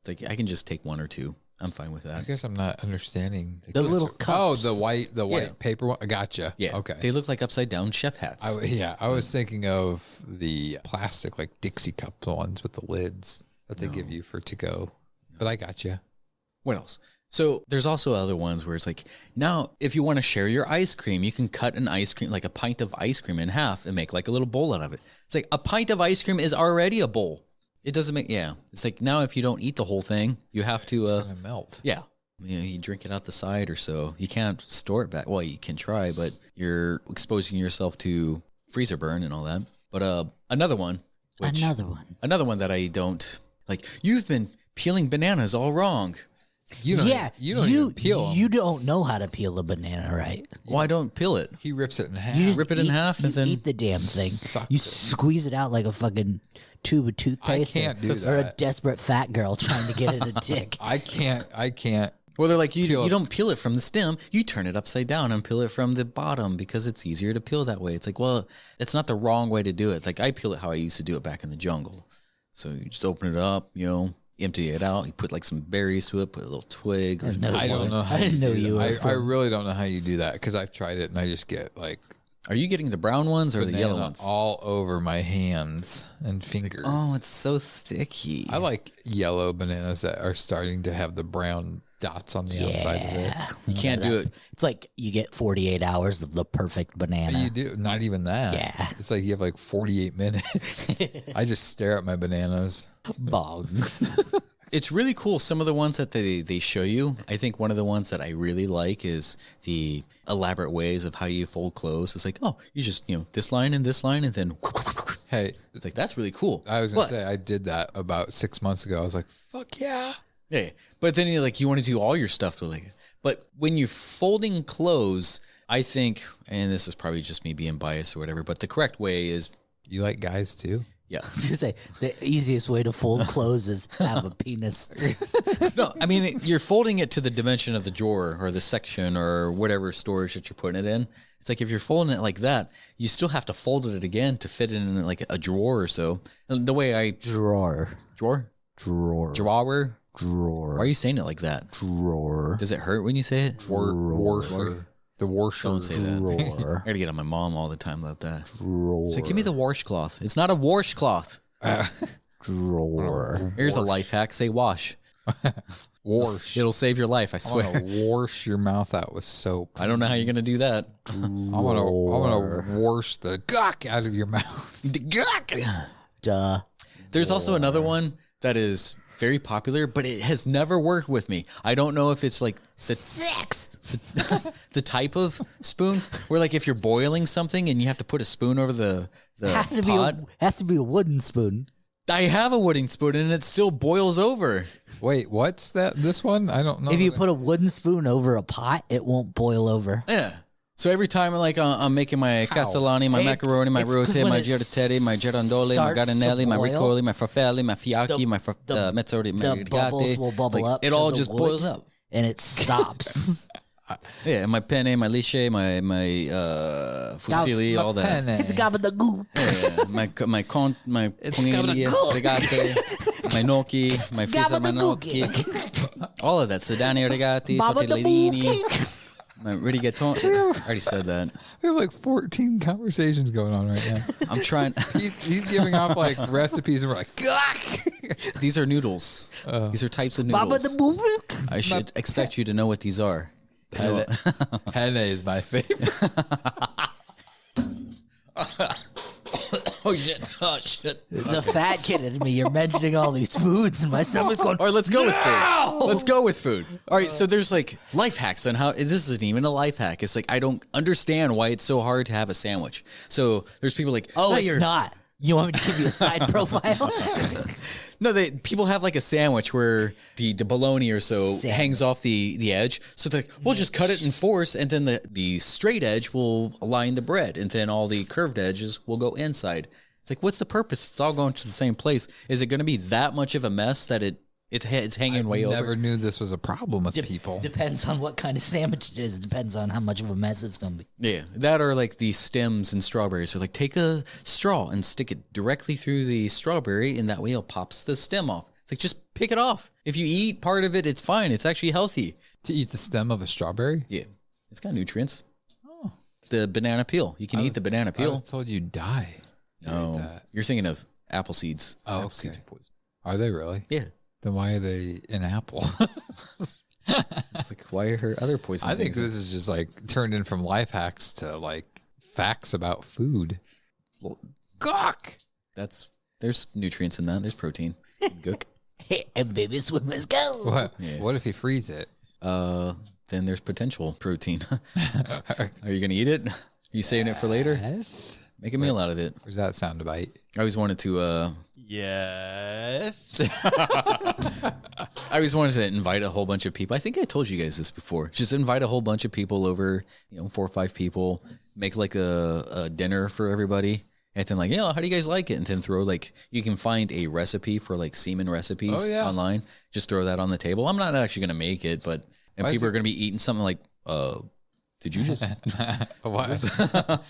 Like I can just take one or two. I'm fine with that. I guess I'm not understanding the little cups. Oh, the white paper one. I gotcha. Yeah. Okay. They look like upside down chef hats. I was thinking of the plastic like Dixie cup ones with the lids that they give you for to go. But I gotcha. What else? So there's also other ones where it's like, now if you want to share your ice cream, you can cut an ice cream, like a pint of ice cream in half and make like a little bowl out of it. It's like a pint of ice cream is already a bowl. It doesn't make, it's like now if you don't eat the whole thing, you have to. It's going to melt. Yeah. You know, you drink it out the side or so. You can't store it back. Well, you can try, but you're exposing yourself to freezer burn and all that. But another one that I don't like. You've been peeling bananas all wrong. You don't even peel them. You don't know how to peel a banana, right? Well, I don't peel it. He rips it in half. You just rip it in half and then eat the damn thing. You squeeze it out like a fucking tube of toothpaste. I can't do that. Or a desperate fat girl trying to get in a dick. I can't. Well, they're like, you don't peel it from the stem. You turn it upside down and peel it from the bottom because it's easier to peel that way. It's like, well, it's not the wrong way to do it. It's like I peel it how I used to do it back in the jungle. So you just open it up, you know, empty it out. You put like some berries to it, put a little twig. I don't know how I didn't know you were. I really don't know how you do that because I've tried it and I just get like. Are you getting the brown ones or the yellow ones? All over my hands and fingers. Like, oh, it's so sticky. I like yellow bananas that are starting to have the brown dots on the outside of it. You can't do it. It's like you get 48 hours of the perfect banana. You do. Not even that. Yeah. It's like you have like 48 minutes. I just stare at my bananas. Bong. It's really cool. Some of the ones that they show you, I think one of the ones that I really like is the elaborate ways of how you fold clothes. It's like, oh, you just, you know, this line and then. Hey. It's like, that's really cool. I was going to say, I did that about 6 months ago. I was like, fuck yeah. Yeah. But then you're like, you want to do all your stuff with like, but when you're folding clothes, I think, and this is probably just me being biased or whatever, but the correct way is. You like guys too? Yeah. I was gonna say the easiest way to fold clothes is have a penis. No, I mean you're folding it to the dimension of the drawer or the section or whatever storage that you're putting it in. It's like if you're folding it like that, you still have to fold it again to fit it in like a drawer or so. And the way I drawer. Why are you saying it like that? Drawer. Does it hurt when you say it? Washer. The washer. Don't say that. Drawer. I gotta get on my mom all the time about that. Drawer. So give me the washcloth. It's not a washcloth. Drawer. Here's a life hack. Say wash. Wash. It'll save your life, I I swear. want to wash your mouth out with soap. I don't know how you're gonna do that. I want to wash the gawk out of your mouth. Duh. There's also another one that is very popular, but it has never worked with me. I don't know if it's like the type of spoon where, like, if you're boiling something and you have to put a spoon over the pot. Has to be a wooden spoon. I have a wooden spoon and it still boils over. Wait, what's that? This one? I don't know. If you put a wooden spoon over a pot, it won't boil over. Yeah. So every time, like, I'm making my castellani, my macaroni, my rote, my giratelli, my girandole, my gardanelli, my riccoli, my farfalle, my fiocchi, my mezzori, my The bubbles will bubble up. It to all the just wood, boils up. and it stops. Yeah, my penne, my lisce, my fusilli, all that. It's gabagool. Yeah, my coniglie, regate, my gnocchi, my fisa gnocchi, all of that. Sedani regati, tortellini. My rigatoni. I already said that. We have like 14 conversations going on right now. I'm trying. He's giving off like recipes, and we're like, gawk! These are noodles. These are types of noodles. I should expect you to know what these are. Penne is my favorite. Oh shit! Oh shit! The fat kid in me. You're mentioning all these foods, and my stomach's going. All right, let's go with food. Let's go with food. All right, so there's like life hacks on how this isn't even a life hack. It's like I don't understand why it's so hard to have a sandwich. So there's people like, Oh, it's not. You want me to give you a side profile? No, people have like a sandwich where the bologna or so hangs off the edge. So it's like, we'll just cut it in fours, and then the straight edge will align the bread, and then all the curved edges will go inside. It's like, what's the purpose? It's all going to the same place. Is it going to be that much of a mess that it's hanging way over? I never knew this was a problem with people. Depends on what kind of sandwich it is. Depends on how much of a mess it's going to be. Yeah, that are like the stems and strawberries. So like take a straw and stick it directly through the strawberry, and that way it pops the stem off. It's like, just pick it off. If you eat part of it, it's fine. It's actually healthy. To eat the stem of a strawberry? Yeah, it's got nutrients. Oh, the banana peel. You can eat the banana peel. I was told you'd die. No, you're thinking of apple seeds. Oh, apple seeds are poison. Are they really? Yeah. Then why are they in apple? It's like, why are her other poison? I think this is just like turned in from life hacks to like facts about food. Gawk! There's nutrients in that. There's protein. Gook. And baby swimmers go. What? Yeah. What if you freeze it? Then there's potential protein. Are you gonna eat it? You saving it for later? Yes. Make a meal out of it. Where's that sound bite? I always wanted to. Yes. I always wanted to invite a whole bunch of people. I think I told you guys this before. Just invite a whole bunch of people over, 4 or 5 people, make like a dinner for everybody. And then like, how do you guys like it? And then throw like, you can find a recipe for like semen recipes online. Just throw that on the table. I'm not actually going to make it, but people are going to be eating something like, did you just what?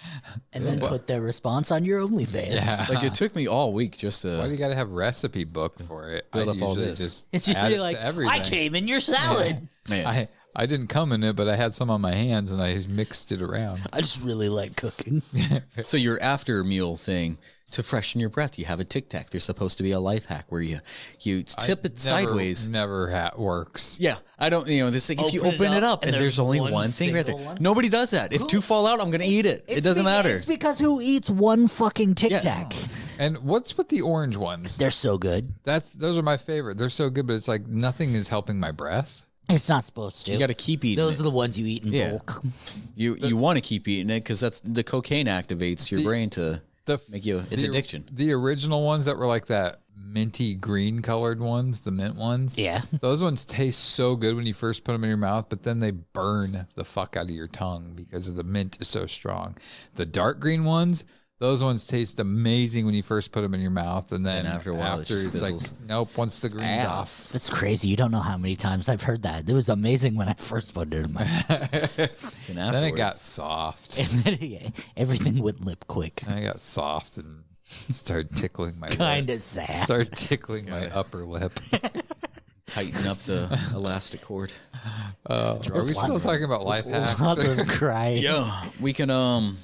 And then put their response on your OnlyFans. Yeah. Like, it took me all week just to. Why do you got to have recipe book for it? Build I up all usually this. just It's add usually it like, to everything. I came in your salad. Man. I didn't come in it, but I had some on my hands and I mixed it around. I just really like cooking. So your after meal thing, to freshen your breath, you have a Tic Tac. There's supposed to be a life hack where you tip it sideways. Never works. Yeah, I don't. This like, if you open it up and there's only one thing right there. one? Nobody does that. If 2 fall out, I'm gonna eat it. It doesn't matter. It's because who eats one fucking Tic Tac? And what's with the orange ones? They're so good. Those are my favorite. They're so good, but it's like nothing is helping my breath. It's not supposed to. You got to keep eating. Those are the ones you eat in bulk. You want to keep eating it because that's the cocaine activates your brain to make you. It's addiction. The original ones that were like that minty green colored ones, the mint ones. Yeah. Those ones taste so good when you first put them in your mouth, but then they burn the fuck out of your tongue because of the mint is so strong. The dark green ones, those ones taste amazing when you first put them in your mouth, and then after a while, it just it's like, fizzles. nope, once the green's off. That's crazy. You don't know how many times I've heard that. It was amazing when I first put it in my mouth. Then it got soft. And then everything went lip quick. I got soft and started tickling my Kind lip. of sad. Started tickling my upper lip. Tighten up the elastic cord. Are we still talking about life hacks? Lots of crying. Yeah, we can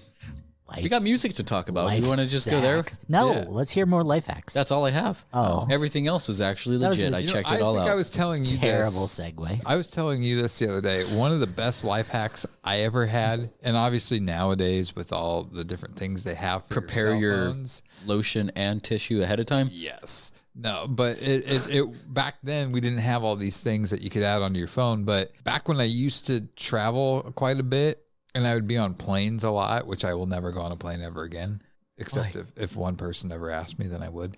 We got music to talk about. Life You want to just go there? hacks. No, Yeah. let's hear more life hacks. That's all I have. Oh. Everything else was actually That was legit. a- I you know, checked it all I think out. I was telling you terrible this. segue. I was telling you this the other day. One of the best life hacks I ever had, and obviously nowadays with all the different things they have for Prepare your, your cell phones, lotion and tissue ahead of time. yes. No, but it back then we didn't have all these things that you could add onto your phone. But back when I used to travel quite a bit and I would be on planes a lot, which I will never go on a plane ever again, except if one person ever asked me, then I would.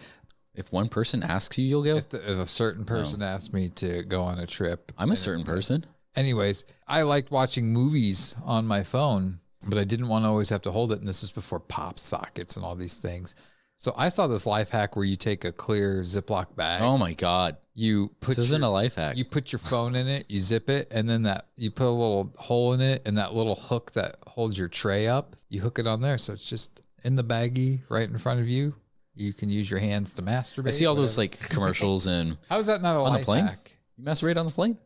If one person asks you, you'll go. If a certain person asked me to go on a trip. I'm a certain person. Anyways, I liked watching movies on my phone, but I didn't want to always have to hold it. And this is before pop sockets and all these things. So I saw this life hack where you take a clear Ziploc bag. Oh my God. You put This isn't a life hack. You put your phone in it, you zip it, and then you put a little hole in it, and that little hook that holds your tray up, you hook it on there. So it's just in the baggie right in front of you. You can use your hands to masturbate. I see all those like commercials and How is that not a on life the plane. hack? You masturbate on the plane?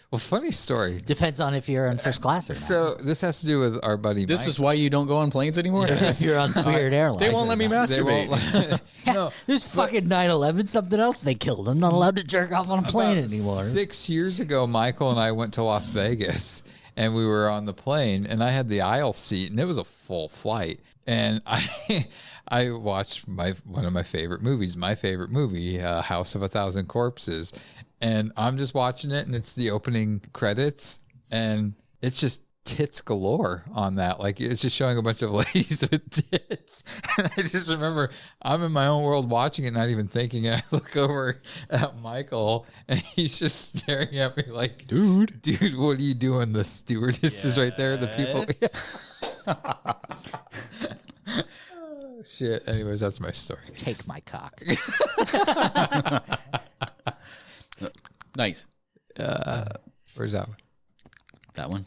Well, funny story. Depends on if you're in first class or not. So this has to do with our buddy This Mike. is why you don't go on planes anymore? if you're on Spirit Airlines. They won't let me or not. They won't masturbate. let- no, There's fucking 9/11, something else they killed. I'm not allowed to jerk off on a plane about anymore. 6 years ago, Michael and I went to Las Vegas, and we were on the plane, and I had the aisle seat, and it was a full flight. And I watched one of my favorite movies, House of a Thousand Corpses, and I'm just watching it, and it's the opening credits, and it's just tits galore on that. Like, it's just showing a bunch of ladies with tits. And I just remember I'm in my own world watching it, not even thinking. And I look over at Michael, and he's just staring at me like, dude, what are you doing? The stewardess is right there. The people. Oh, shit. Anyways, that's my story. Take my cock. Nice. Where's that one? That one.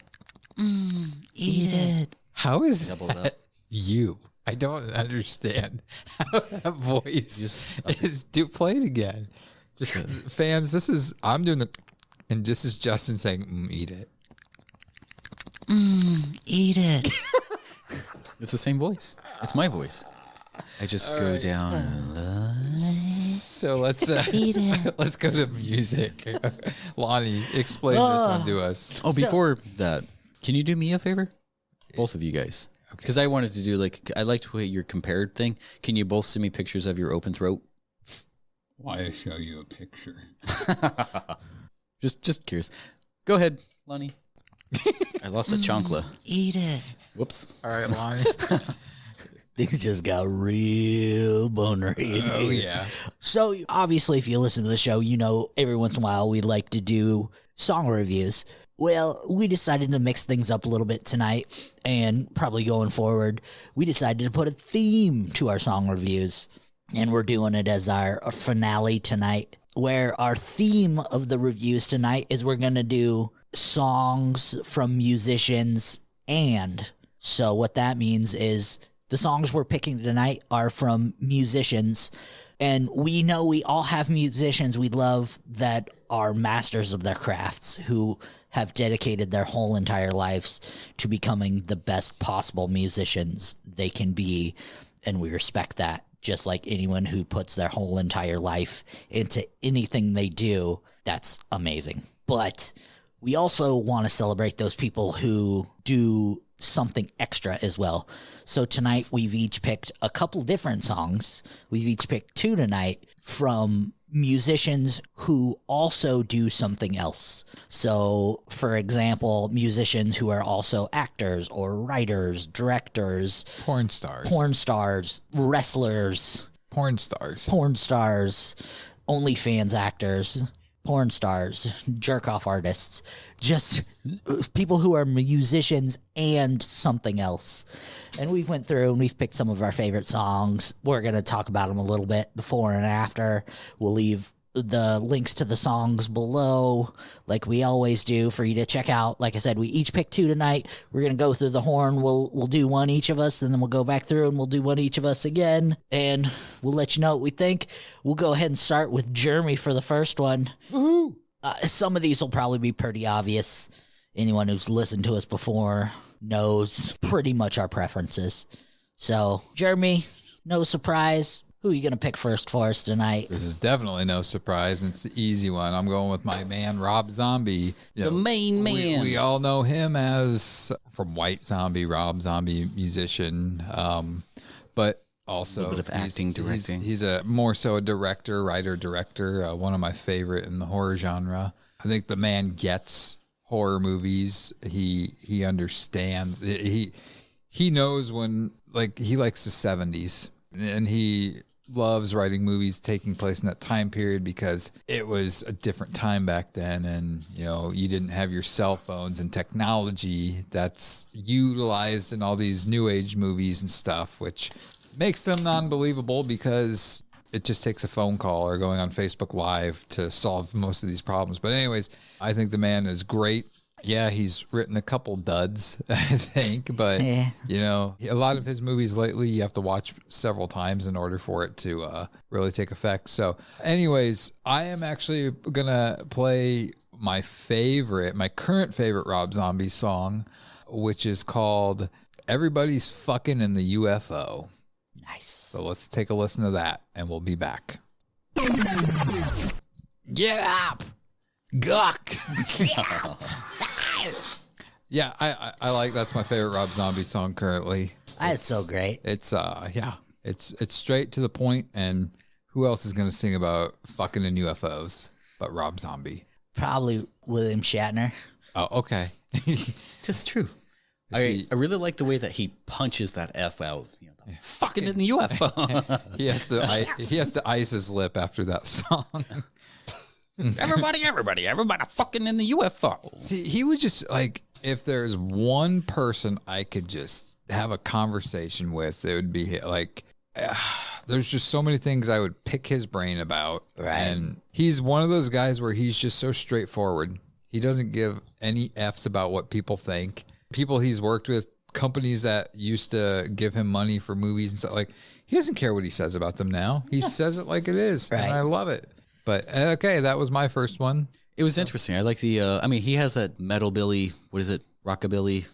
Eat it. How is Doubled that up. you? I don't understand how that voice is. Play it again. Just fans, I'm doing and this is Justin saying, eat it. Eat it. It's the same voice. It's my voice. I just go down and So let's let's go to music. Lonnie, explain this one to us. Oh, before that, can you do me a favor? Both of you guys. Because I wanted to do I liked your compared thing. Can you both send me pictures of your open throat? Why show you a picture? Just curious. Go ahead, Lonnie. I lost a chancla. Eat it. Whoops. All right, Lonnie. Things just got real bonery. Oh, yeah. So obviously, if you listen to the show, you know every once in a while we like to do song reviews. Well, we decided to mix things up a little bit tonight, and probably going forward, we decided to put a theme to our song reviews, and we're doing it as our finale tonight, where our theme of the reviews tonight is we're going to do songs from musicians, and so what that means is the songs we're picking tonight are from musicians, and we know we all have musicians we love that are masters of their crafts, who have dedicated their whole entire lives to becoming the best possible musicians they can be, and we respect that. Just like anyone who puts their whole entire life into anything they do, that's amazing. But we also want to celebrate those people who do something extra as well. So tonight we've each picked a couple different songs. We've each picked two tonight from musicians who also do something else. So, for example, musicians who are also actors or writers, directors, Porn stars, wrestlers, porn stars, OnlyFans actors, porn stars, jerk-off artists, just people who are musicians and something else. And we've went through and we've picked some of our favorite songs. We're going to talk about them a little bit before and after. We'll leave the links to the songs below, like we always do, for you to check out. Like I said, we each picked two tonight. We're going to go through the horn. We'll do one each of us, and then we'll go back through and we'll do one each of us again, and we'll let you know what we think. We'll go ahead and start with Jeremy for the first one. Woohoo! Some of these will probably be pretty obvious. Anyone who's listened to us before knows pretty much our preferences. So, Jeremy, no surprise. Who are you going to pick first for us tonight? This is definitely no surprise. It's the easy one. I'm going with my man, Rob Zombie. The main man. We all know him as from White Zombie, Rob Zombie, musician. But also a little bit of acting, directing. He's a more so a director, writer-director, one of my favorite in the horror genre. I think the man gets horror movies. He understands. He knows when, like, he likes the 70s, and he loves writing movies taking place in that time period because it was a different time back then, and you didn't have your cell phones and technology that's utilized in all these new age movies and stuff, which makes them non-believable because it just takes a phone call or going on Facebook Live to solve most of these problems. But anyways, I think the man is great. Yeah, he's written a couple duds, I think, but a lot of his movies lately, you have to watch several times in order for it to really take effect. So anyways, I am actually going to play my current favorite Rob Zombie song, which is called Everybody's Fucking in the UFO. Nice. So let's take a listen to that and we'll be back. Get up! Guck! Yeah, I like, that's my favorite Rob Zombie song currently. That's so great. It's it's straight to the point, and who else is gonna sing about fucking in UFOs but Rob Zombie? Probably William Shatner. Oh, okay. That's true. I really like the way that he punches that F out. Fucking in the UFO. he has to ice his lip after that song. Everybody fucking in the UFO. See, he would just, like, if there's one person I could just have a conversation with, it would be like, there's just so many things I would pick his brain about. Right. And he's one of those guys where he's just so straightforward. He doesn't give any F's about what people think. People he's worked with, companies that used to give him money for movies and stuff, like, he doesn't care what he says about them now. He says it like it is. Right. And I love it. But okay, that was my first one. It was interesting. I like the, he has that metal billy, what is it? Rockabilly,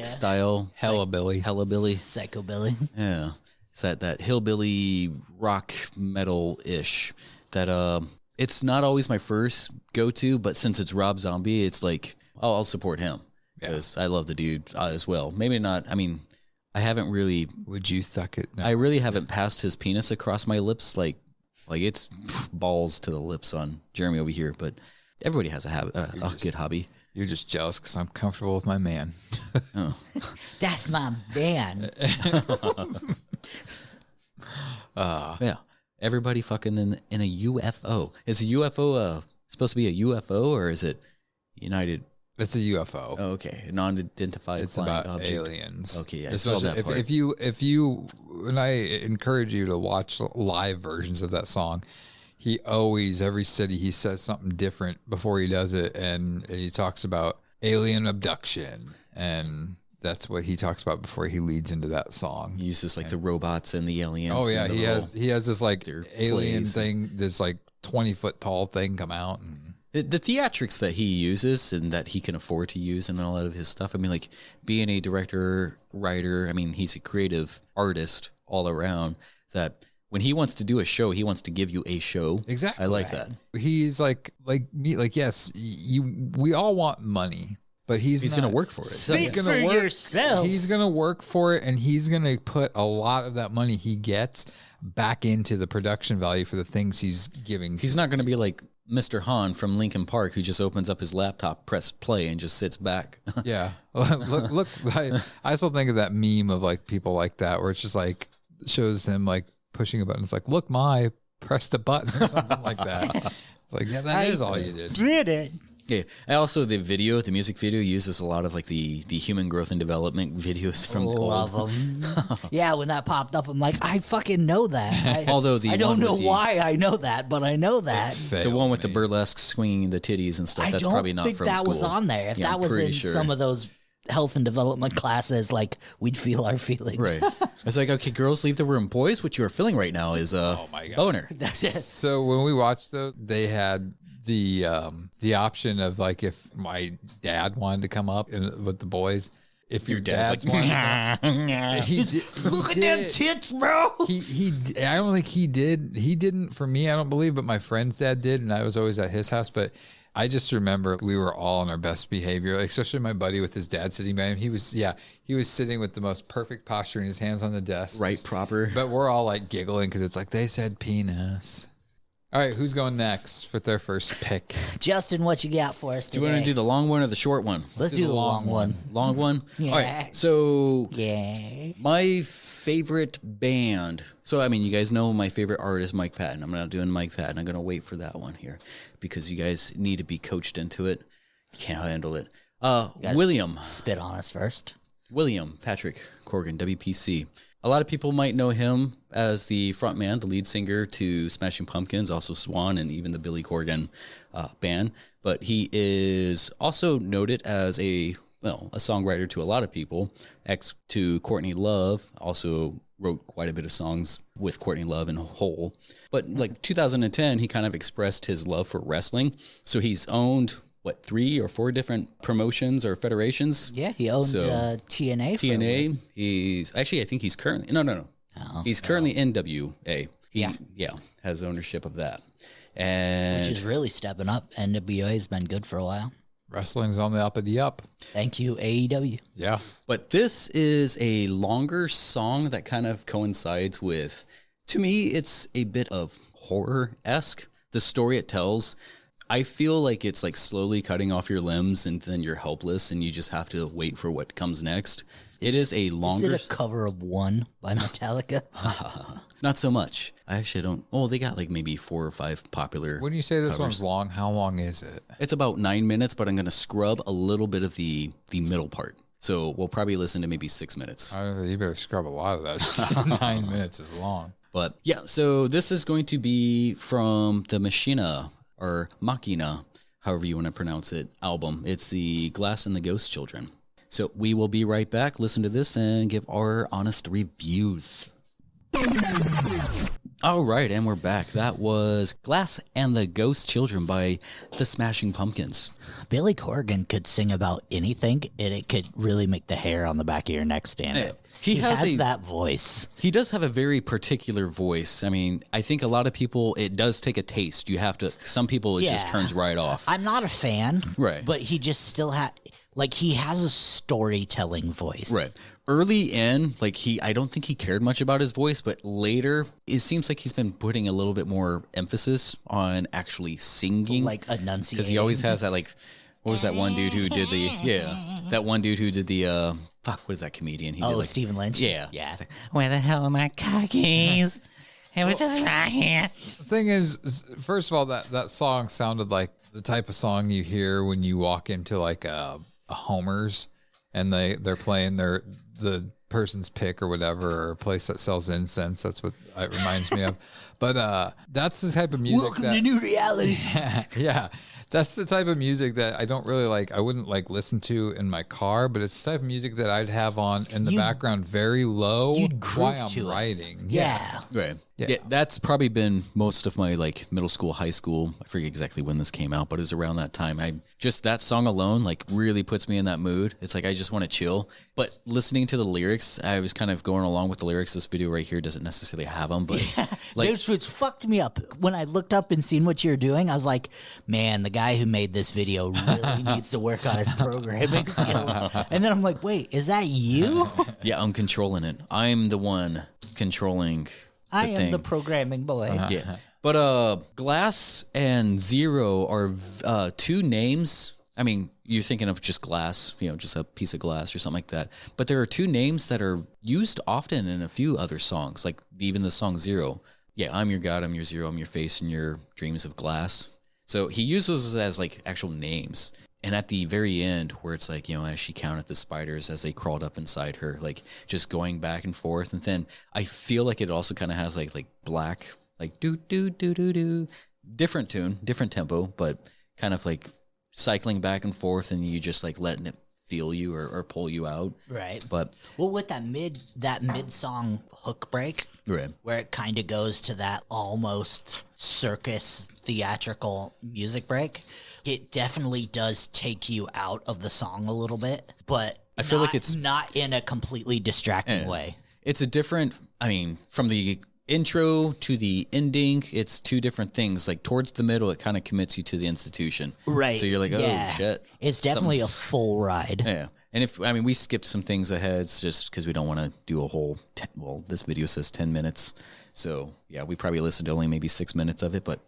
style. Hellabilly. Psychobilly. Yeah. It's that hillbilly rock metal-ish that, it's not always my first go-to, but since it's Rob Zombie, it's like, I'll support him. Because I love the dude as well. Maybe not, I haven't really. Would you suck it? No. I really haven't passed his penis across my lips like it's balls to the lips on Jeremy over here, but everybody has a good hobby. You're just jealous because I'm comfortable with my man. Oh. That's my man. Yeah. Everybody fucking in a UFO. Is a UFO supposed to be a UFO or is it United? It's a UFO. Oh, okay. Non-identified it's flying about object. Aliens. Okay, I saw that part. If you, and I encourage you to watch live versions of that song, he always, every city, he says something different before he does it, and he talks about alien abduction, and that's what he talks about before he leads into that song. He uses the robots and the aliens. Oh yeah, he has this alien plays. thing, this 20-foot tall thing come out and. The theatrics that he uses and that he can afford to use in a lot of his stuff. Being a director, writer, he's a creative artist all around that when he wants to do a show, he wants to give you a show. Exactly. I like that. He's like me, yes, we all want money, but he's going to work for it. Speak for yourself. He's going to work for it, and he's going to put a lot of that money he gets back into the production value for the things he's giving. He's not going to be like Mr. Han from Linkin Park, who just opens up his laptop, press play, and just sits back. Yeah. Look, I still think of that meme of people like that, where it's just shows him pushing a button. It's look, I pressed a button or something like that. It's that is all you did. Did it. Yeah. And also the music video uses a lot of the human growth and development videos from love them. Yeah, when that popped up, I'm like, I fucking know that. Although I don't know why I know that, but I know that. The one with the burlesque swinging the titties and stuff. That's probably not from school. I don't think that was on there. If that was in some of those health and development classes, we'd feel our feelings. Right. It's okay, girls, leave the room. Boys, what you are feeling right now is boner. That's it. So when we watched those, they had the option of if my dad wanted to come up with the boys, if Your your dad's dad's like, one, he did, Look at them tits, bro. I don't think he did. He didn't for me, I don't believe, but my friend's dad did, and I was always at his house. But I just remember we were all on our best behavior, like, especially my buddy with his dad sitting by him. He was sitting with the most perfect posture and his hands on the desk. Right, proper. But we're all like giggling because it's like they said penis. All right, who's going next with their first pick? Justin, what you got for us Do today? you want to do the long one or the short one? Let's do the long one. Long one? Yeah. All right. So Yeah. my favorite band. So, I mean, you guys know my favorite artist, Mike Patton. I'm not doing Mike Patton. I'm going to wait for that one here because you guys need to be coached into it. You can't handle it. William. Spit on us first. William Patrick Corgan, WPC. A lot of people might know him as the frontman, the lead singer to Smashing Pumpkins, also Swan, and even the Billy Corgan band. But he is also noted as a songwriter to a lot of people. Ex to Courtney Love, also wrote quite a bit of songs with Courtney Love in whole. But like 2010, he kind of expressed his love for wrestling. So he's owned 3 or 4 different promotions or federations. Yeah, he owned TNA. TNA. He's actually, I think he's currently he's currently NWA. He has ownership of that, and which is really stepping up. NWA has been good for a while. Wrestling's on the up and the up. Thank you, AEW. Yeah. But this is a longer song that kind of coincides with, to me, it's a bit of horror-esque. The story it tells, I feel like it's like slowly cutting off your limbs and then you're helpless and you just have to wait for what comes next. It is a longer... Is it a cover of One by Metallica? Not so much. I actually don't... Oh, they got like maybe 4 or 5 popular When you say this covers. one's long, how long is it? It's about 9 minutes, but I'm going to scrub a little bit of the middle part. So we'll probably listen to maybe 6 minutes. You better scrub a lot of that. 9 minutes is long. But yeah, so this is going to be from the Machina, or Machina, however you want to pronounce it, album. It's the Glass and the Ghost Children. So we will be right back, listen to this, and give our honest reviews. All right, and we're back. That was Glass and the Ghost Children by the Smashing Pumpkins. Billy Corgan could sing about anything, and it could really make the hair on the back of your neck stand up. He has that voice. He does have a very particular voice. I mean, I think a lot of people, it does take a taste. You have to, some people, it just turns right off. I'm not a fan. Right. But he just still he has a storytelling voice. Right. Early in, I don't think he cared much about his voice, but later, it seems like he's been putting a little bit more emphasis on actually singing. Like enunciating. Because he always has that, what was that one dude who did the, what is that comedian? He did Stephen Lynch? Yeah. Yeah. It's like, where the hell are my cookies? It was just right here. The thing is, first of all, that song sounded like the type of song you hear when you walk into like a Homer's and they're playing the person's pick or whatever, or a place that sells incense. That's what it reminds me of. But that's the type of music. Welcome to new reality. Yeah. That's the type of music that I don't really like. I wouldn't listen to in my car, but it's the type of music that I'd have on in the background very low while I'm writing. Yeah. Right. Yeah, that's probably been most of my middle school, high school. I forget exactly when this came out, but it was around that time. That song alone really puts me in that mood. It's I just want to chill. But listening to the lyrics, I was kind of going along with the lyrics. This video right here doesn't necessarily have them, but That's what fucked me up. When I looked up and seen what you're doing, I was like, man, the guy who made this video really needs to work on his programming skills. And then I'm like, wait, is that you? Yeah, I'm controlling it. I'm the one controlling I am thing. the programming boy. Yeah. But Glass and Zero are 2 names. I mean, you're thinking of just glass, just a piece of glass or something like that. But there are 2 names that are used often in a few other songs, like even the song Zero. Yeah, I'm your God, I'm your zero, I'm your face, and your dreams of glass. So he uses those as actual names. And at the very end, where it's as she counted the spiders as they crawled up inside her, just going back and forth. And then I feel like it also kind of has black, do, do, do, do, do. Different tune, different tempo, but kind of cycling back and forth and you just letting it feel you or pull you out. Right. But with that mid song hook break, right, where it kind of goes to that almost circus theatrical music break, it definitely does take you out of the song a little bit, but I feel like it's not in a completely distracting way. It's a different, I mean, from the intro to the ending, it's two different things. Like towards the middle, it kind of commits you to the institution. Right. So you're like, oh, shit. It's definitely a full ride. Yeah. And we skipped some things ahead just because we don't want to do a whole, this video says 10 minutes. So, yeah, we probably listened to only maybe 6 minutes of it. But,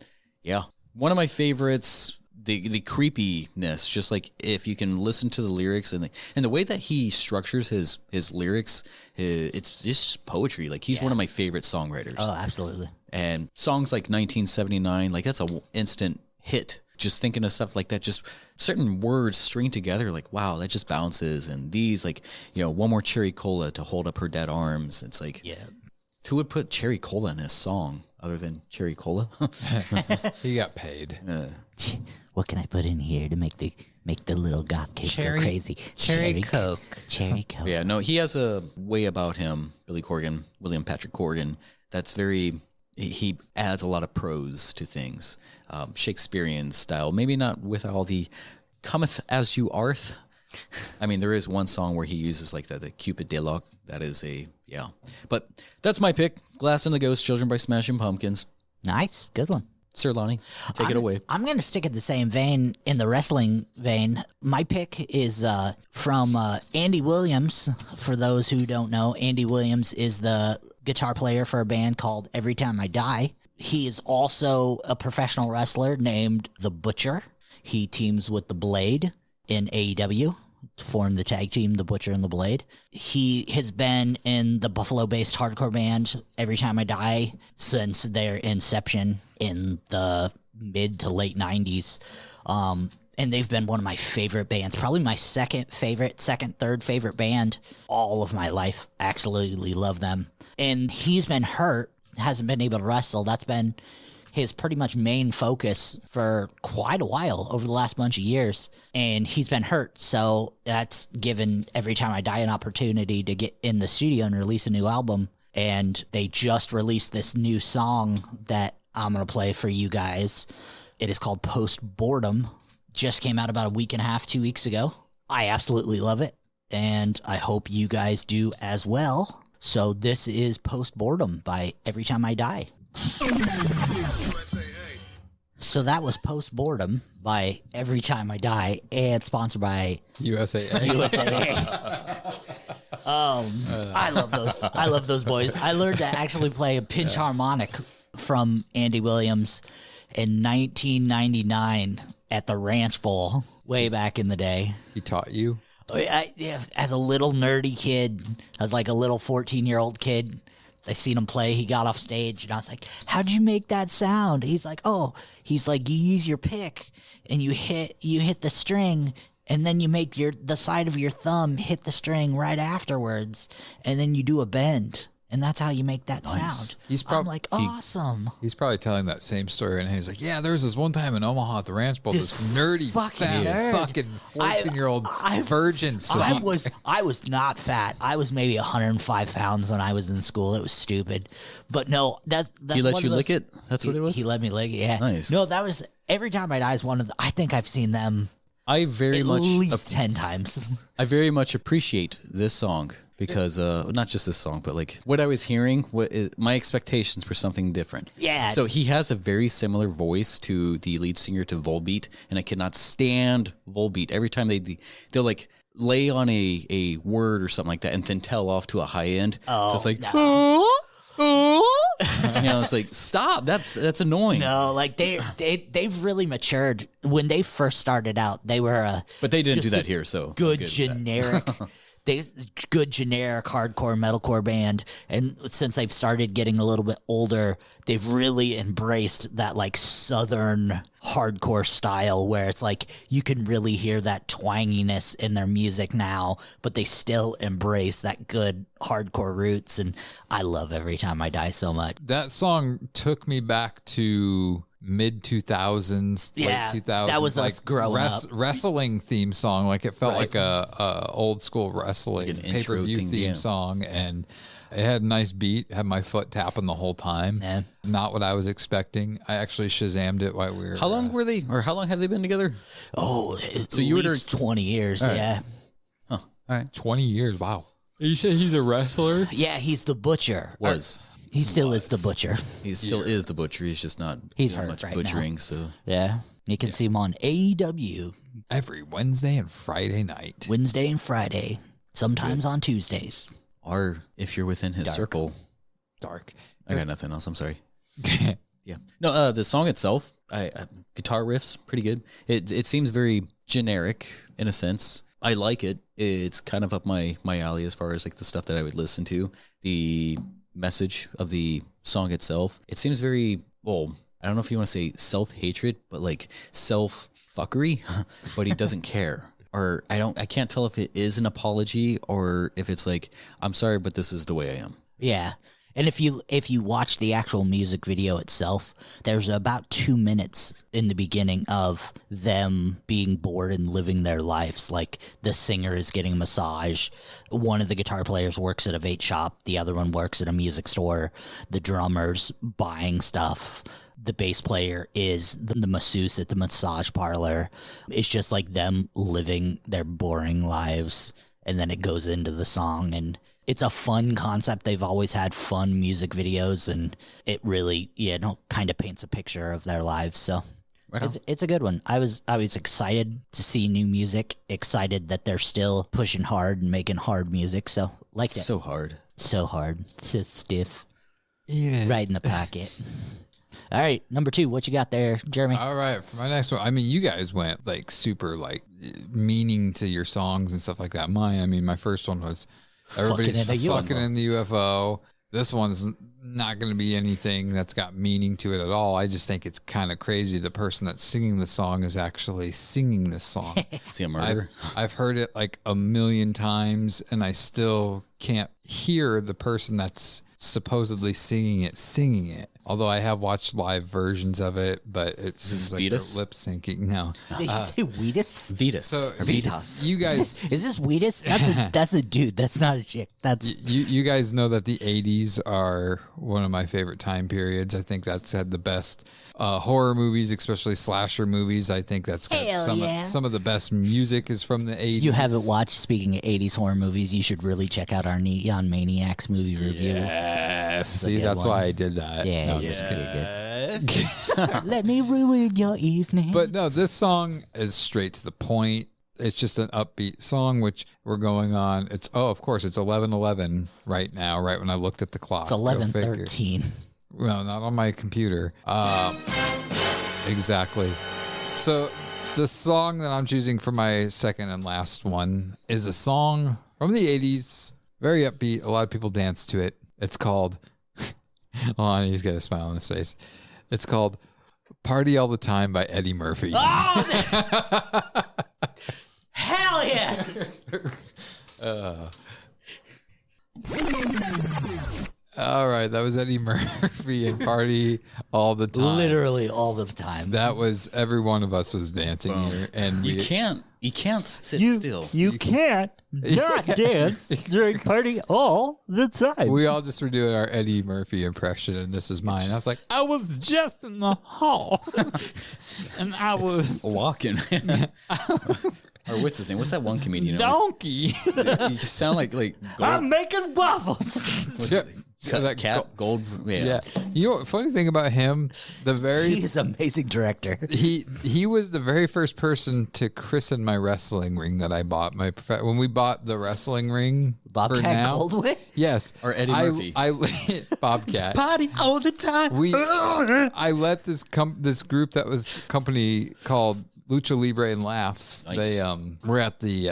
yeah, one of my favorites, the creepiness, just like if you can listen to the lyrics and the way that he structures his lyrics, it's just poetry. Like, he's one of my favorite songwriters. Oh, absolutely. And songs like 1979, like that's an instant hit. Just thinking of stuff like that, just certain words string together, like, wow, that just bounces. And these, like, one more cherry cola to hold up her dead arms. It's like, who would put cherry cola in his song other than cherry cola? He got paid. What can I put in here to make the little goth kid go crazy? Cherry Coke. Cherry Coke. Yeah, no, he has a way about him, William Patrick Corgan, that's very... He adds a lot of prose to things, Shakespearean style. Maybe not with all the cometh as you arth. I mean, there is one song where he uses like the Cupid dialogue. That is But that's my pick. Glass and the Ghost, Children by Smashing Pumpkins. Nice. Good one. Sir Lonnie, take it away. I'm going to stick in the same vein, in the wrestling vein. My pick is from Andy Williams. For those who don't know, Andy Williams is the guitar player for a band called Every Time I Die. He is also a professional wrestler named The Butcher. He teams with The Blade in AEW to form the tag team, The Butcher and The Blade. He has been in the Buffalo-based hardcore band Every Time I Die since their inception in the mid to late 90s. And they've been one of my favorite bands, probably my third favorite band all of my life. Absolutely love them. And he's been hurt, hasn't been able to wrestle. That's been his pretty much main focus for quite a while over the last bunch of years. And he's been hurt. So that's given Every Time I Die an opportunity to get in the studio and release a new album. And they just released this new song that I'm going to play for you guys. It is called Post Boredom. Just came out about a week and a half, 2 weeks ago. I absolutely love it. And I hope you guys do as well. So this is Post Boredom by Every Time I Die. So that was Post Boredom by Every Time I Die, and sponsored by USAA. I love those boys. I learned to actually play a pinch harmonic from Andy Williams in 1999 at the Ranch Bowl way back in the day. He taught you? As a little nerdy kid, I was like a little 14-year-old kid. I seen him play. He got off stage, and I was like, "How'd you make that sound?" He's like, you use your pick, and you hit the string, and then you make the side of your thumb hit the string right afterwards, and then you do a bend, and that's how you make that sound." I'm like, awesome. He's probably telling that same story, and he's like, "Yeah, there was this one time in Omaha at the Ranch Bowl, this nerdy, fucking 14-year-old virgin." So I was not fat. I was maybe 105 pounds when I was in school. It was stupid, but no, that's he let you lick it. That's what it was. He let me lick it. Yeah, nice. No, that was Every Time I Die is one of the. I think I've seen them. At least 10 times. I very much appreciate this song because not just this song, but like what I was hearing, my expectations were something different. Yeah. So he has a very similar voice to the lead singer to Volbeat, and I cannot stand Volbeat. Every time they'll like lay on a word or something like that and then tell off to a high end. Oh, so it's like, no. It's like, stop. That's annoying. No, like they've really matured. When they first started out, they were but they didn't do that here. So good generic. Good generic hardcore metalcore band, and since they've started getting a little bit older, they've really embraced that like southern hardcore style where it's like you can really hear that twanginess in their music now, but they still embrace that good hardcore roots, and I love Every Time I Die so much. That song took me back to mid 2000s, late 2000s. That was us growing up. Wrestling theme song. Like it felt like a old school wrestling like pay-per-view theme song, and it had a nice beat. Had my foot tapping the whole time. Yeah. Not what I was expecting. I actually Shazammed it while we were. How long were they, or how long have they been together? Oh, so you were 20 years. Right. Yeah. Huh. All right. 20 years. Wow. You said he's a wrestler? Yeah, he's the Butcher. Was. He still is the Butcher. He still is the Butcher. He's just not He's doing hurt much right butchering. now. So Yeah. You can see him on AEW Every Wednesday and Friday night. Wednesday and Friday, sometimes on Tuesdays. or if you're within his circle. Dark. I got nothing else. I'm sorry. Yeah. No, the song itself, guitar riffs, pretty good. It seems very generic in a sense. I like it. It's kind of up my alley as far as like the stuff that I would listen to. The message of the song itself, it seems very, well, I don't know if you want to say self-hatred, but like self-fuckery, but he doesn't care. Or I can't tell if it is an apology or if it's like, I'm sorry, but this is the way I am. Yeah. And if you watch the actual music video itself, there's about 2 minutes in the beginning of them being bored and living their lives. Like the singer is getting a massage. One of the guitar players works at a vape shop. The other one works at a music store. The drummer's buying stuff. The bass player is the masseuse at the massage parlor. It's just like them living their boring lives. And then it goes into the song, and it's a fun concept. They've always had fun music videos, and it really, kind of paints a picture of their lives. So it's a good one. I was excited to see new music, excited that they're still pushing hard and making hard music. So liked it. So hard. So hard. So stiff. Yeah. Right in the pocket. All right, number 2, what you got there, Jeremy? All right, for my next one, I mean, you guys went like super like meaning to your songs and stuff like that. My first one was everybody's fucking in the UFO. This one's not going to be anything that's got meaning to it at all. I just think it's kind of crazy. The person that's singing the song is actually singing this song. Is he a murderer? I've heard it like a million times, and I still can't hear the person that's supposedly singing it. Although I have watched live versions of it, but it's like they're lip syncing now. Did you say Wheatus? Vetus. So Vetus. You guys, is this Wheatus? That's a dude. That's not a chick. That's you guys know that the 80s are one of my favorite time periods. I think that's had the best horror movies, especially slasher movies. I think that's got some of the best music is from the 80s. If you haven't watched, speaking of 80s horror movies, you should really check out our Neon Maniacs movie review. Yeah, see, that's why I did that. Yeah, no, I'm just kidding. Let me ruin your evening. But no, this song is straight to the point. It's just an upbeat song, which we're going on. Of course, it's 11:11 right now, right when I looked at the clock. It's 11:13. Well, not on my computer. Exactly. So the song that I'm choosing for my second and last one is a song from the 80s. Very upbeat. A lot of people dance to it. It's called... Hold on, he's got a smile on his face. It's called Party All the Time by Eddie Murphy. Oh, hell yes! All right, that was Eddie Murphy and Party All the Time. Literally all the time. That was, every one of us was dancing here. And You can't sit still. You can't not dance during Party All the Time. We all just were doing our Eddie Murphy impression, and this is mine. I was like, I was just in the hall, and I was walking. Or what's his name? What's that one comedian? Donkey. You sound like gold. I'm making waffles. Gold. Yeah. You know, funny thing about him, he's an amazing director. He was the very first person to christen my wrestling ring that I bought. When we bought the wrestling ring, Bobcat Goldwyn. Yes, or Eddie Murphy. Bobcat. Party all the time. I let this group that was company called Lucha Libre and Laughs. Nice. They were at the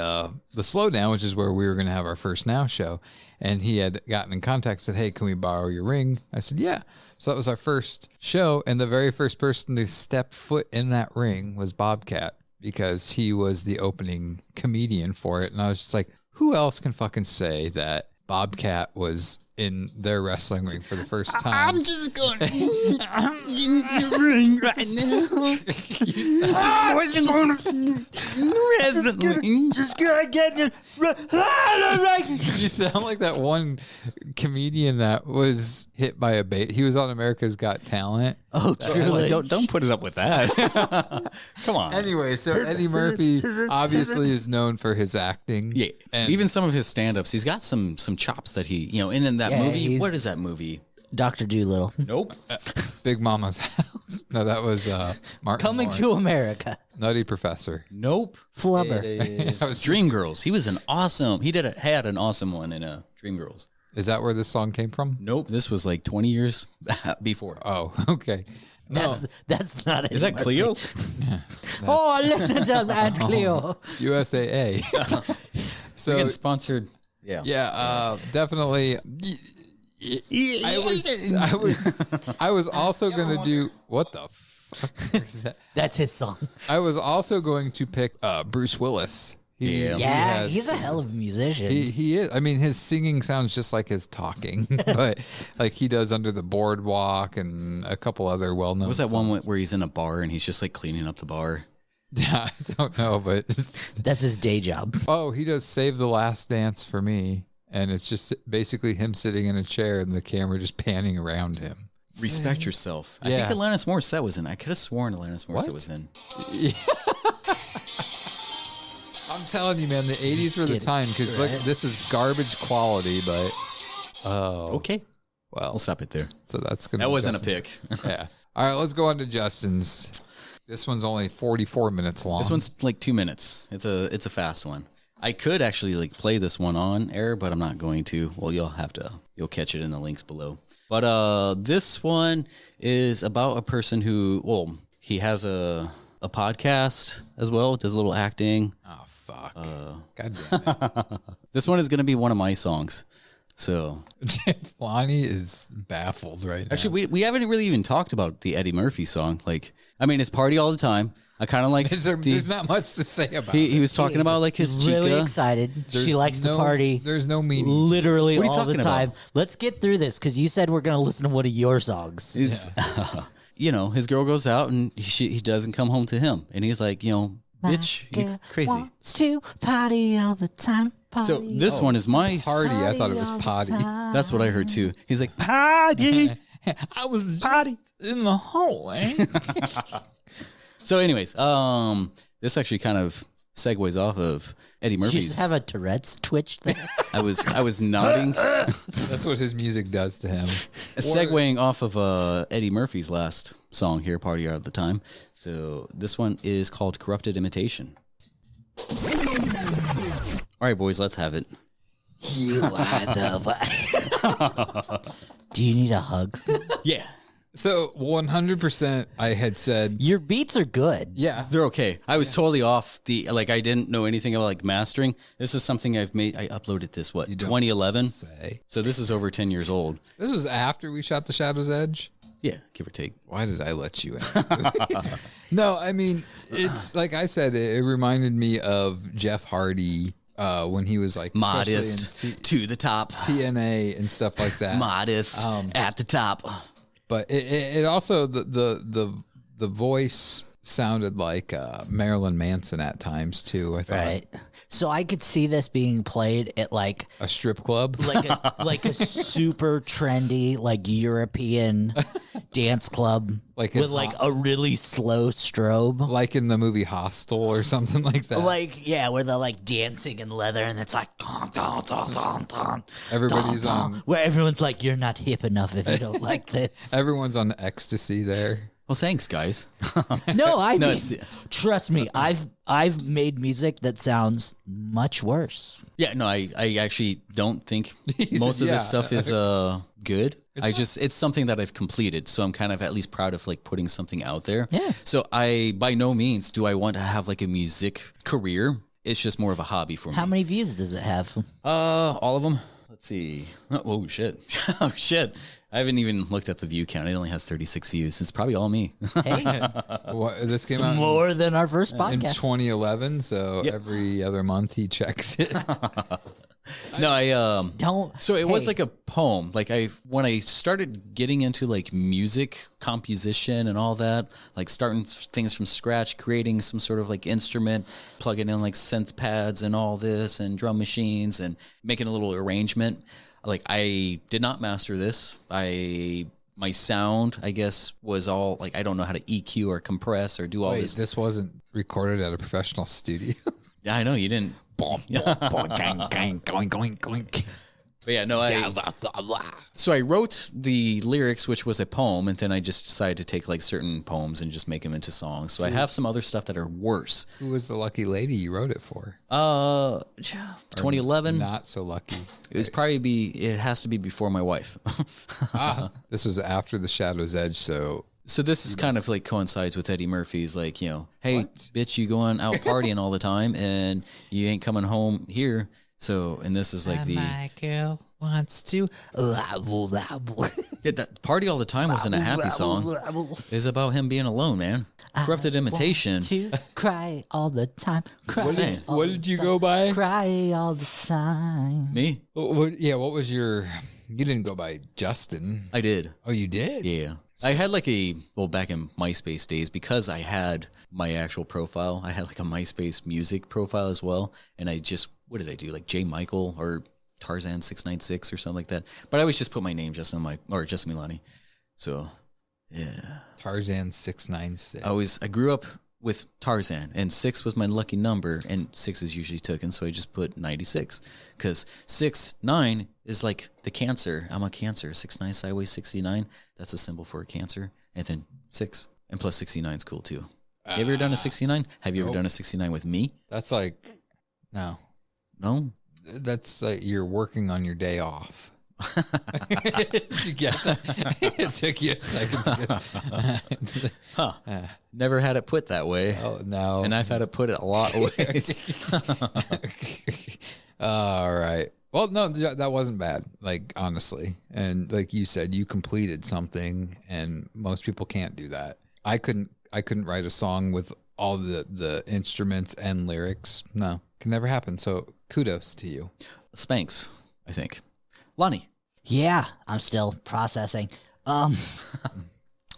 Slowdown, which is where we were going to have our First Now show. And he had gotten in contact, said, hey, can we borrow your ring? I said, yeah. So that was our first show. And the very first person to step foot in that ring was Bobcat, because he was the opening comedian for it. And I was just like, who else can fucking say that Bobcat was in their wrestling ring for the first time. I'm just going in the ring right now. I wasn't going to wrestling. Just gonna get you. You sound like that one comedian that was hit by a bait. He was on America's Got Talent. Oh, truly. Don't put it up with that. Come on. Anyway, so Eddie Murphy obviously is known for his acting. Yeah, and even some of his stand-ups, he's got some chops that he, in that movie. he's- What is that movie? Dr. Doolittle. Nope. Big Mama's House. No, that was Martin Coming Lawrence. to America. Nutty Professor. Nope. Flubber. It is Dreamgirls. He was had an awesome one in Dreamgirls. Is that where this song came from? Nope. This was like 20 years before. Oh, okay. No, That's not it. Is that Cleo? Oh, listen to Aunt Cleo. USAA. So Getting sponsored. Yeah. yeah, definitely. I was also gonna do what the fuck is that? That's his song. I was also going to pick Bruce Willis. Yeah. Yeah, has- he's a hell of a musician. He is. I mean, his singing sounds just like his talking, but like he does Under the Boardwalk and a couple other well-known. What was that songs. one where he's in a bar and he's just like cleaning up the bar? Yeah, I don't know, but That's his day job. oh, he does Save the Last Dance for me, and it's just basically him sitting in a chair and the camera just panning around him. Respect yourself. I Yeah. think Alanis Morissette was in. I could have sworn Alanis Morissette was in. I'm telling you, man, the 80s were the Get it. time because look, this is garbage quality, but oh, Okay. well, I'll stop it there. so that's gonna. That be wasn't a Justin's. pick. Yeah. All right, let's go on to Justin's. This one's only 44 minutes long. This one's like 2 minutes. It's a fast one. I could actually like play this one on air, but I'm not going to. Well, you'll catch it in the links below. But this one is about a person who, he has a podcast as well, does a little acting. Oh fuck! God damn it! This one is going to be one of my songs. So Lonnie is baffled right now. actually, we haven't really even talked about the Eddie Murphy song. Like, I mean, it's Party All the Time. I kind of like. There's not much to say about he it. was talking about like his really chica. excited. There's She likes no- to party. There's no meaning. Literally What are you all the talking about? time. Let's get through this because you said we're going to listen to one of your songs. It's, his girl goes out and he doesn't come home to him, and he's like, bitch, you crazy. Wants to party all the time. So Party. this one is my Party. I thought it was potty. That's what I heard too. He's like, party. I was potty in the hole, eh? So, anyways, this actually kind of segues off of Eddie Did you Murphy's. just have a Tourette's twitch there? I was nodding, That's what his music does to him. segueing off of Eddie Murphy's last song here, "Party All the Time." So this one is called "Corrupted Imitation." All right, boys, let's have it. You are the Do you need a hug? Yeah, So 100%, I had said, Your beats are good. yeah. they're okay. I was totally off I didn't know anything about like mastering. This is something I've made. I uploaded this You don't 2011. say. So this is over 10 years old. This was after we shot The Shadow's Edge. Yeah, give or take. Why did I let you in? No, I mean, it's like I said, it reminded me of Jeff Hardy when he was like especially Modest in to the top. TNA and stuff like that. Modest at the top. But it also the voice sounded like Marilyn Manson at times too. I thought Right. So I could see this being played at like a strip club. like a super trendy like European dance club Like with in like a really slow strobe. Like in the movie Hostel or something like that. Like where they're like dancing in leather and it's like dun, dun, dun, dun, dun, Everybody's dun, on- dun, where everyone's like, you're not hip enough if you don't like this. Everyone's on ecstasy there. Well, thanks, guys. No, I No, mean, it's- trust me, I've made music that sounds much worse. Yeah, no, I actually don't think most of yeah. this stuff is good. It's something that I've completed, so I'm kind of at least proud of like putting something out there. Yeah. So I by no means do I want to have like a music career. It's just more of a hobby for me. How many views does it have? All of them. Let's see. Oh shit. Oh shit. I haven't even looked at the view count. It only has 36 views. It's probably all me. Hey, This came it's out more than our first in podcast. 2011, so every other month he checks it. No, I Don't. So it was hey, like a poem. Like when I started getting into like music composition and all that, like starting things from scratch, creating some sort of like instrument, plugging in like synth pads and all this and drum machines and making a little arrangement. Like I did not master this. My sound, I guess, was all like I don't know how to EQ or compress or do all Wait, this. this wasn't recorded at a professional studio. Yeah, I know you didn't. Going. But yeah, no, so I wrote the lyrics, which was a poem, and then I just decided to take like certain poems and just make them into songs. So I have some other stuff that are worse. Who was the lucky lady you wrote it for? 2011. Not so lucky. It has to be before my wife. This was after The Shadow's Edge, so this is kind of like coincides with Eddie Murphy's like, hey, bitch, you going out partying all the time and you ain't coming home here. So, and this is like my girl wants to that party all the time wasn't a happy song. It's about him being alone, man. Corrupted imitation. To cry all the time. Cry what did you go by? Cry all the time. Me? What was your... You didn't go by Justin. I did. Oh, you did? Yeah. I had like back in MySpace days, because I had my actual profile, I had like a MySpace music profile as well. And what did I do? Like J. Michael or Tarzan 696 or something like that. But I always just put my name, Justin Milani. So, yeah. Tarzan 696. I grew up with Tarzan, and 6 was my lucky number, and 6 is usually taken, so I just put 96. Because 6'9" is like the Cancer. I'm a Cancer. 6'9" sideways 69. That's a symbol for a Cancer. And then 6. And plus 69 is cool too. Have you ever done a 69? Have you ever done a 69 with me? That's like, no. No? That's like you're working on your day off. Did you get that? It took you a second to get Never had it put that way. Oh, no. And I've had it put it a lot of ways. All right. Well, no, that wasn't bad, like, honestly. And like you said, you completed something, and most people can't do that. I couldn't write a song with all the instruments and lyrics. No, can never happen. So kudos to you. Spanx, I think. Lonnie. Yeah, I'm still processing.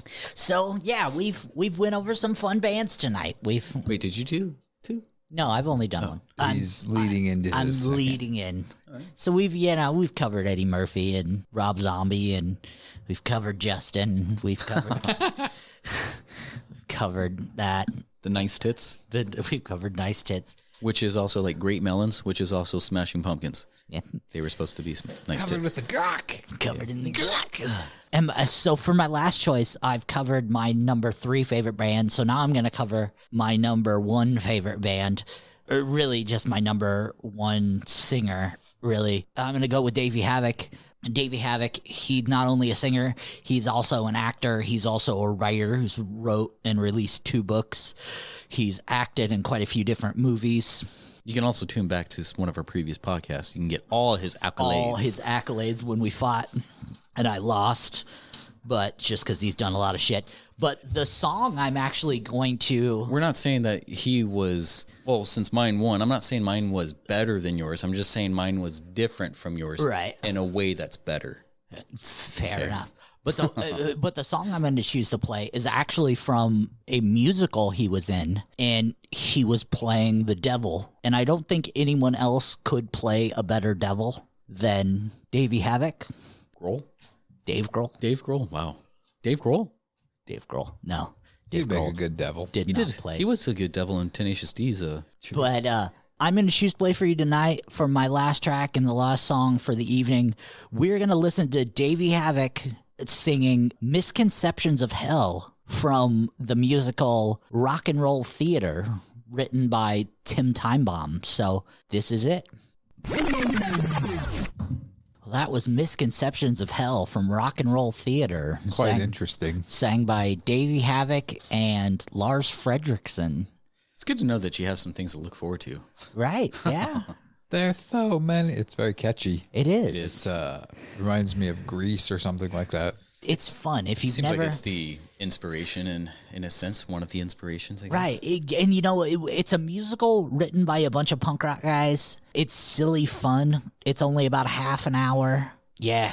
So yeah, we've went over some fun bands tonight. Wait, did you do two? No, I've only done one. He's leading into I'm his leading in. Right. So we've covered Eddie Murphy and Rob Zombie, and we've covered Justin. We've covered that. The Nice Tits. We've covered Nice Tits. Which is also like Great Melons, which is also Smashing Pumpkins. Yeah. They were supposed to be nice covered tits. with the gawk. Covered in the gawk. And so for my last choice, I've covered my number 3 favorite band. So now I'm going to cover my number 1 favorite band. Or really just my number 1 singer, really. I'm going to go with Davey Havok. Davey Havok, he's not only a singer, he's also an actor. He's also a writer who's wrote and released 2 books. He's acted in quite a few different movies. You can also tune back to one of our previous podcasts. You can get all his accolades. All his accolades when we fought, and I lost, but just because he's done a lot of shit. But the song I'm actually going to... We're not saying that he was... Well, since mine won, I'm not saying mine was better than yours. I'm just saying mine was different from yours. Right. In a way that's better. Fair enough. But the song I'm going to choose to play is actually from a musical he was in, and he was playing the devil. And I don't think anyone else could play a better devil than Davey Havok. Grohl? Dave Grohl. Dave Grohl. Wow. Dave Grohl? Dave Grohl. No. He'd make a good devil. He did. Play. He was a good devil in Tenacious D's. But I'm going to choose play for you tonight for my last track and the last song for the evening. We're going to listen to Davey Havok singing Misconceptions of Hell from the musical Rock and Roll Theater, written by Tim Timebomb. So this is it. Well, that was Misconceptions of Hell from Rock and Roll Theater. Quite interesting. Sang by Davey Havok and Lars Fredriksson. It's good to know that you have some things to look forward to. Right, yeah. There's so many. It's very catchy. It is. It reminds me of Grease or something like that. It's fun. If you've Seems never, like it's the inspiration, and in a sense, one of the inspirations. I guess. right? And it's a musical written by a bunch of punk rock guys. It's silly fun. It's only about half an hour. Yeah,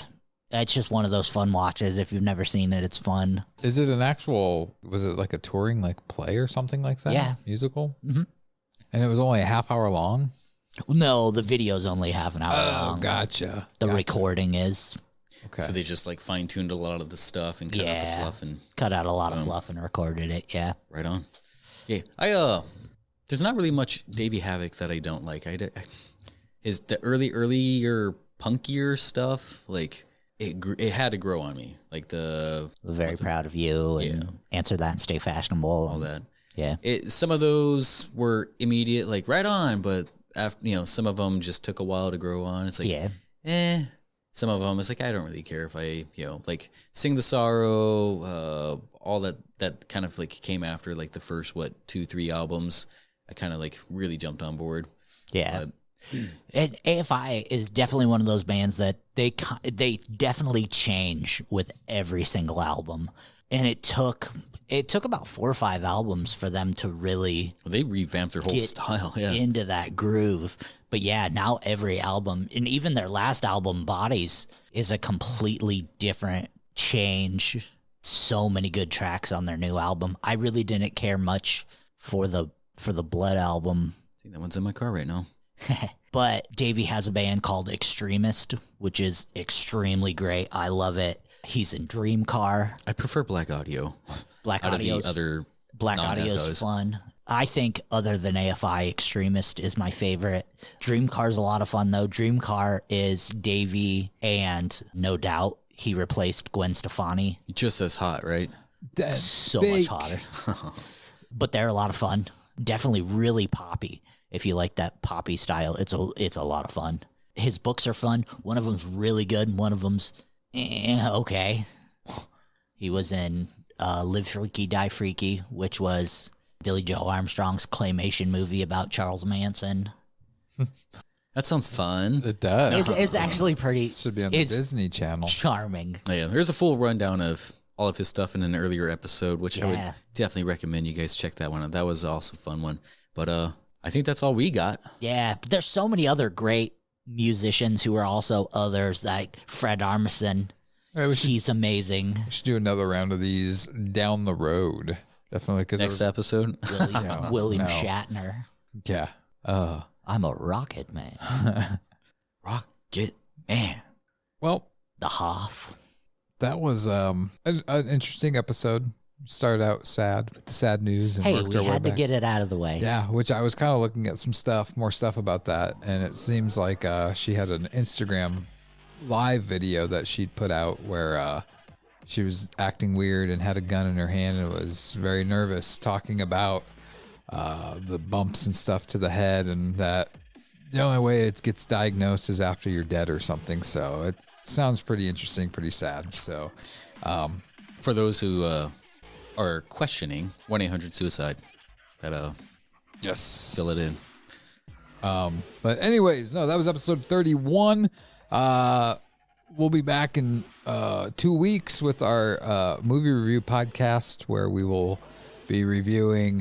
it's just one of those fun watches. If you've never seen it, it's fun. Is it an actual? Was it like a touring like play or something like that? Yeah, musical. Mm-hmm. And it was only a half hour long. No, the video's only half an hour long. Oh, gotcha. The recording is. Okay. So they just like fine tuned a lot of the stuff and cut out the fluff and cut out a lot of fluff and recorded it. Yeah. Right on. Yeah. There's not really much Davey Havoc that I don't like. Is the earlier punkier stuff, like it had to grow on me. Like Very Proud of You and Answer That and Stay Fashionable. All that. Yeah. Some of those were immediate, like right on, but after, some of them just took a while to grow on. It's like, Some of them, it's like, I don't really care if I, like Sing the Sorrow, all that kind of like came after like the first, 2-3 albums. I kind of like really jumped on board. Yeah. And AFI is definitely one of those bands that they definitely change with every single album. And it took about 4 or 5 albums for them to really they revamped their whole style into that groove. But yeah, now every album, and even their last album, Bodies, is a completely different change. So many good tracks on their new album. I really didn't care much for the Blood album. I think that one's in my car right now. But Davey has a band called Extremist, which is extremely great. I love it. He's in Dream Car. I prefer Black Audio. Black Audio's fun. I think other than AFI, Extremist is my favorite. Dream Car's a lot of fun, though. Dream Car is Davey and No Doubt. He replaced Gwen Stefani. Just as hot, right? So much hotter. But they're a lot of fun. Definitely really poppy. If you like that poppy style, it's a lot of fun. His books are fun. One of them's really good, and one of them's okay. He was in Live Freaky, Die Freaky, which was Billy Joe Armstrong's claymation movie about Charles Manson. That sounds fun. It does. It's actually pretty. It should be on the Disney Channel. Charming. Oh, yeah, there's a full rundown of all of his stuff in an earlier episode, which I would definitely recommend you guys check that one out. That was also a fun one. But I think that's all we got. Yeah, but there's so many other great musicians who are also others, like Fred Armisen. Right, he's amazing. We should do another round of these down the road. Definitely. Next episode. William Shatner. Yeah. I'm a rocket man. Rocket man. Well, the Hoff. That was an interesting episode. Started out sad with the sad news. And hey, we had to get it out of the way. Yeah, which I was kind of looking at more stuff about that. And it seems like she had an Instagram live video that she'd put out where she was acting weird and had a gun in her hand and was very nervous, talking about the bumps and stuff to the head, and that the only way it gets diagnosed is after you're dead or something. So it sounds pretty interesting, pretty sad. So for those who are questioning, 1-800-SUICIDE. That yes, fill it in. But anyways, no, that was episode 31. We'll be back in 2 weeks with our movie review podcast, where we will be reviewing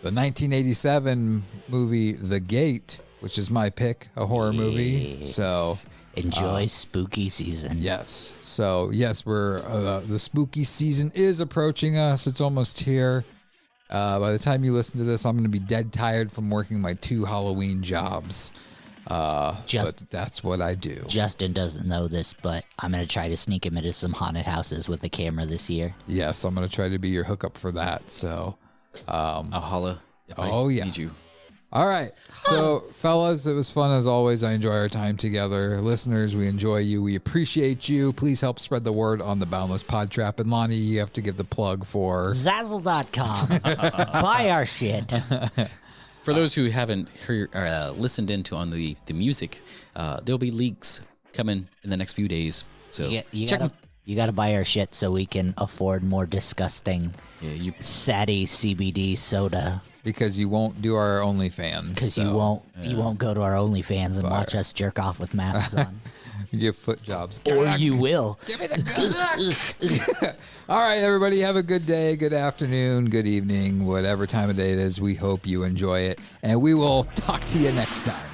the 1987 movie The Gate, which is my pick, a horror movie. So enjoy spooky season. Yes. So yes, we're the spooky season is approaching us. It's almost here. By the time you listen to this, I'm going to be dead tired from working my 2 Halloween jobs. But that's what I do. Justin doesn't know this, but I'm going to try to sneak him into some haunted houses with a camera this year. Yes, I'm going to try to be your hookup for that. So, I'll holla if I need you. All right. So, fellas, it was fun as always. I enjoy our time together. Listeners, we enjoy you. We appreciate you. Please help spread the word on the Boundless Pod Trap. And Lonnie, you have to give the plug for Zazzle.com. Buy our shit. For those who haven't heard listened into on the music, there'll be leaks coming in the next few days. So you gotta buy our shit so we can afford more disgusting, saddy CBD soda. Because you won't do our OnlyFans. Because you won't go to our OnlyFans and watch us jerk off with masks on. Give foot jobs. Or you will. Give me the good. All right, everybody, have a good day, good afternoon, good evening, whatever time of day it is. We hope you enjoy it, and we will talk to you next time.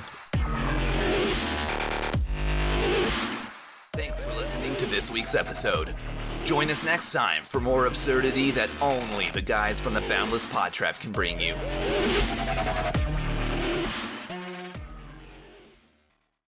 Thanks for listening to this week's episode. Join us next time for more absurdity that only the guys from the Boundless Pod Trap can bring you.